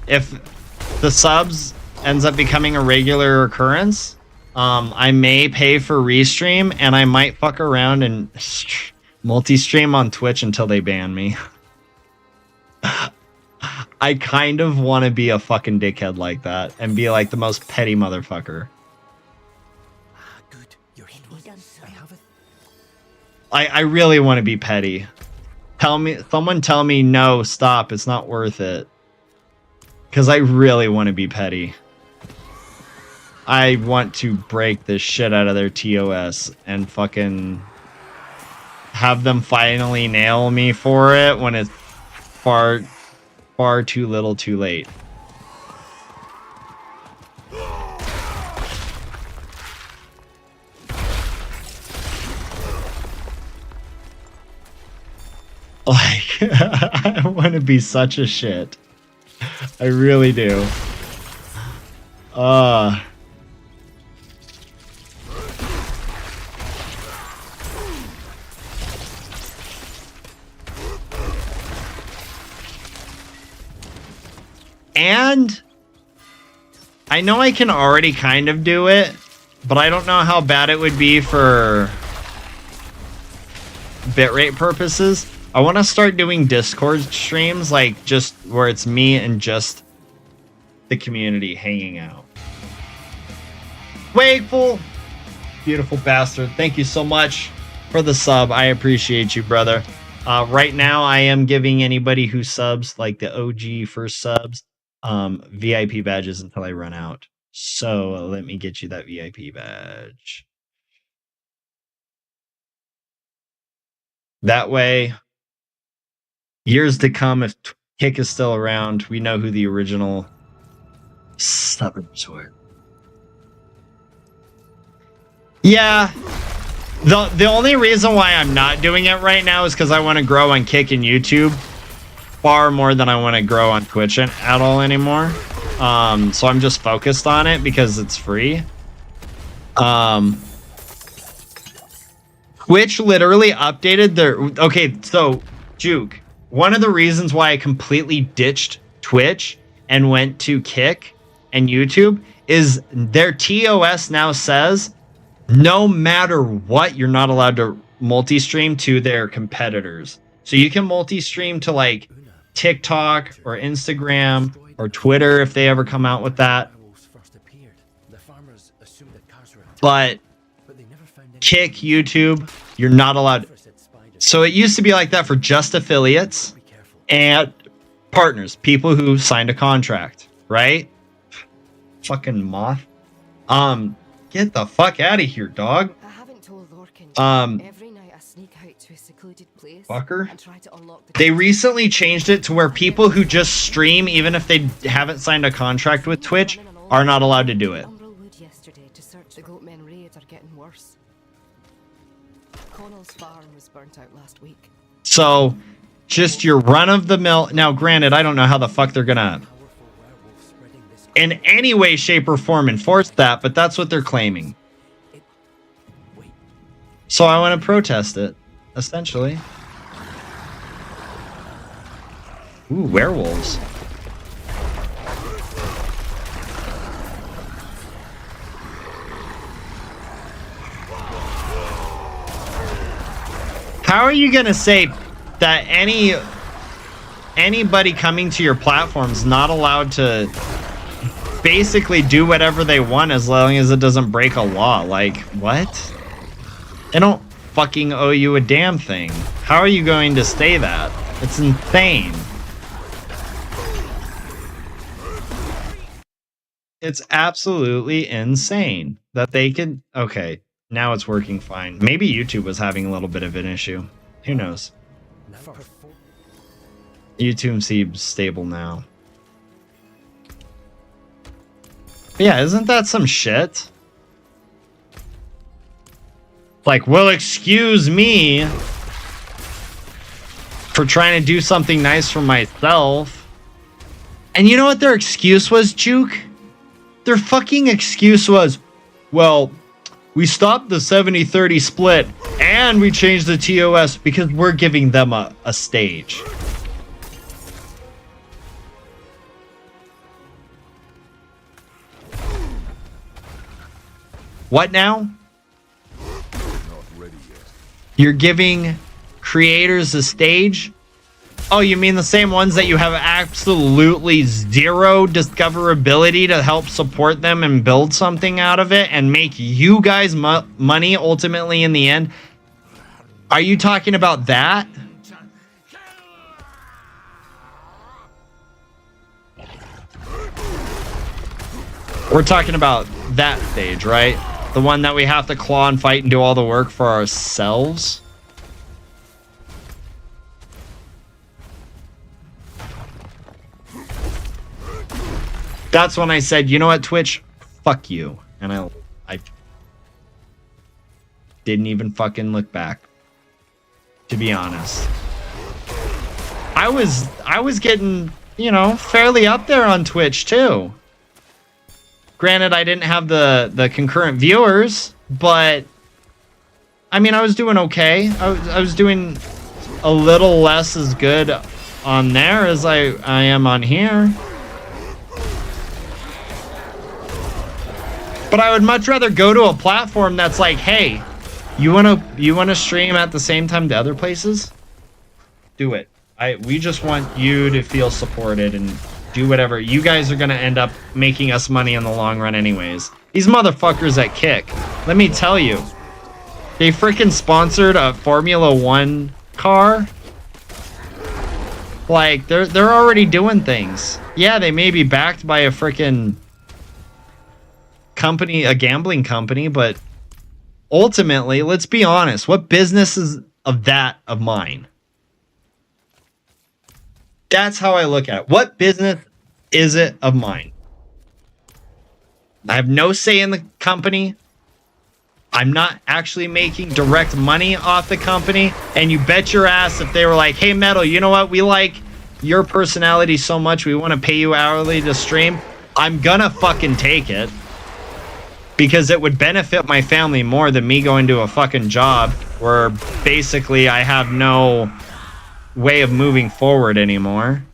if the subs ends up becoming a regular occurrence, I may pay for restream, and I might fuck around and multi-stream on Twitch until they ban me. I kind of want to be a fucking dickhead like that and be like the most petty motherfucker. Good. Your head was done. I have it. I really want to be petty. Someone tell me no, stop, it's not worth it. Because I really want to be petty. I want to break the shit out of their TOS and fucking have them finally nail me for it when it's far too little too late. Like, I want to be such a shit. I really do. And I know I can already kind of do it, but I don't know how bad it would be for bitrate purposes. I want to start doing Discord streams, like just where it's me and just the community hanging out. Wakeful, beautiful bastard. Thank you so much for the sub. I appreciate you, brother. Right now, I am giving anybody who subs, like the OG first subs, VIP badges until I run out. So let me get you that VIP badge. That way, years to come, if Kick is still around, we know who the original subbers were. Yeah. The only reason why I'm not doing it right now is because I want to grow on Kick and YouTube far more than I want to grow on Twitch at all anymore. So I'm just focused on it because it's free. Twitch literally updated their... Okay, so, Juke, one of the reasons why I completely ditched Twitch and went to Kick and YouTube is their TOS now says no matter what, you're not allowed to multi-stream to their competitors. So you can multi-stream to like TikTok or Instagram or Twitter if they ever come out with that. But Kick, YouTube, you're not allowed. So it used to be like that for just affiliates and partners, people who signed a contract, right? Fucking moth. Get the fuck out of here, dog. I haven't told Lorcan. Every night I sneak out to a secluded place fucker. and try to unlock the They recently changed it to where people who just stream, even if they haven't signed a contract with Twitch, are not allowed to do it. Umbral yesterday to search the Goatmen raids are getting worse. Connell's farm was burnt out last week. So, just your run-of-the-mill... Now, granted, I don't know how the fuck they're gonna... in any way, shape, or form enforce that, but that's what they're claiming. So I want to protest it, essentially. Ooh, werewolves. How are you gonna say that anybody coming to your platform is not allowed to basically do whatever they want as long as it doesn't break a law? Like, what? They don't fucking owe you a damn thing. How are you going to say that? It's insane. It's absolutely insane that they could... Okay, now it's working fine. Maybe YouTube was having a little bit of an issue. Who knows? YouTube seems stable now. Yeah, isn't that some shit? Like, well, excuse me for trying to do something nice for myself. And you know what their excuse was, Juke? Their fucking excuse was, well, we stopped the 70-30 split and we changed the TOS because we're giving them a stage. What now? Not ready yet. You're giving creators a stage? Oh, you mean the same ones that you have absolutely zero discoverability to help support them and build something out of it and make you guys money ultimately in the end? Are you talking about that? We're talking about that stage, right? The one that we have to claw and fight and do all the work for ourselves? That's when I said, you know what, Twitch? Fuck you. And I didn't even fucking look back. To be honest. I was getting, you know, fairly up there on Twitch too. Granted, I didn't have the concurrent viewers, but I mean, I was doing okay. I was doing a little less as good on there as I am on here. But I would much rather go to a platform that's like, hey, you wanna stream at the same time to other places? Do it. We just want you to feel supported and do whatever. You guys are gonna end up making us money in the long run anyways. These motherfuckers at Kick, let me tell you, they freaking sponsored a Formula 1 car. Like, they're already doing things. Yeah, they may be backed by a freaking company, a gambling company, but ultimately, let's be honest, what business is of mine? That's how I look at it. What business is it of mine? I have no say in the company. I'm not actually making direct money off the company. And you bet your ass if they were like, hey, Metal, you know what? We like your personality so much. We want to pay you hourly to stream. I'm gonna fucking take it. Because it would benefit my family more than me going to a fucking job where basically I have no way of moving forward anymore.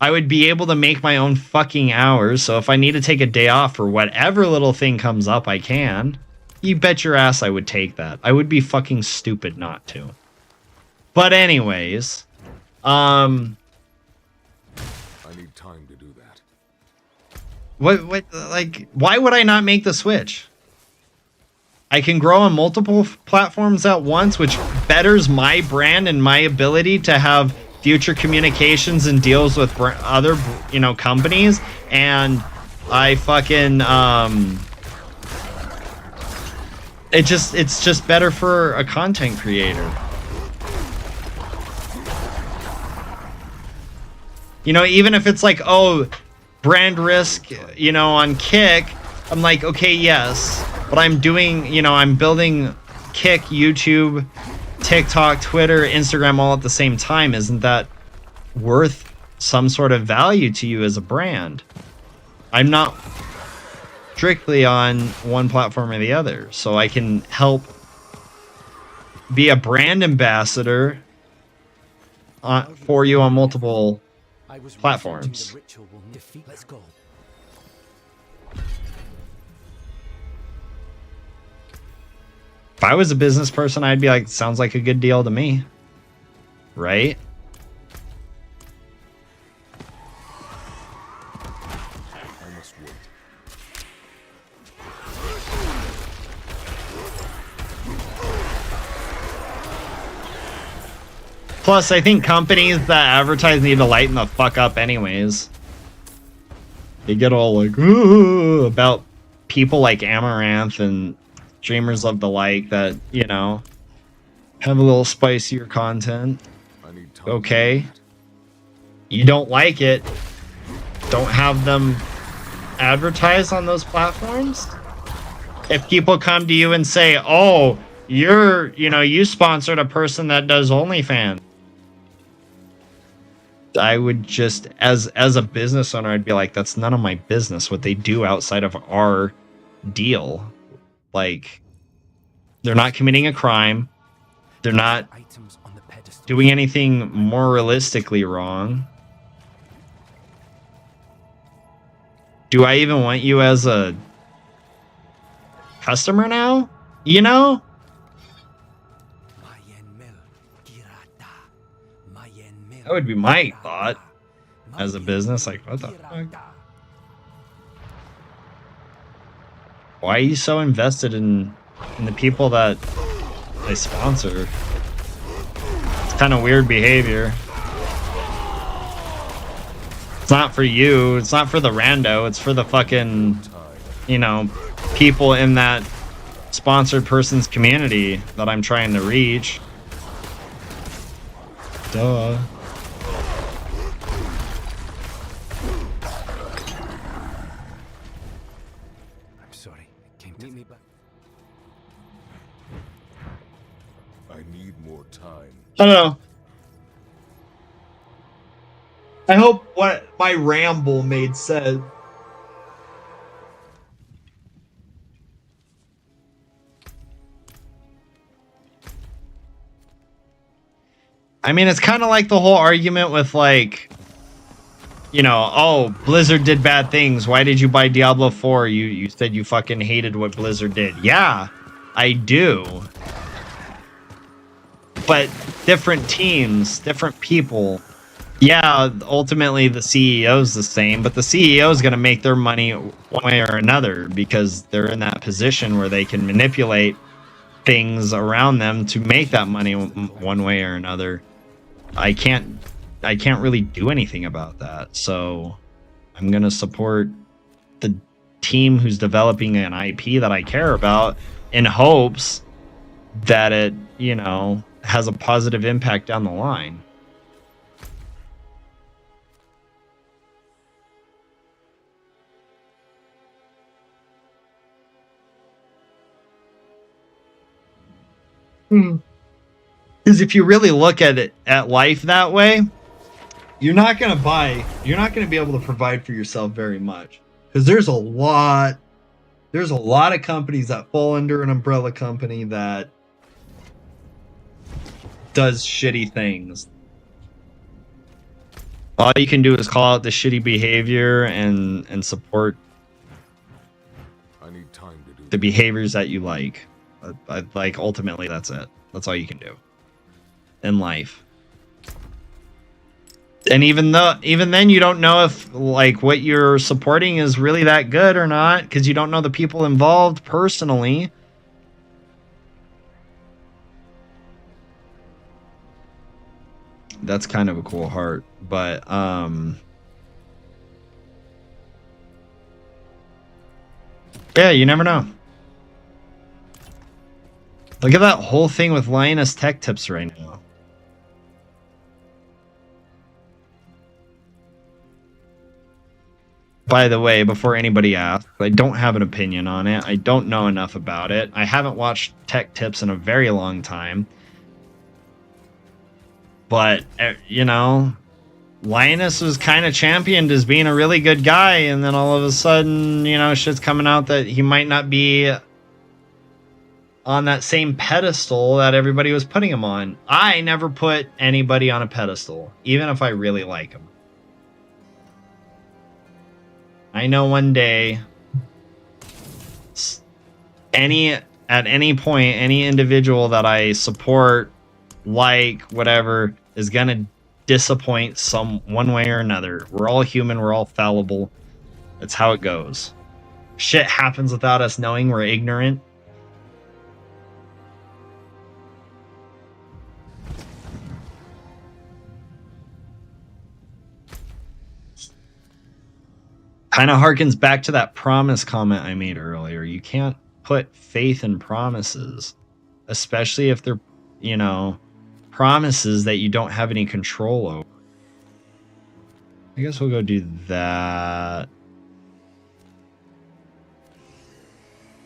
I would be able to make my own fucking hours, so if I need to take a day off for whatever little thing comes up, I can. You bet your ass I would take that. I would be fucking stupid not to. But anyways, I need time to do that. what, like, why would I not make the switch? I can grow on multiple platforms at once, which betters my brand and my ability to have future communications and deals with other, you know, companies. And I fucking, it's just better for a content creator. You know, even if it's like, oh, brand risk, you know, on Kick, I'm like, okay, yes. But I'm doing, you know, I'm building Kick, YouTube, TikTok, Twitter, Instagram all at the same time. Isn't that worth some sort of value to you as a brand? I'm not strictly on one platform or the other. So I can help be a brand ambassador for you on multiple platforms. Let's go. If I was a business person, I'd be like, sounds like a good deal to me. Right? I must wait. Plus, I think companies that advertise need to lighten the fuck up anyways. They get all like, ooh, about people like Amaranth and streamers of the like that, you know, have a little spicier content. I need time. Okay. You don't like it. Don't have them advertise on those platforms. If people come to you and say, oh, you sponsored a person that does OnlyFans. I would just, as a business owner, I'd be like, that's none of my business what they do outside of our deal. Like, they're not committing a crime. They're not Items on the pedestal. doing anything moralistically wrong. Do I even want you as a customer now? You know? That would be my thought as a business. Like, what the fuck? Why are you so invested in the people that they sponsor? It's kind of weird behavior. It's not for you. It's not for the rando. It's for the fucking, you know, people in that sponsored person's community that I'm trying to reach. Duh. I'm sorry. It came to me back. I need more time. I don't know. I hope what my ramble made sense. I mean, it's kind of like the whole argument with, like, you know, oh, Blizzard did bad things. Why did you buy Diablo 4? You said you fucking hated what Blizzard did. Yeah, I do. But different teams, different people. Yeah, ultimately the CEO's the same, but the CEO is going to make their money one way or another because they're in that position where they can manipulate things around them to make that money one way or another. I can't really do anything about that. So I'm going to support the team who's developing an IP that I care about in hopes that it, you know, has a positive impact down the line. Because if you really look at it, at life that way, you're not going to be able to provide for yourself very much. Because there's a lot of companies that fall under an umbrella company that does shitty things. All you can do is call out the shitty behavior and support I need time to do the behaviors that you like. Like, ultimately, that's it. That's all you can do in life. And even then, you don't know if, like, what you're supporting is really that good or not, because you don't know the people involved personally. That's kind of a cool heart, but yeah, you never know. Look at that whole thing with Linus Tech Tips right now. By the way, before anybody asks, I don't have an opinion on it. I don't know enough about it. I haven't watched Tech Tips in a very long time. But, you know, Linus was kind of championed as being a really good guy, and then all of a sudden, you know, shit's coming out that he might not be on that same pedestal that everybody was putting him on. I never put anybody on a pedestal, even if I really like him. I know one day, at any point, any individual that I support, like, whatever, is gonna disappoint one way or another. We're all human, we're all fallible. That's how it goes. Shit happens without us knowing. We're ignorant. Kind of harkens back to that promise comment I made earlier. You can't put faith in promises, especially if they're, you know, promises that you don't have any control over. I guess we'll go do that.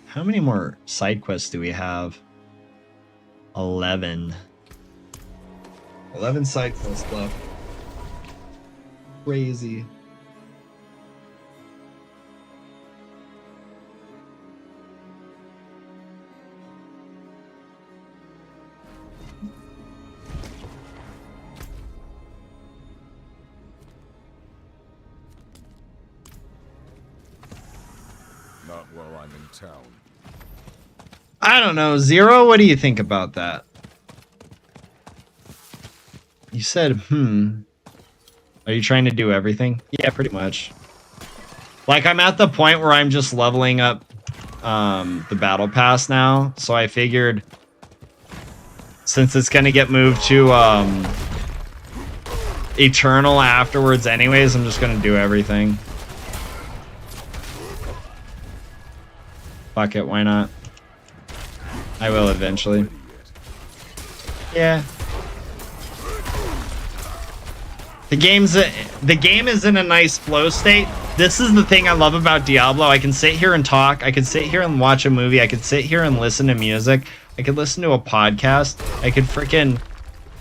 How many more side quests do we have? 11. 11 side quests left. crazy. Not while I'm in town. I don't know, Zero, what do you think about that? You said, Are you trying to do everything? Yeah, pretty much. Like, I'm at the point where I'm just leveling up the battle pass now, so I figured since it's gonna get moved to Eternal afterwards anyways, I'm just gonna do everything. Fuck it, why not? I will eventually. Yeah. The game is in a nice flow state. This is the thing I love about Diablo. I can sit here and talk. I can sit here and watch a movie. I could sit here and listen to music. I could listen to a podcast. I could freaking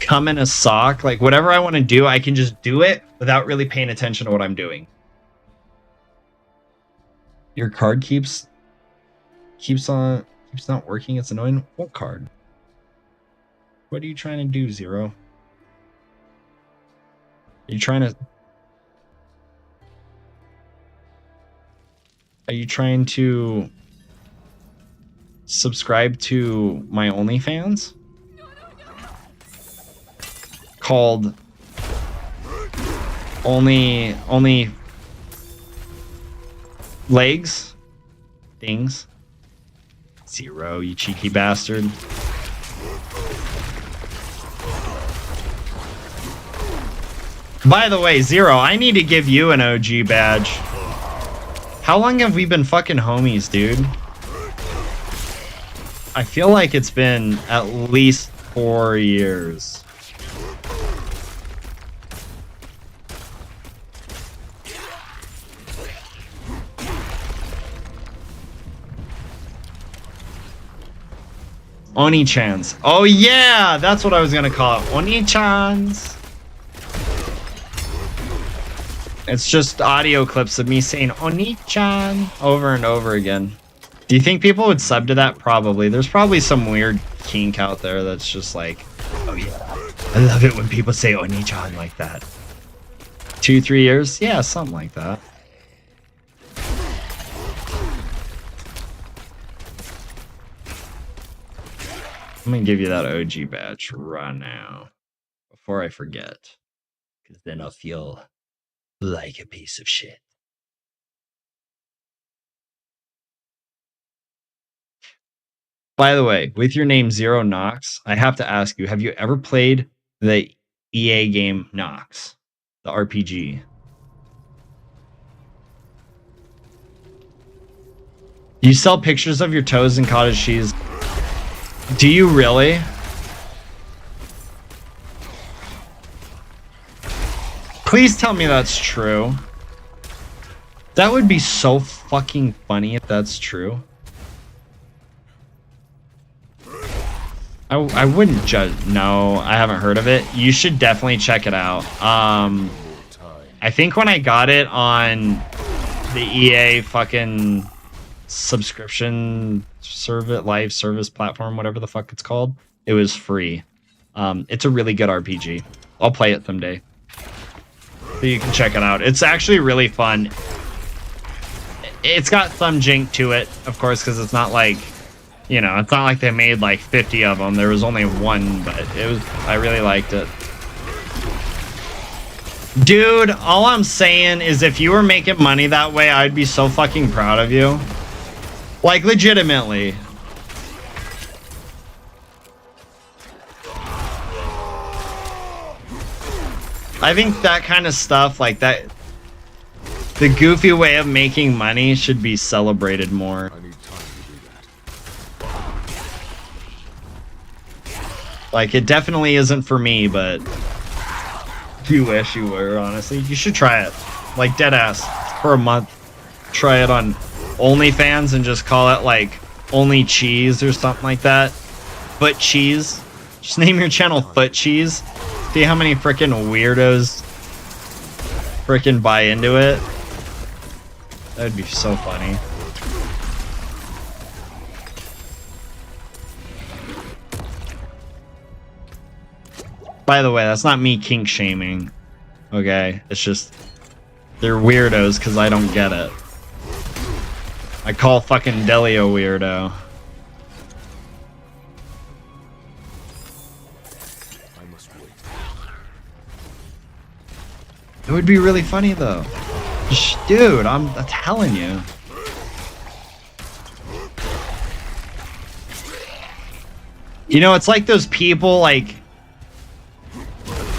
come in a sock. Like, whatever I want to do, I can just do it without really paying attention to what I'm doing. Your card keeps not working. It's annoying. What card? What are you trying to do, Zero? Are you trying to subscribe to my OnlyFans? Called only legs things. Zero, you cheeky bastard. By the way, Zero, I need to give you an OG badge. How long have we been fucking homies, dude? I feel like it's been at least 4 years. Oni-chans. Oh yeah, that's what I was gonna call it. Oni-chans. It's just audio clips of me saying Oni-chan over and over again. Do you think people would sub to that? Probably. There's probably some weird kink out there that's just like, oh yeah, I love it when people say Oni-chan like that. 2-3 years? Yeah, something like that. I'm gonna give you that OG badge right now before I forget, because then I'll feel like a piece of shit. By the way, with your name Zero Nox, I have to ask you, have you ever played the EA game Nox, the RPG? You sell pictures of your toes and cottage cheese. Do you really? Please tell me that's true. That would be so fucking funny if that's true. I wouldn't judge. No, I haven't heard of it. You should definitely check it out. I think when I got it on the EA fucking subscription service, live service platform, whatever the fuck it's called, it was free. It's a really good RPG. I'll play it someday, so you can check it out. It's actually really fun. It's got some jank to it, of course, because it's not like, you know, it's not like they made like 50 of them. There was only one, but I really liked it. Dude, all I'm saying is if you were making money that way, I'd be so fucking proud of you. Like, legitimately. I think that kind of stuff, like that, the goofy way of making money should be celebrated more. I need time to do that. Like, it definitely isn't for me, but you wish you were, honestly. You should try it. Like, deadass. For a month. Try it on OnlyFans and just call it, like, Only Cheese or something like that. Foot Cheese. Just name your channel Foot Cheese. See how many freaking weirdos freaking buy into it. That would be so funny. By the way, that's not me kink shaming. Okay, it's just they're weirdos because I don't get it. I call fucking Deli a weirdo. I must wait. It would be really funny though. Dude, I'm telling you. You know, it's like those people, like,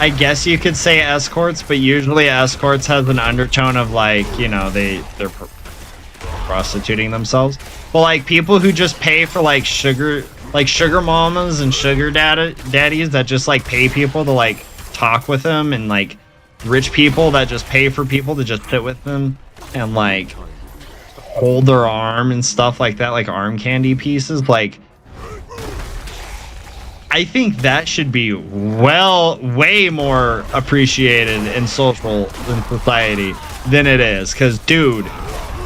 I guess you could say escorts, but usually escorts has an undertone of like, you know, they're prostituting themselves. But like people who just pay for like sugar mamas and sugar daddies that just like pay people to like talk with them, and like rich people that just pay for people to just sit with them and like hold their arm and stuff like that, like arm candy pieces. Like, I think that should be way more appreciated in society than it is. Because, dude,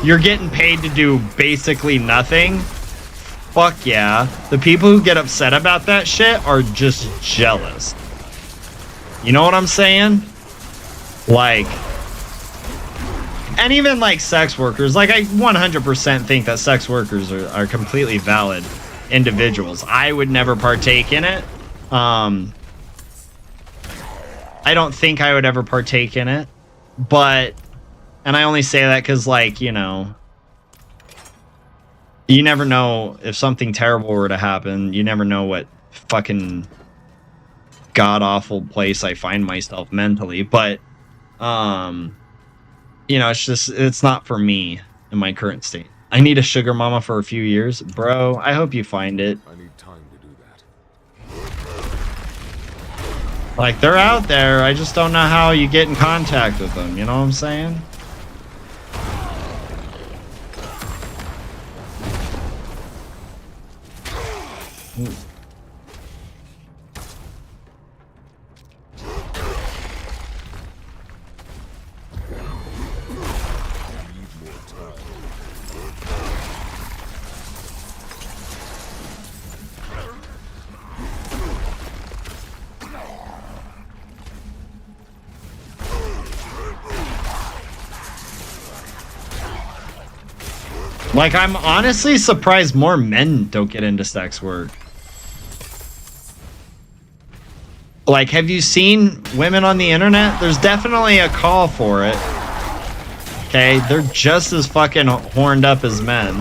you're getting paid to do basically nothing. Fuck yeah. The people who get upset about that shit are just jealous. You know what I'm saying? Like, and even like sex workers, like I 100% think that sex workers are completely valid individuals. I would never partake in it. I don't think I would ever partake in it, but, and I only say that because, like, you know, you never know if something terrible were to happen. You never know what fucking god-awful place I find myself mentally, but you know, it's not for me in my current state. I need a sugar mama for a few years. Bro, I hope you find it. I need time to do that. Like, they're out there. I just don't know how you get in contact with them. You know what I'm saying? Like, I'm honestly surprised more men don't get into sex work. Like, have you seen women on the internet? There's definitely a call for it. Okay, they're just as fucking horned up as men.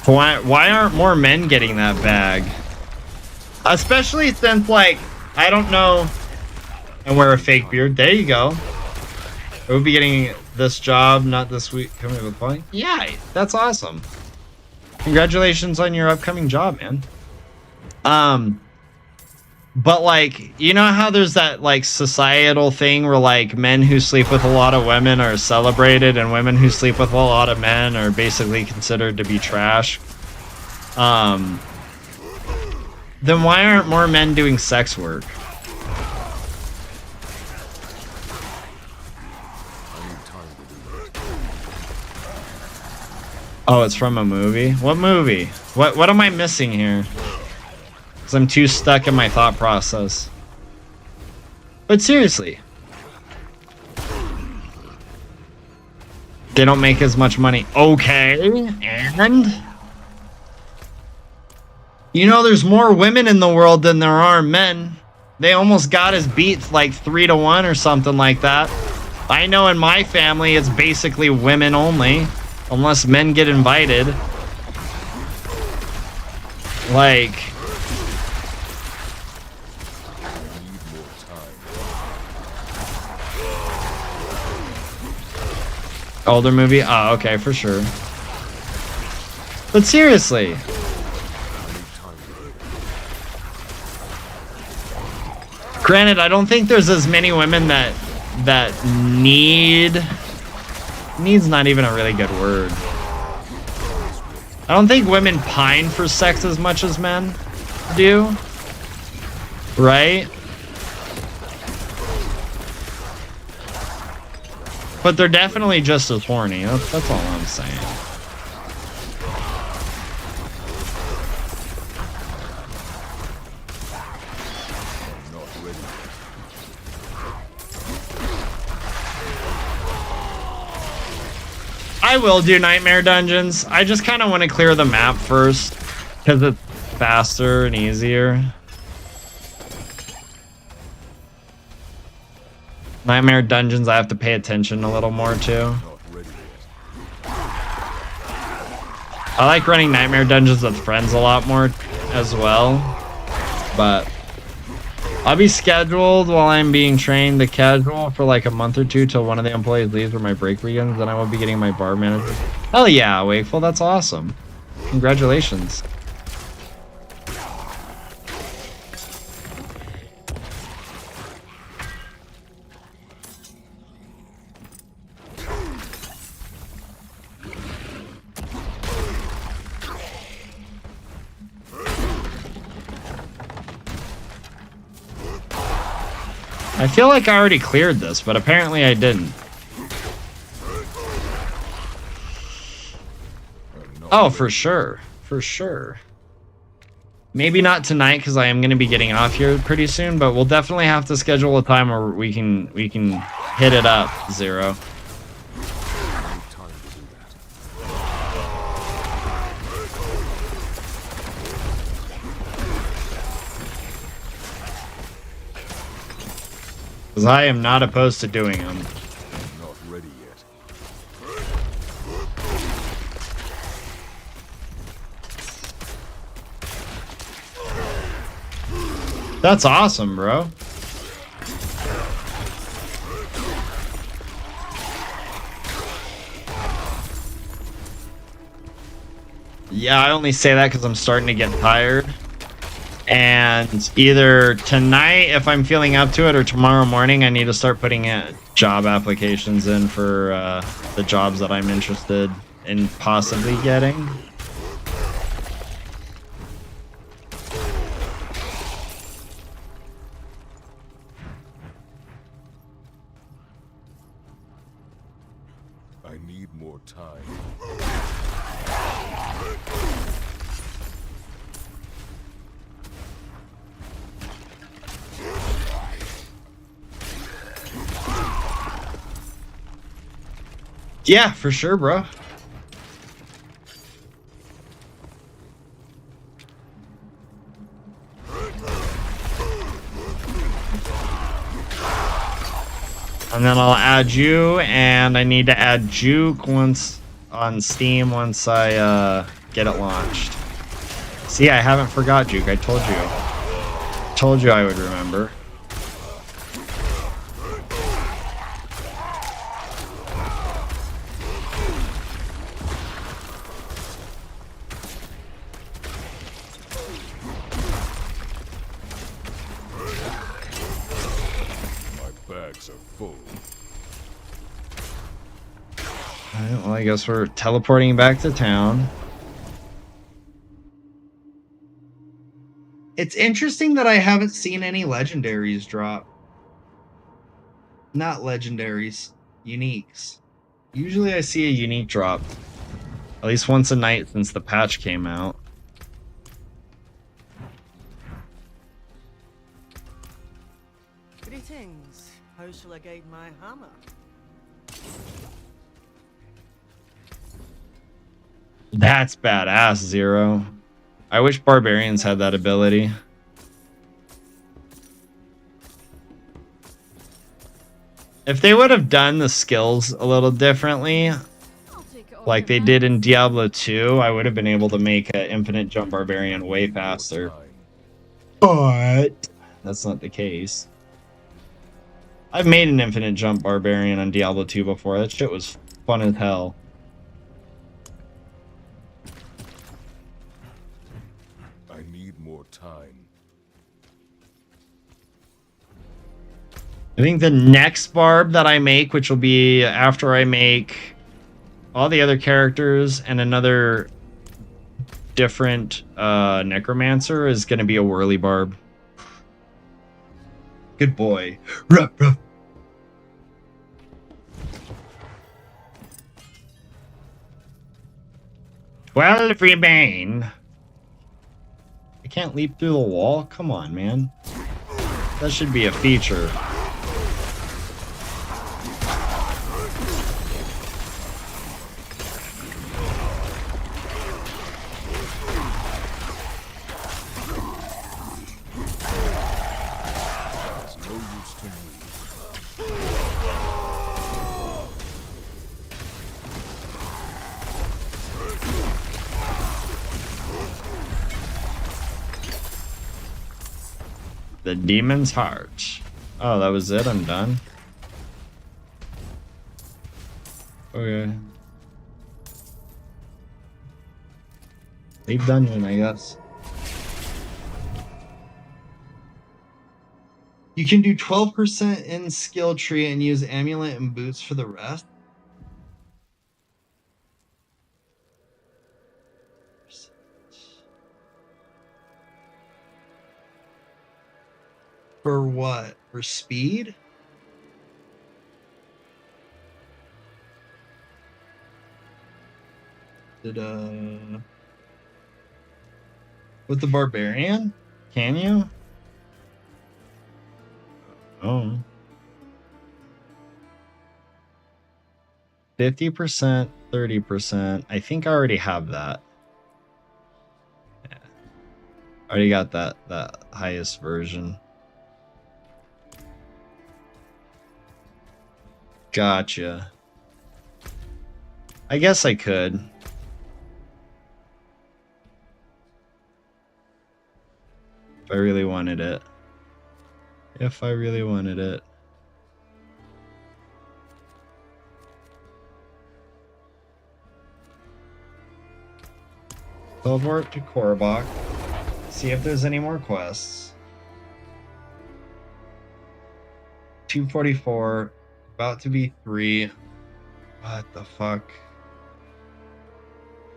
Why aren't more men getting that bag? Especially since, like, I don't know. And wear a fake beard. There you go. I would be getting this job, not this week. Coming with point. Yeah, that's awesome. Congratulations on your upcoming job, man. But like, you know how there's that like societal thing where like men who sleep with a lot of women are celebrated, and women who sleep with a lot of men are basically considered to be trash. Then why aren't more men doing sex work? Oh, it's from a movie? What movie? What am I missing here? Because I'm too stuck in my thought process. But seriously. They don't make as much money. Okay, and? You know, there's more women in the world than there are men. They almost got us beat like 3-1 or something like that. I know in my family it's basically women only. Unless men get invited. Like... Older movie? Oh, okay, for sure. But seriously. Granted, I don't think there's as many women that need... Need's not even a really good word. I don't think women pine for sex as much as men do. Right? But they're definitely just as horny. That's all I'm saying. I will do Nightmare Dungeons. I just kind of want to clear the map first because it's faster and easier. Nightmare Dungeons, I have to pay attention a little more to. I like running Nightmare Dungeons with friends a lot more as well, but I'll be scheduled while I'm being trained to casual for like a month or two till one of the employees leaves or my break begins, then I will be getting my bar manager. Hell yeah, Wakeful, that's awesome. Congratulations. I feel like I already cleared this, but apparently I didn't. Oh, for sure. For sure. Maybe not tonight because I am going to be getting off here pretty soon, but we'll definitely have to schedule a time where we can hit it up, Zero. Because I am not opposed to doing them. Not ready yet. That's awesome, bro. Yeah, I only say that because I'm starting to get tired. And either tonight, if I'm feeling up to it, or tomorrow morning, I need to start putting job applications in for the jobs that I'm interested in possibly getting. I need more time. Yeah, for sure, bro. And then I'll add you, and I need to add Juke once on Steam once I get it launched. See, I haven't forgot Juke. I told you. Told you I would remember. Alright, well, I guess we're teleporting back to town. It's interesting that I haven't seen any legendaries drop. Not legendaries, uniques. Usually I see a unique drop. At least once a night since the patch came out. Greetings. How shall I guide my hammer? That's badass, Zero. I wish barbarians had that ability. If they would have done the skills a little differently, like they did in Diablo 2, I would have been able to make an infinite jump barbarian way faster. But that's not the case. I've made an infinite jump barbarian on Diablo 2 before. That shit was fun as hell. I need more time. I think the next barb that I make, which will be after I make all the other characters and another different necromancer, is going to be a whirly barb. Good boy. Ruff, ruff. 12 remain. I can't leap through the wall? Come on, man. That should be a feature. The Demon's Heart. Oh, that was it? I'm done? Okay. Leave dungeon, I guess. You can do 12% in skill tree and use amulet and boots for the rest. For what? For speed? With the barbarian? Can you? Oh. 50%, 30%. I think I already have that. Yeah. Already got that highest version. Gotcha. I guess I could. If I really wanted it. If I really wanted it. Teleport to Korobok. See if there's any more quests. 244. About to be 3. What the fuck?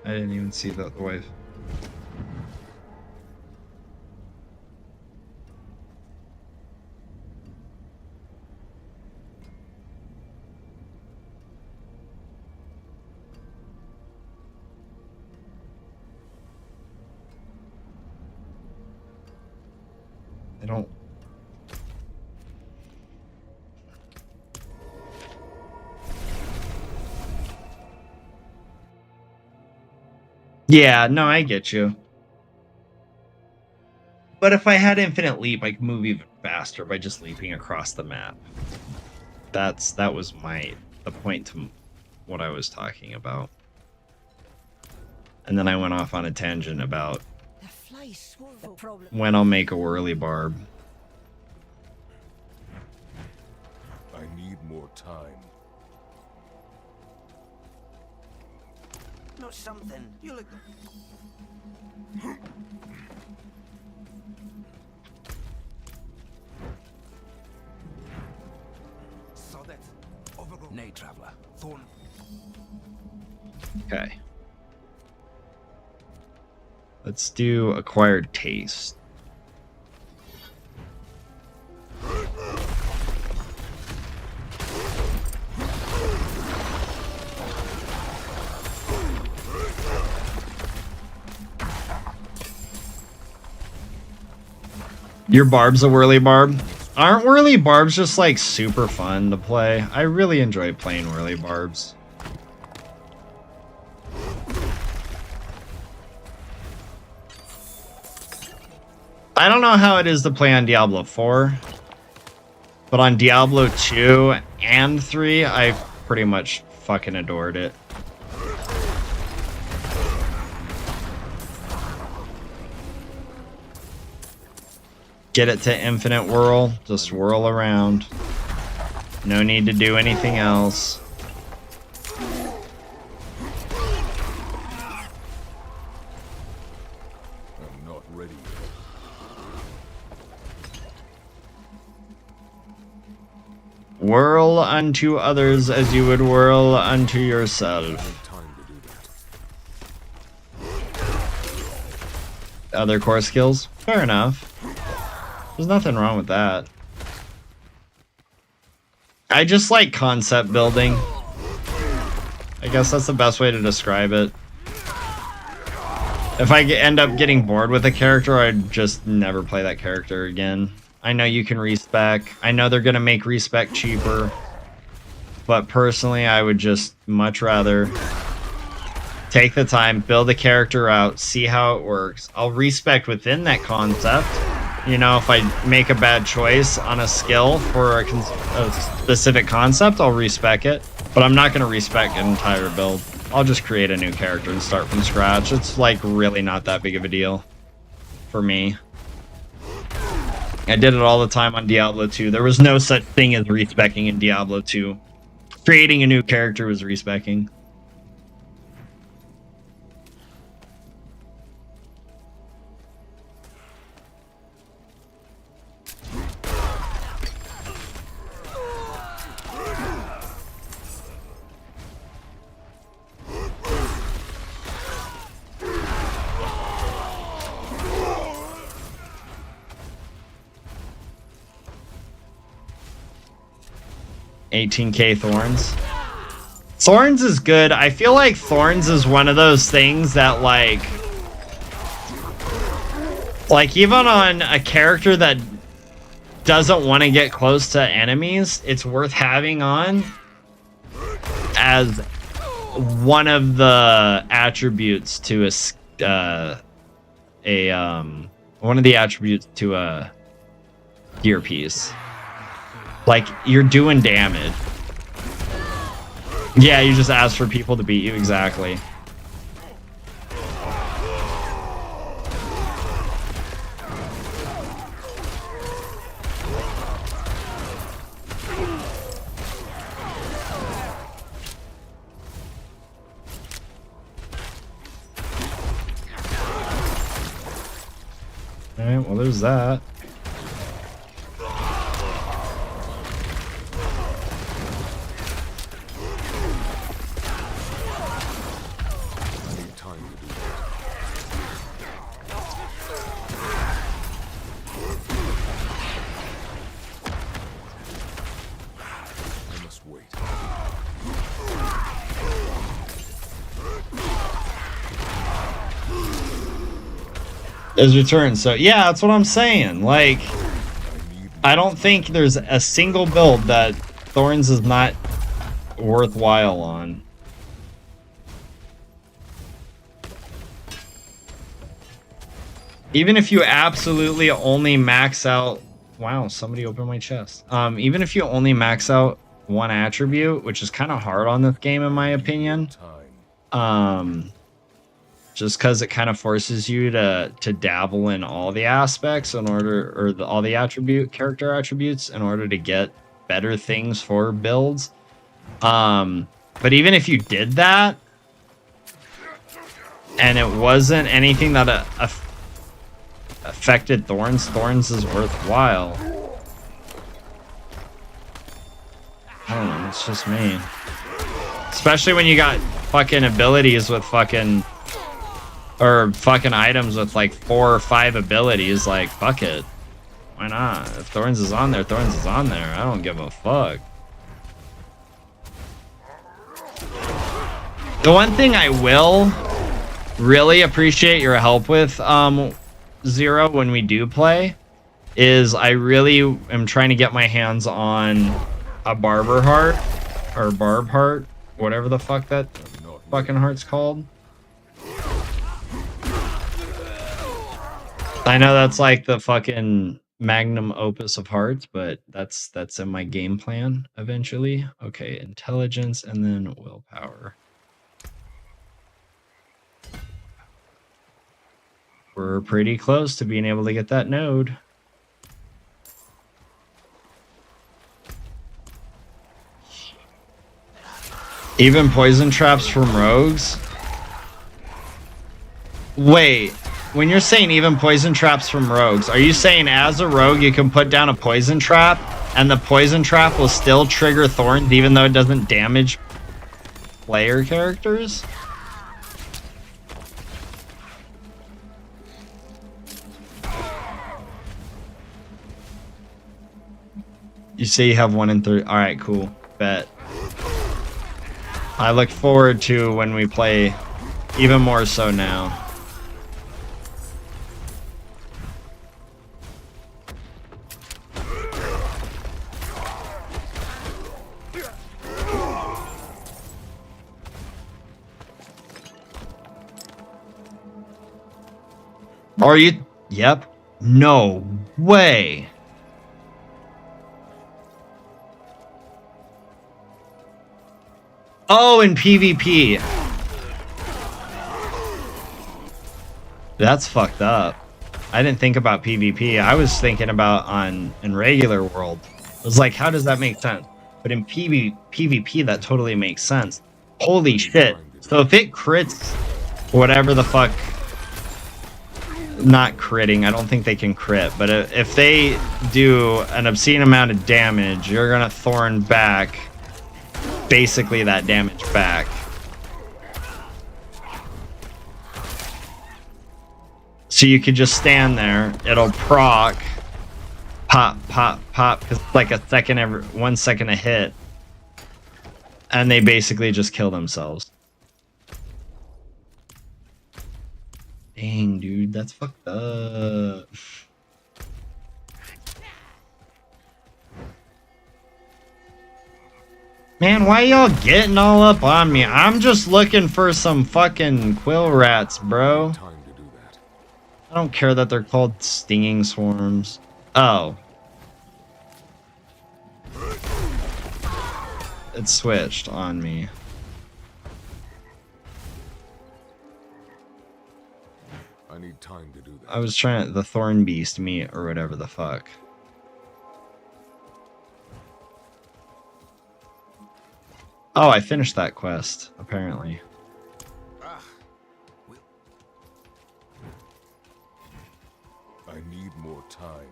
I didn't even see the wife. I don't. Yeah, no, I get you. But if I had infinite leap, I could move even faster by just leaping across the map. That was the point to what I was talking about. And then I went off on a tangent about when I'll make a whirly barb. I need more time. Not something. You look. Saw that. Overgrown. Nay, traveler. Thorn. Okay. Let's do acquired taste. Your barb's a whirly barb? Aren't whirly barbs just like super fun to play? I really enjoy playing whirly barbs. I don't know how it is to play on Diablo 4, but on Diablo 2 and 3, I pretty much fucking adored it. Get it to infinite whirl, just whirl around. No need to do anything else. I'm not ready yet. Whirl unto others as you would whirl unto yourself. I have time to do that. Other core skills? Fair enough. There's nothing wrong with that. I just like concept building. I guess that's the best way to describe it. If I end up getting bored with a character, I'd just never play that character again. I know you can respec. I know they're gonna make respec cheaper. But personally, I would just much rather take the time, build the character out, see how it works. I'll respec within that concept. You know, if I make a bad choice on a skill for a specific concept, I'll respec it. But I'm not going to respec an entire build. I'll just create a new character and start from scratch. It's like really not that big of a deal for me. I did it all the time on Diablo 2. There was no such thing as respecing in Diablo 2. Creating a new character was respecing. $18K Thorns. Thorns is good. I feel like Thorns is one of those things that like even on a character that doesn't want to get close to enemies, it's worth having on as one of the attributes to one of the attributes to a gear piece. Like, you're doing damage. Yeah, you just ask for people to beat you, exactly. Alright, well there's that. Is returned. So yeah, that's what I'm saying. Like, I don't think there's a single build that Thorns is not worthwhile on. Even if you absolutely only max out, wow, somebody opened my chest. Even if you only max out one attribute, which is kind of hard on this game in my opinion, just because it kind of forces you to dabble in all the aspects in order, or all the character attributes in order to get better things for builds. But even if you did that and it wasn't anything that affected Thorns is worthwhile. I don't know, it's just me. Especially when you got fucking abilities with fucking items with like 4 or 5 abilities, like, fuck it. Why not? If Thorns is on there, Thorns is on there. I don't give a fuck. The one thing I will really appreciate your help with, Zero, when we do play, is I really am trying to get my hands on a Barber Heart, or Barb Heart, whatever the fuck that fucking heart's called. I know that's like the fucking magnum opus of hearts, but that's in my game plan eventually. Okay, intelligence and then willpower. We're pretty close to being able to get that node. Even poison traps from rogues? Wait. When you're saying even poison traps from rogues, are you saying as a rogue you can put down a poison trap and the poison trap will still trigger Thorns even though it doesn't damage player characters? You say you have 1 in 3. Alright, cool. Bet. I look forward to when we play even more so now. Are you? Yep. No way. Oh, in PvP. That's fucked up. I didn't think about PvP. I was thinking about in regular world. I was like, how does that make sense? But in PvP, that totally makes sense. Holy shit. So if it crits, whatever the fuck, not critting, I don't think they can crit, but if they do an obscene amount of damage, you're gonna thorn back basically that damage back. So you could just stand there, it'll proc, pop, pop, pop, because it's like 1 second a hit. And they basically just kill themselves. Dang, dude, that's fucked up. Man, why y'all getting all up on me? I'm just looking for some fucking quill rats, bro. Time to do that. I don't care that they're called stinging swarms. Oh. It switched on me. I need time to do that. I was trying to, the thorn beast meat or whatever the fuck. Oh, I finished that quest, apparently. I need more time.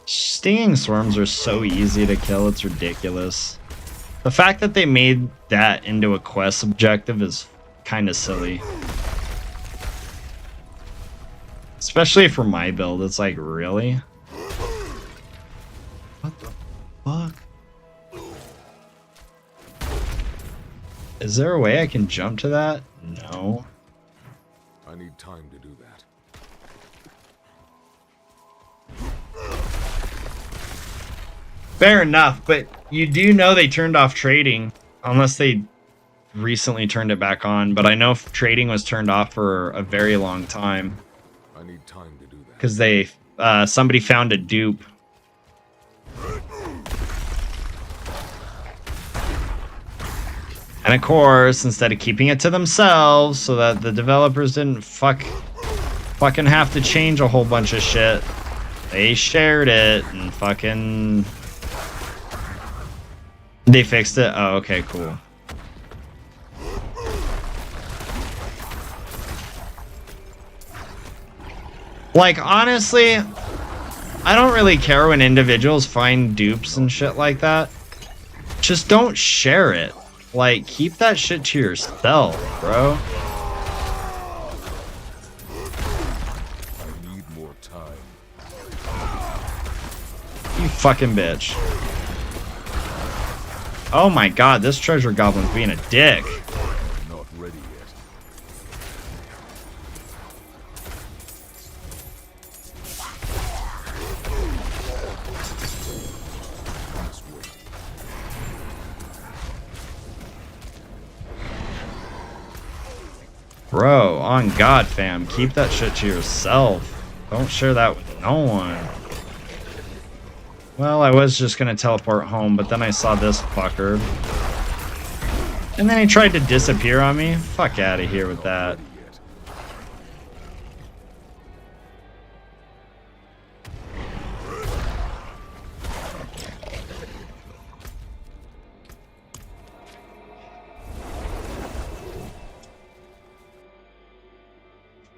Stinging swarms are so easy to kill, it's ridiculous. The fact that they made that into a quest objective is kind of silly. Especially for my build, it's like, really? What the fuck? Is there a way I can jump to that? No. I need time to do that. Fair enough, but you do know they turned off trading, unless they recently turned it back on. But I know trading was turned off for a very long time. I need time to do that. Because they, somebody found a dupe. And of course, instead of keeping it to themselves so that the developers didn't fucking have to change a whole bunch of shit, they shared it and fucking... They fixed it? Oh, okay, cool. Like, honestly, I don't really care when individuals find dupes and shit like that. Just don't share it. Like, keep that shit to yourself, bro. I need more time. You fucking bitch. Oh my god, this treasure goblin's being a dick. I'm not ready yet. This way. Bro, on God, fam, keep that shit to yourself. Don't share that with no one. Well, I was just gonna teleport home, but then I saw this fucker. And then he tried to disappear on me. Fuck out of here with that. Yet.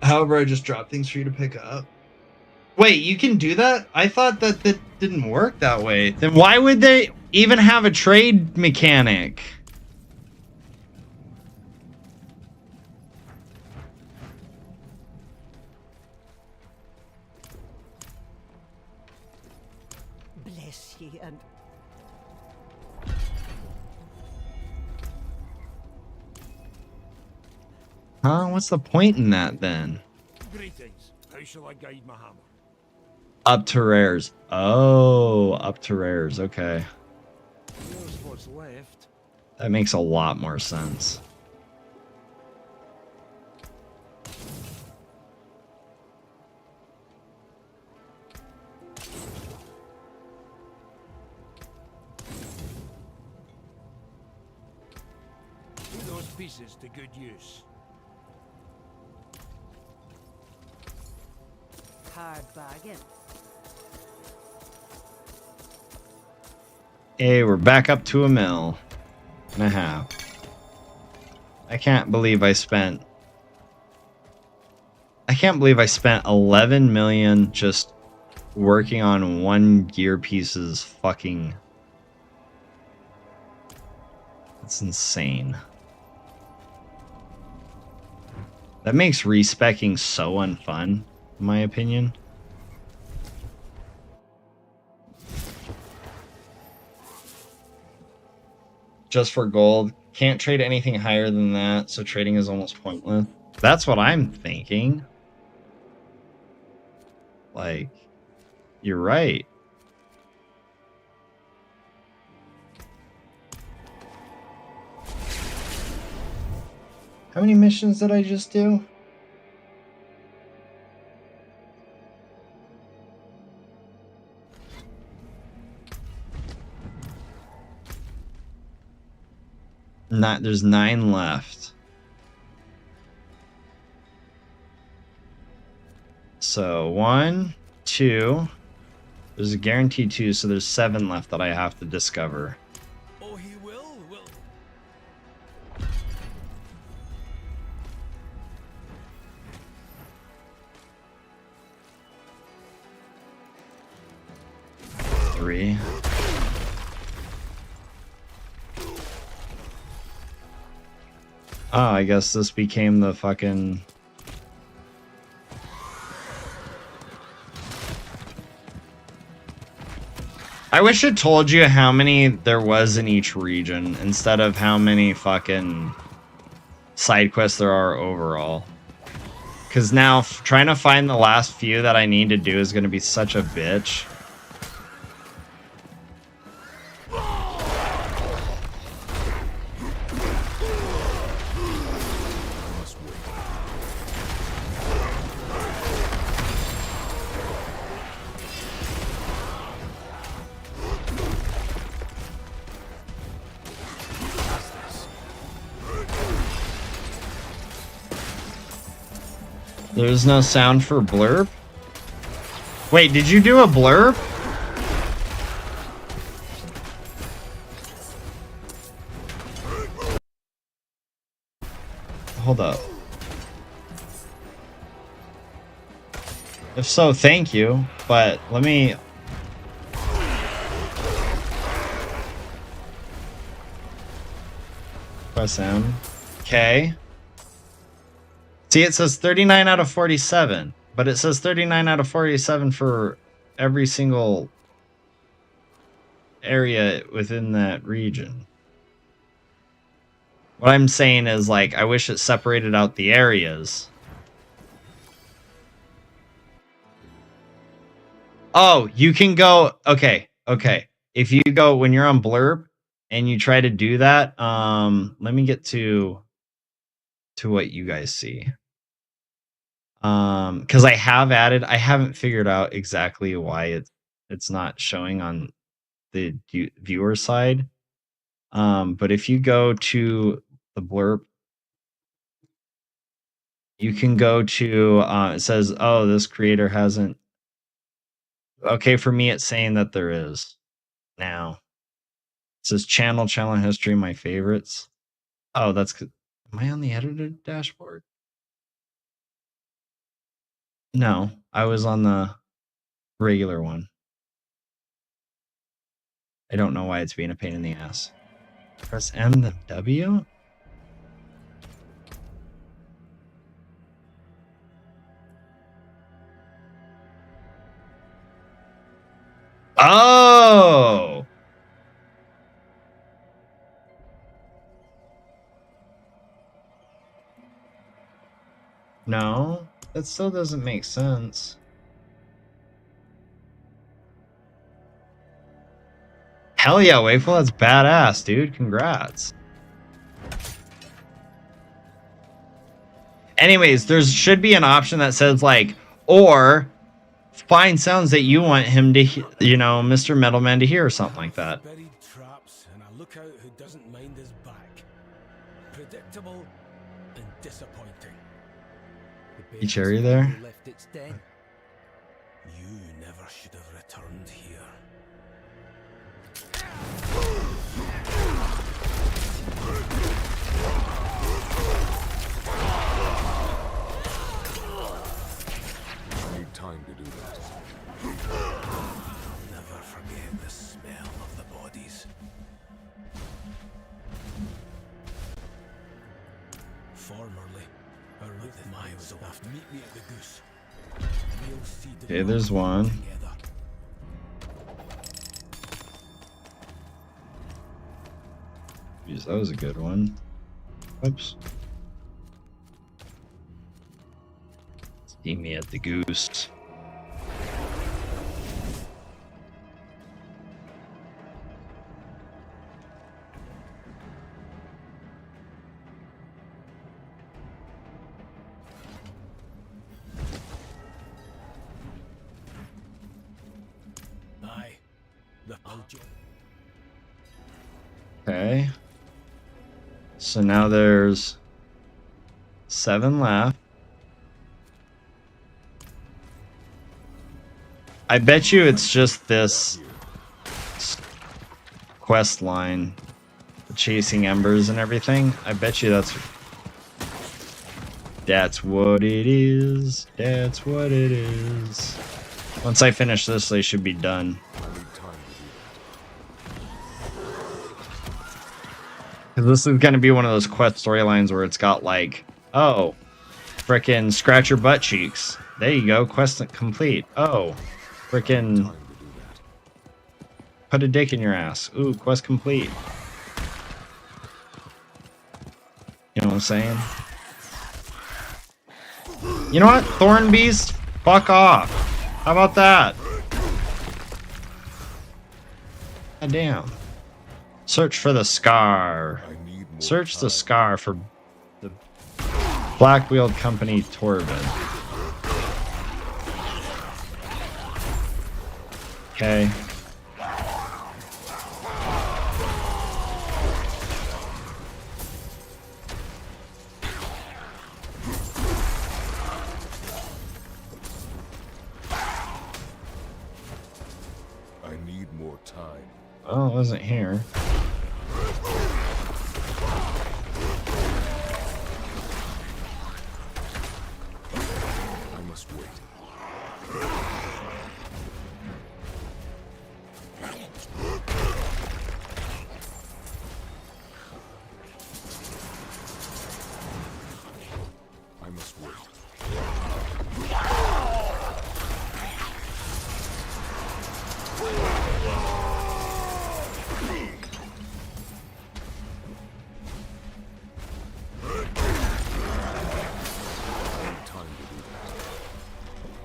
However, I just dropped things for you to pick up. Wait, you can do that? I thought that didn't work that way. Then why would they even have a trade mechanic? Bless ye and Huh? What's the point in that then? Greetings. How shall I guide my hammer? Up to rares. Oh, up to rares. Okay. what's left. That makes a lot more sense. Put those pieces to good use. hard bargain. Hey, we're back up to 1.5 million. I can't believe I spent 11 million just working on one gear piece's fucking... That's insane. That makes respecking so unfun, in my opinion. Just for gold. Can't trade anything higher than that, so trading is almost pointless. That's what I'm thinking. Like, you're right. How many missions did I just do? There's 9 left. So 1, 2. There's a guaranteed 2, so there's 7 left that I have to discover. Oh, he will? 3. Oh, I guess this became the fucking... I wish it told you how many there was in each region instead of how many fucking side quests there are overall. Because now trying to find the last few that I need to do is going to be such a bitch. There's no sound for blurb? Wait, did you do a blurb? Hold up. If so, thank you, but let me... Press M. Okay. See, it says 39 out of 47, but it says 39 out of 47 for every single area within that region. What I'm saying is, like, I wish it separated out the areas. Oh, you can go... Okay. If you go, when you're on Blurb, and you try to do that, let me get to what you guys see. Because I haven't figured out exactly why it's not showing on the viewer side. But if you go to the blurb, you can go to it says, oh, this creator hasn't... Okay, for me it's saying that there is now. It says channel history, my favorites. Oh, that's... Am I on the editor dashboard? No, I was on the regular one. I don't know why it's being a pain in the ass. Press M then W? Oh! No, that still doesn't make sense. Hell yeah, Wakeful, that's badass, dude. Congrats. Anyways, there should be an option that says like, or find sounds that you want him to, you know, Mr. Metalman to hear or something like that. Buried traps and a lookout who doesn't mind his back. Predictable and disappointing. The Each area there. left its den. You never should have returned here. I need time to do that. I'll never forget the smell of the bodies. Formerly, a route miles away. Meet me at the Goose. We'll see the Okay, there's one. together. Jeez, that was a good one. Oops. See me at the Goose. Aye, the Belgian. Okay. So now there's 7 left. I bet you it's just this quest line, chasing embers and everything. I bet you that's what it is. That's what it is. Once I finish this, they should be done. I need time to do that. 'Cause this is gonna be one of those quest storylines where it's got like, oh, frickin' scratch your butt cheeks. There you go, quest complete. Oh, frickin' Time to do that. put a dick in your ass. Ooh, quest complete. You know what I'm saying? You know what, Thorn Beast? Fuck off. How about that? God damn. Search for the scar. I need more Search the time. scar for the Black Wheeled Company Torvid. Okay. I need more time. Well, it wasn't here. I must wait. I must wait. I need time to do that.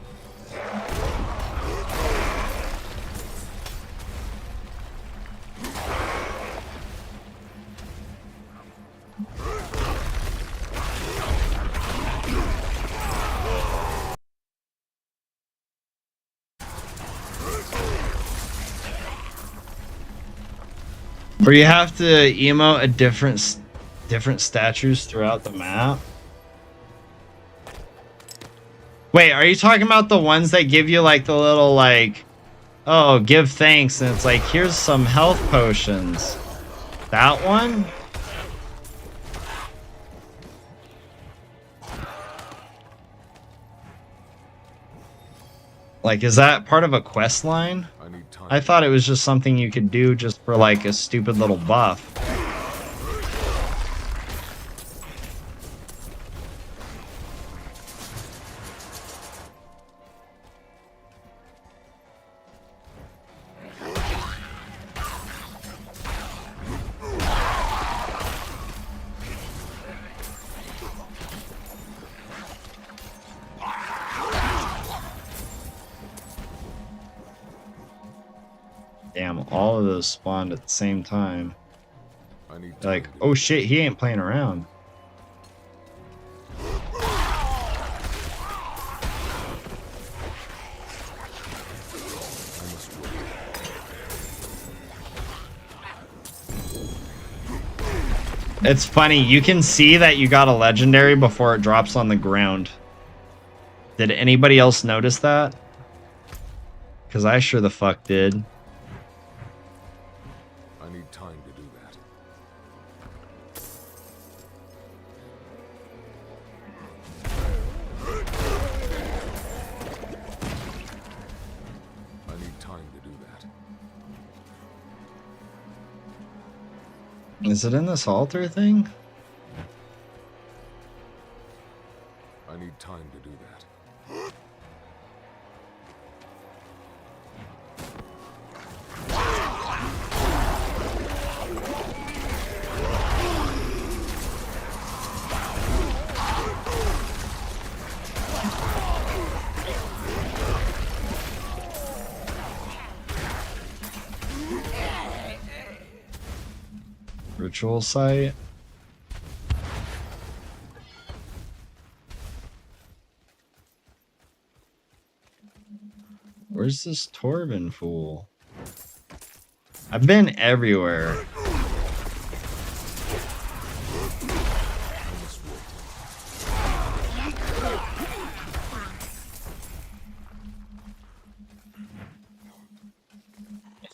Where you have to emote a different statues throughout the map. Wait, are you talking about the ones that give you like the little like, oh, give thanks, and it's like, here's some health potions. That one? Like, is that part of a quest line? I need time. I thought it was just something you could do just for like a stupid little buff. Damn, all of those spawned at the same time. I need They're like, time to oh do shit, he ain't playing around. I must wait. It's funny, you can see that you got a legendary before it drops on the ground. Did anybody else notice that? Because I sure the fuck did. I need time to do that. I need time to do that. Is it in this altar thing? I need time to do that. Ritual site. Where's this Torben fool? I've been everywhere.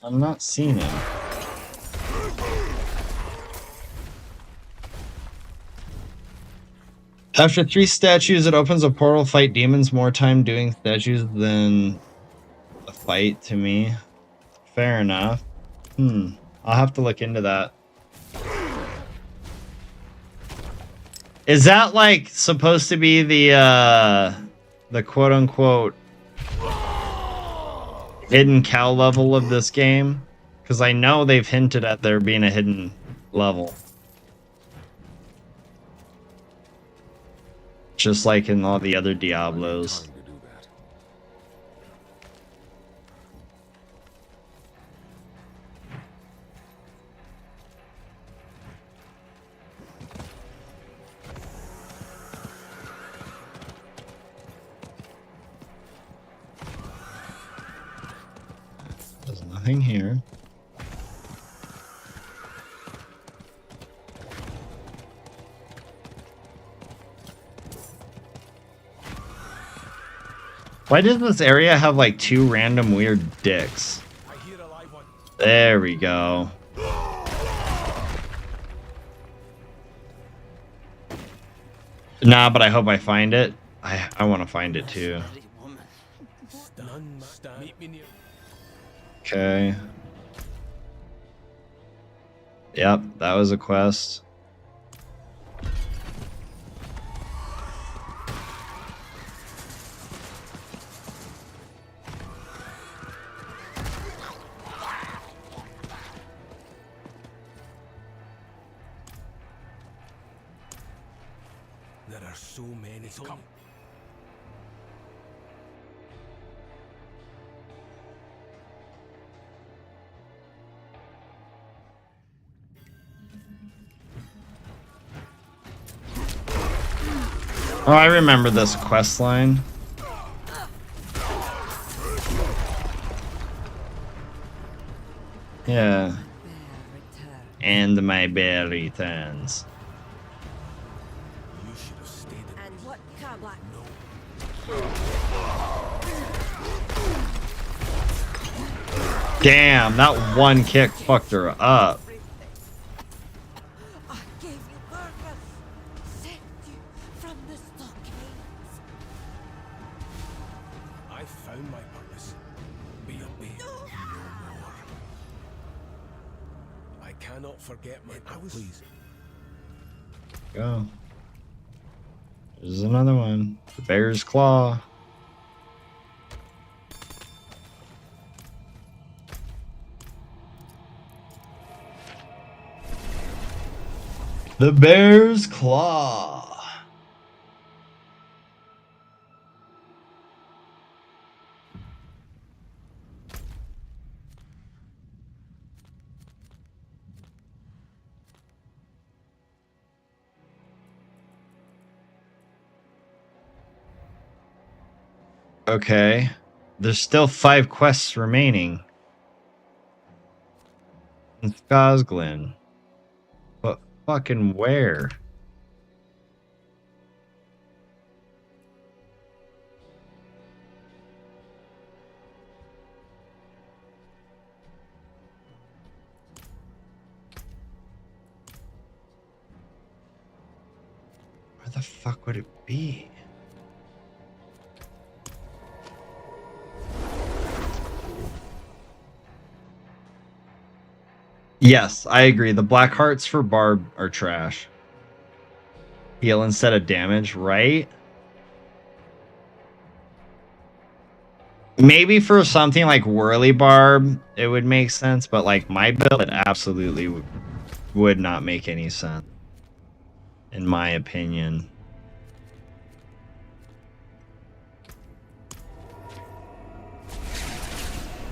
I'm not seeing him. After 3 statues, it opens a portal. Fight demons. More time doing statues than a fight to me. Fair enough. I'll have to look into that. Is that like supposed to be the quote unquote hidden cow level of this game? Because I know they've hinted at there being a hidden level. Just like in all the other Diablos. Time to do that. There's nothing here. Why does this area have like 2 random weird dicks? I hear a live one. There we go. Nah, but I hope I find it. I want to find it too. None stand. Meet me near. Okay. Yep, that was a quest. There are so many. Come. Oh, I remember this quest line. Yeah. And my bear returns. You should have stayed. And what Kabla? Damn, that one kick fucked her up. I gave you purpose. Saved you from the stockades. I found my purpose. Be a babe. No more. I cannot forget my. I was. Please. Go. There's another one. The bear's claw. The bear's claw. Okay. There's still 5 quests remaining. In Skosglen. But fucking where? Where the fuck would it be? Yes, I agree. The black hearts for Barb are trash. Heal instead of damage, right? Maybe for something like Whirly Barb, it would make sense, but like my build, it absolutely would not make any sense, in my opinion.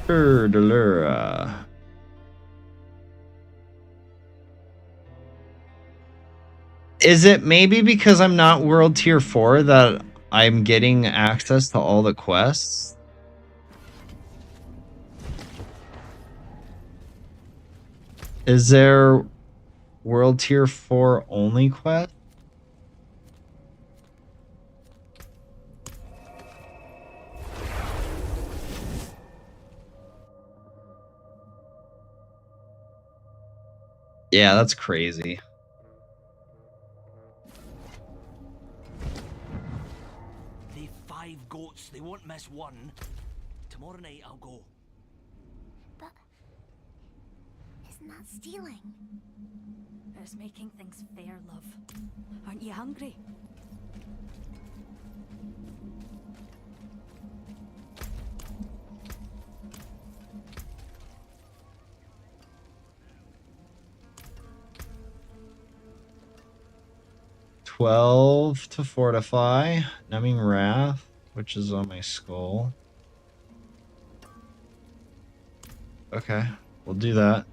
Delura. Is it maybe because I'm not World Tier 4 that I'm getting access to all the quests? Is there World Tier 4 only quest? Yeah, that's crazy. They've 5 goats, they won't miss one. Tomorrow night I'll go. But isn't that stealing? It's making things fair, love. Aren't you hungry? $12 to fortify. Numbing Wrath, which is on my skull. Okay, we'll do that.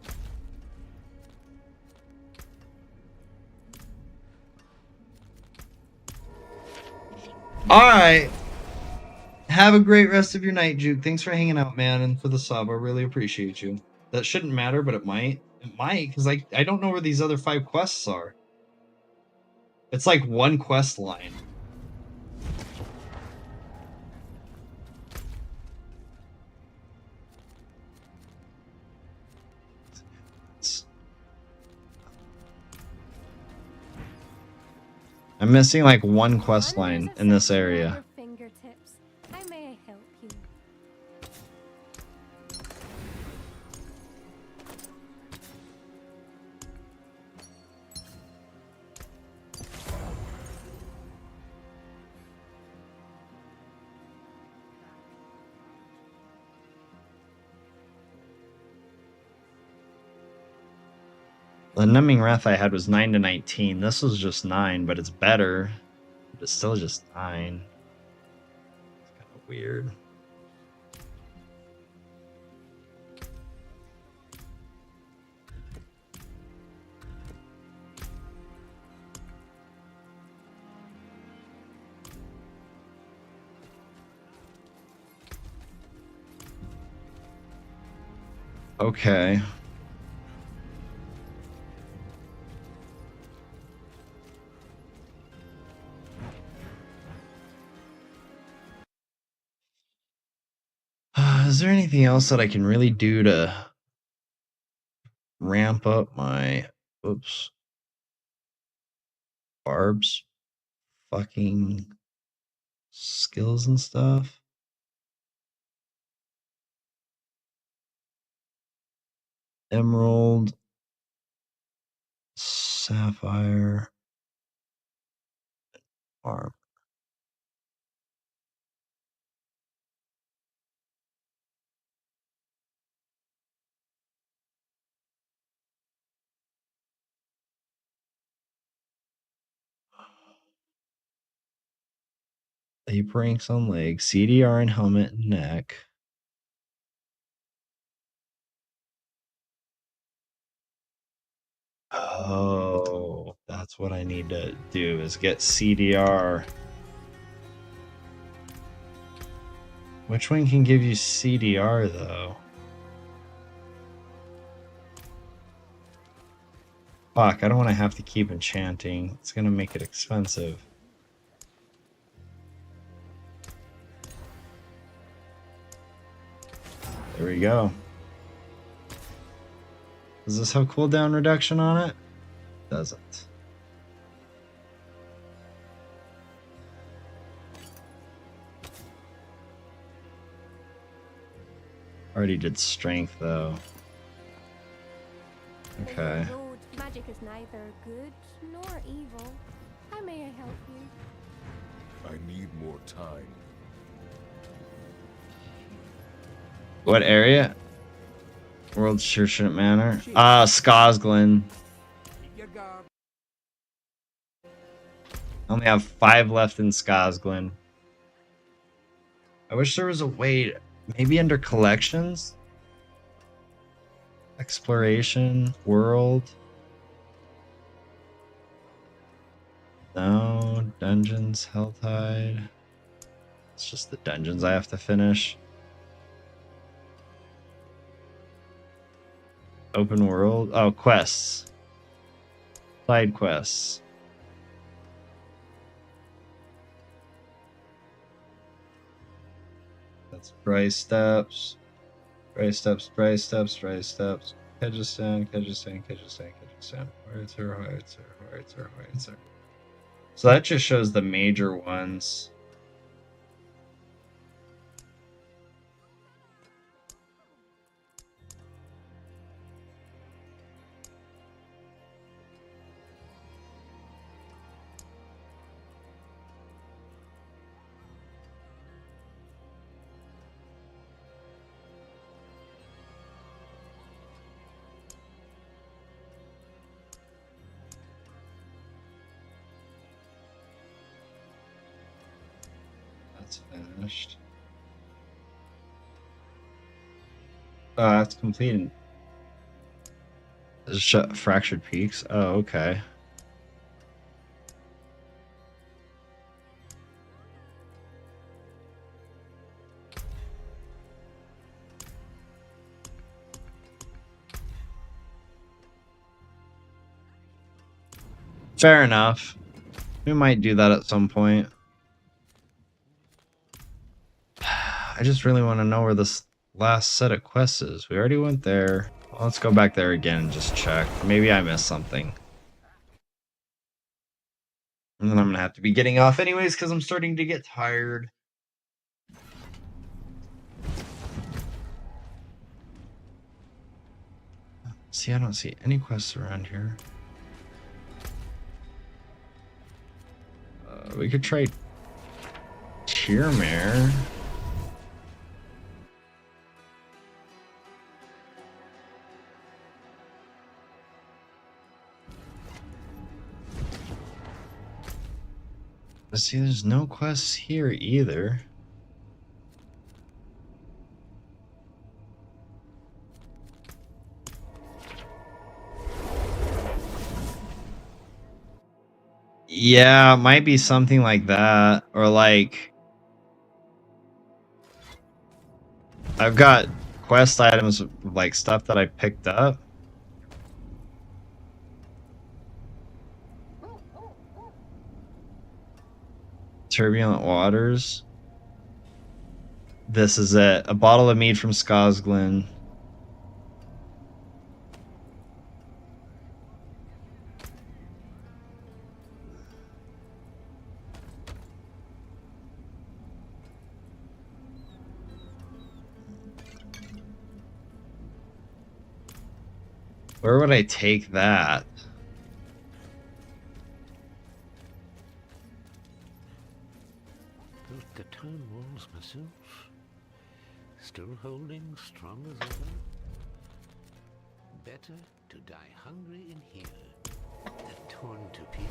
Alright. Have a great rest of your night, Juke. Thanks for hanging out, man, and for the sub. I really appreciate you. That shouldn't matter, but it might. It might, because I don't know where these other 5 quests are. It's like one quest line. I'm missing like one quest line in this area. Fingertips. I may help you. The Numbing Wrath I had was 9 to 19. This was just 9, but it's better. But it's still just 9. It's kind of weird. Okay. Is there anything else that I can really do to ramp up my Barb's fucking skills and stuff? Emerald, Sapphire, Barb. Ape ranks on legs, CDR and helmet and neck. Oh, that's what I need to do is get CDR. Which one can give you CDR though? Fuck, I don't want to have to keep enchanting. It's gonna make it expensive. There we go. Does this have cooldown reduction on it? Doesn't. Already did strength though. Okay. Road, magic is neither good nor evil. How may I help you? I need more time. What area? World sure shouldn't matter. Skosglen. I only have 5 left in Skosglen. I wish there was a way, maybe under collections? Exploration, world. No, dungeons, Helltide. It's just the dungeons I have to finish. Open world. Oh, quests. Side quests. That's Bryce Steps. Bryce Steps, Bryce Steps, Bryce Steps. Kegistan, Kegistan, Kegistan, Kegistan. Hoytzer, Hoytzer, Hoytzer, Hoytzer. So that just shows the major ones. Finished. That's completed. Fractured Peaks. Oh, okay. Fair enough. We might do that at some point. I just really want to know where this last set of quests is. We already went there. Well, let's go back there again and just check. Maybe I missed something. And then I'm going to have to be getting off anyways because I'm starting to get tired. See, I don't see any quests around here. We could try Tyrmare. See, there's no quests here either. Yeah, it might be something like that. Or like... I've got quest items, like stuff that I picked up. Turbulent Waters. This is it. A bottle of mead from Skosglen. Where would I take that? Built the town walls myself. Still holding strong as ever. Better to die hungry in here than torn to pieces.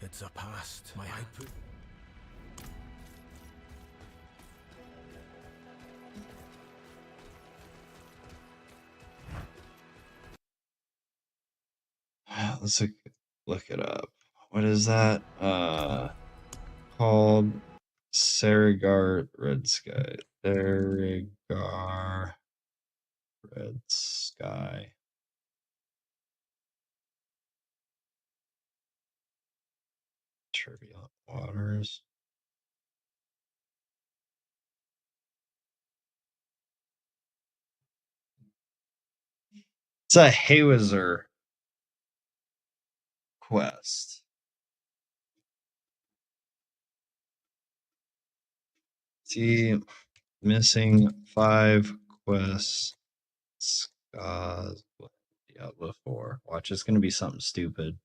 It's a past. My output. Let's look it up. What is that? Called Serigar Red Sky. Serigar Red Sky. Turbulent waters. It's a Haywizard quest. See, missing 5 quests. Diablo 4. Watch, it's gonna be something stupid.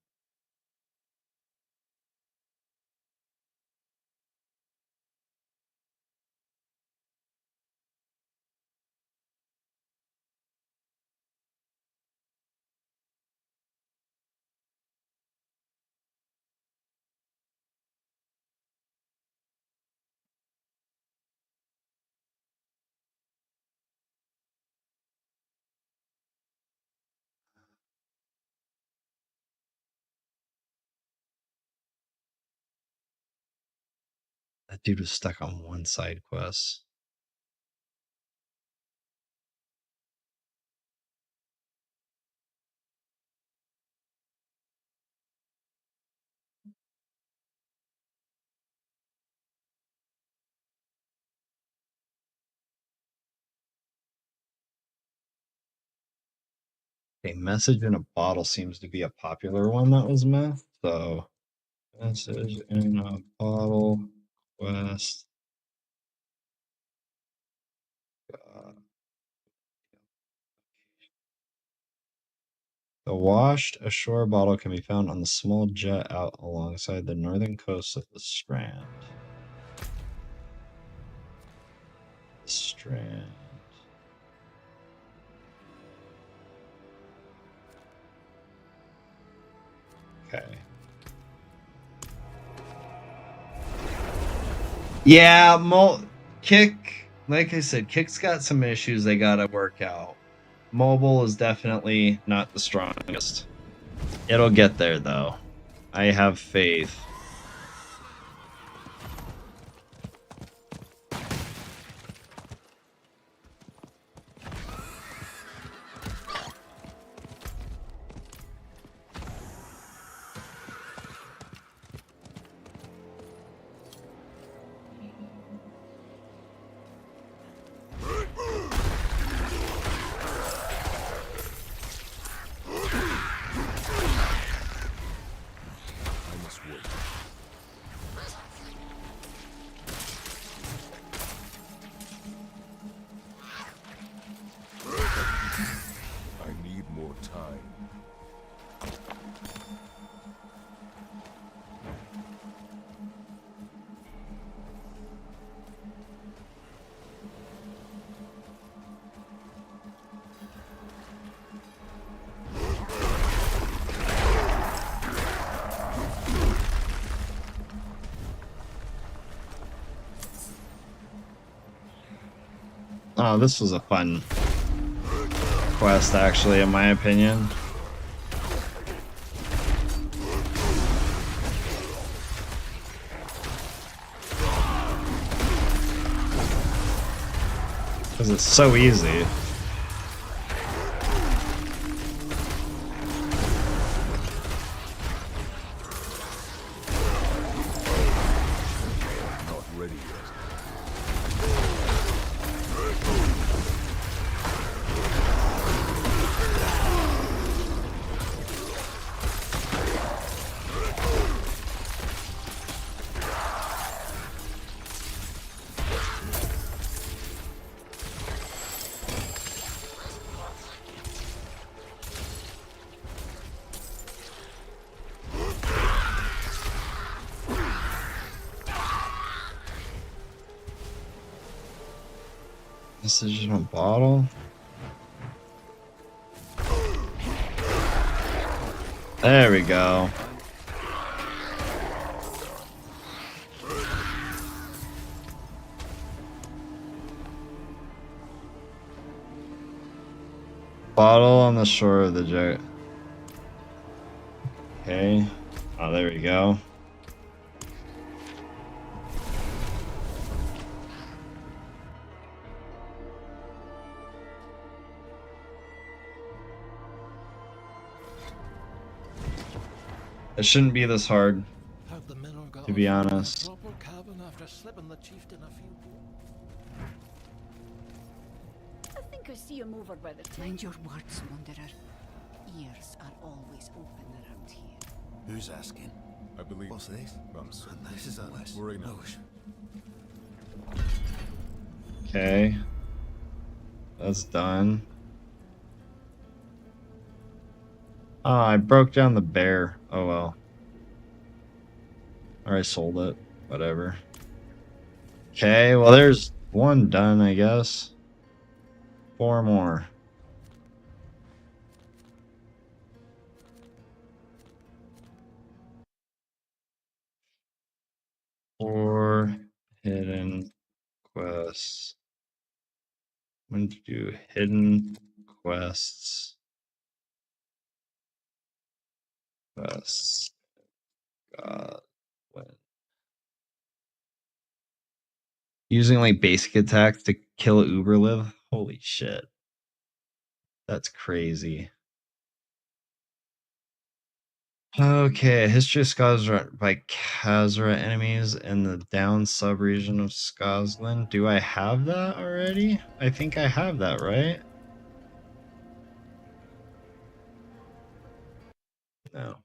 That dude was stuck on one side quest. A message in a bottle seems to be a popular one that was missed. So, message in a bottle quest. The washed ashore bottle can be found on the small jet out alongside the northern coast of the Strand. The Strand. Okay. Yeah, Kick, like I said, Kick's got some issues they gotta work out. Mobile is definitely not the strongest. It'll get there, though. I have faith. Oh, this was a fun quest, actually, in my opinion. Because it's so easy. Message in a bottle. There we go. Bottle on the shore of the jet. Okay. Oh, there we go. It shouldn't be this hard, to be honest. I think I see him over by the Mind your words, Wanderer. Ears are always open around here. Who's asking? I believe. What's this? Bumps. And this is Atlas. Worry not. Okay. That's done. Oh, I broke down the bear. Oh well. Or I sold it. Whatever. Okay, well there's one done, I guess. 4 more. Four hidden quests. I'm going to do hidden quests. Quests. God. When. Using like basic attacks to kill Uberliv? Holy shit. That's crazy. Okay, history of Skazra by Khazra enemies in the down sub-region of Skazlan. Do I have that already? I think I have that, right? No.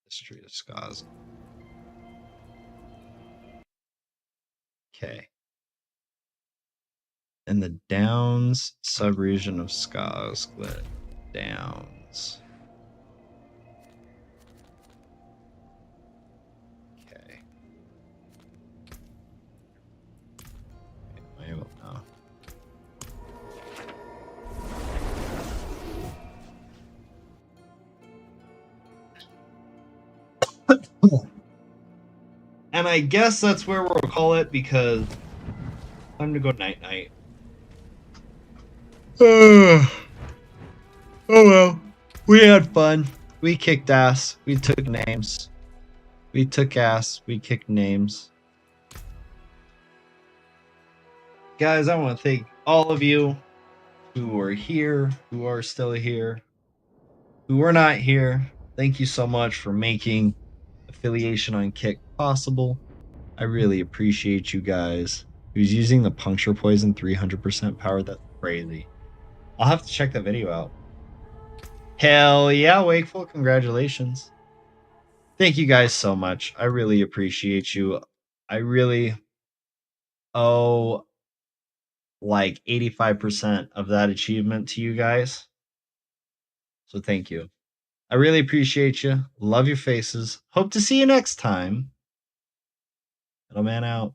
History of Skazlan. Okay. In the Downs sub-region of Skazlan. Downs. Okay. Am I able now? And I guess that's where we'll call it because time to go night night. Oh well. We had fun. We kicked ass. We took names. We took ass. We kicked names. Guys, I want to thank all of you who are here, who are still here, who are not here. Thank you so much for making affiliation on Kick possible. I really appreciate you guys. Who's using the puncture poison 300% power? That's crazy. I'll have to check that video out. Hell yeah, Wakeful. Congratulations. Thank you guys so much. I really appreciate you. I really owe like 85% of that achievement to you guys. So thank you. I really appreciate you. Love your faces. Hope to see you next time. Middleman out.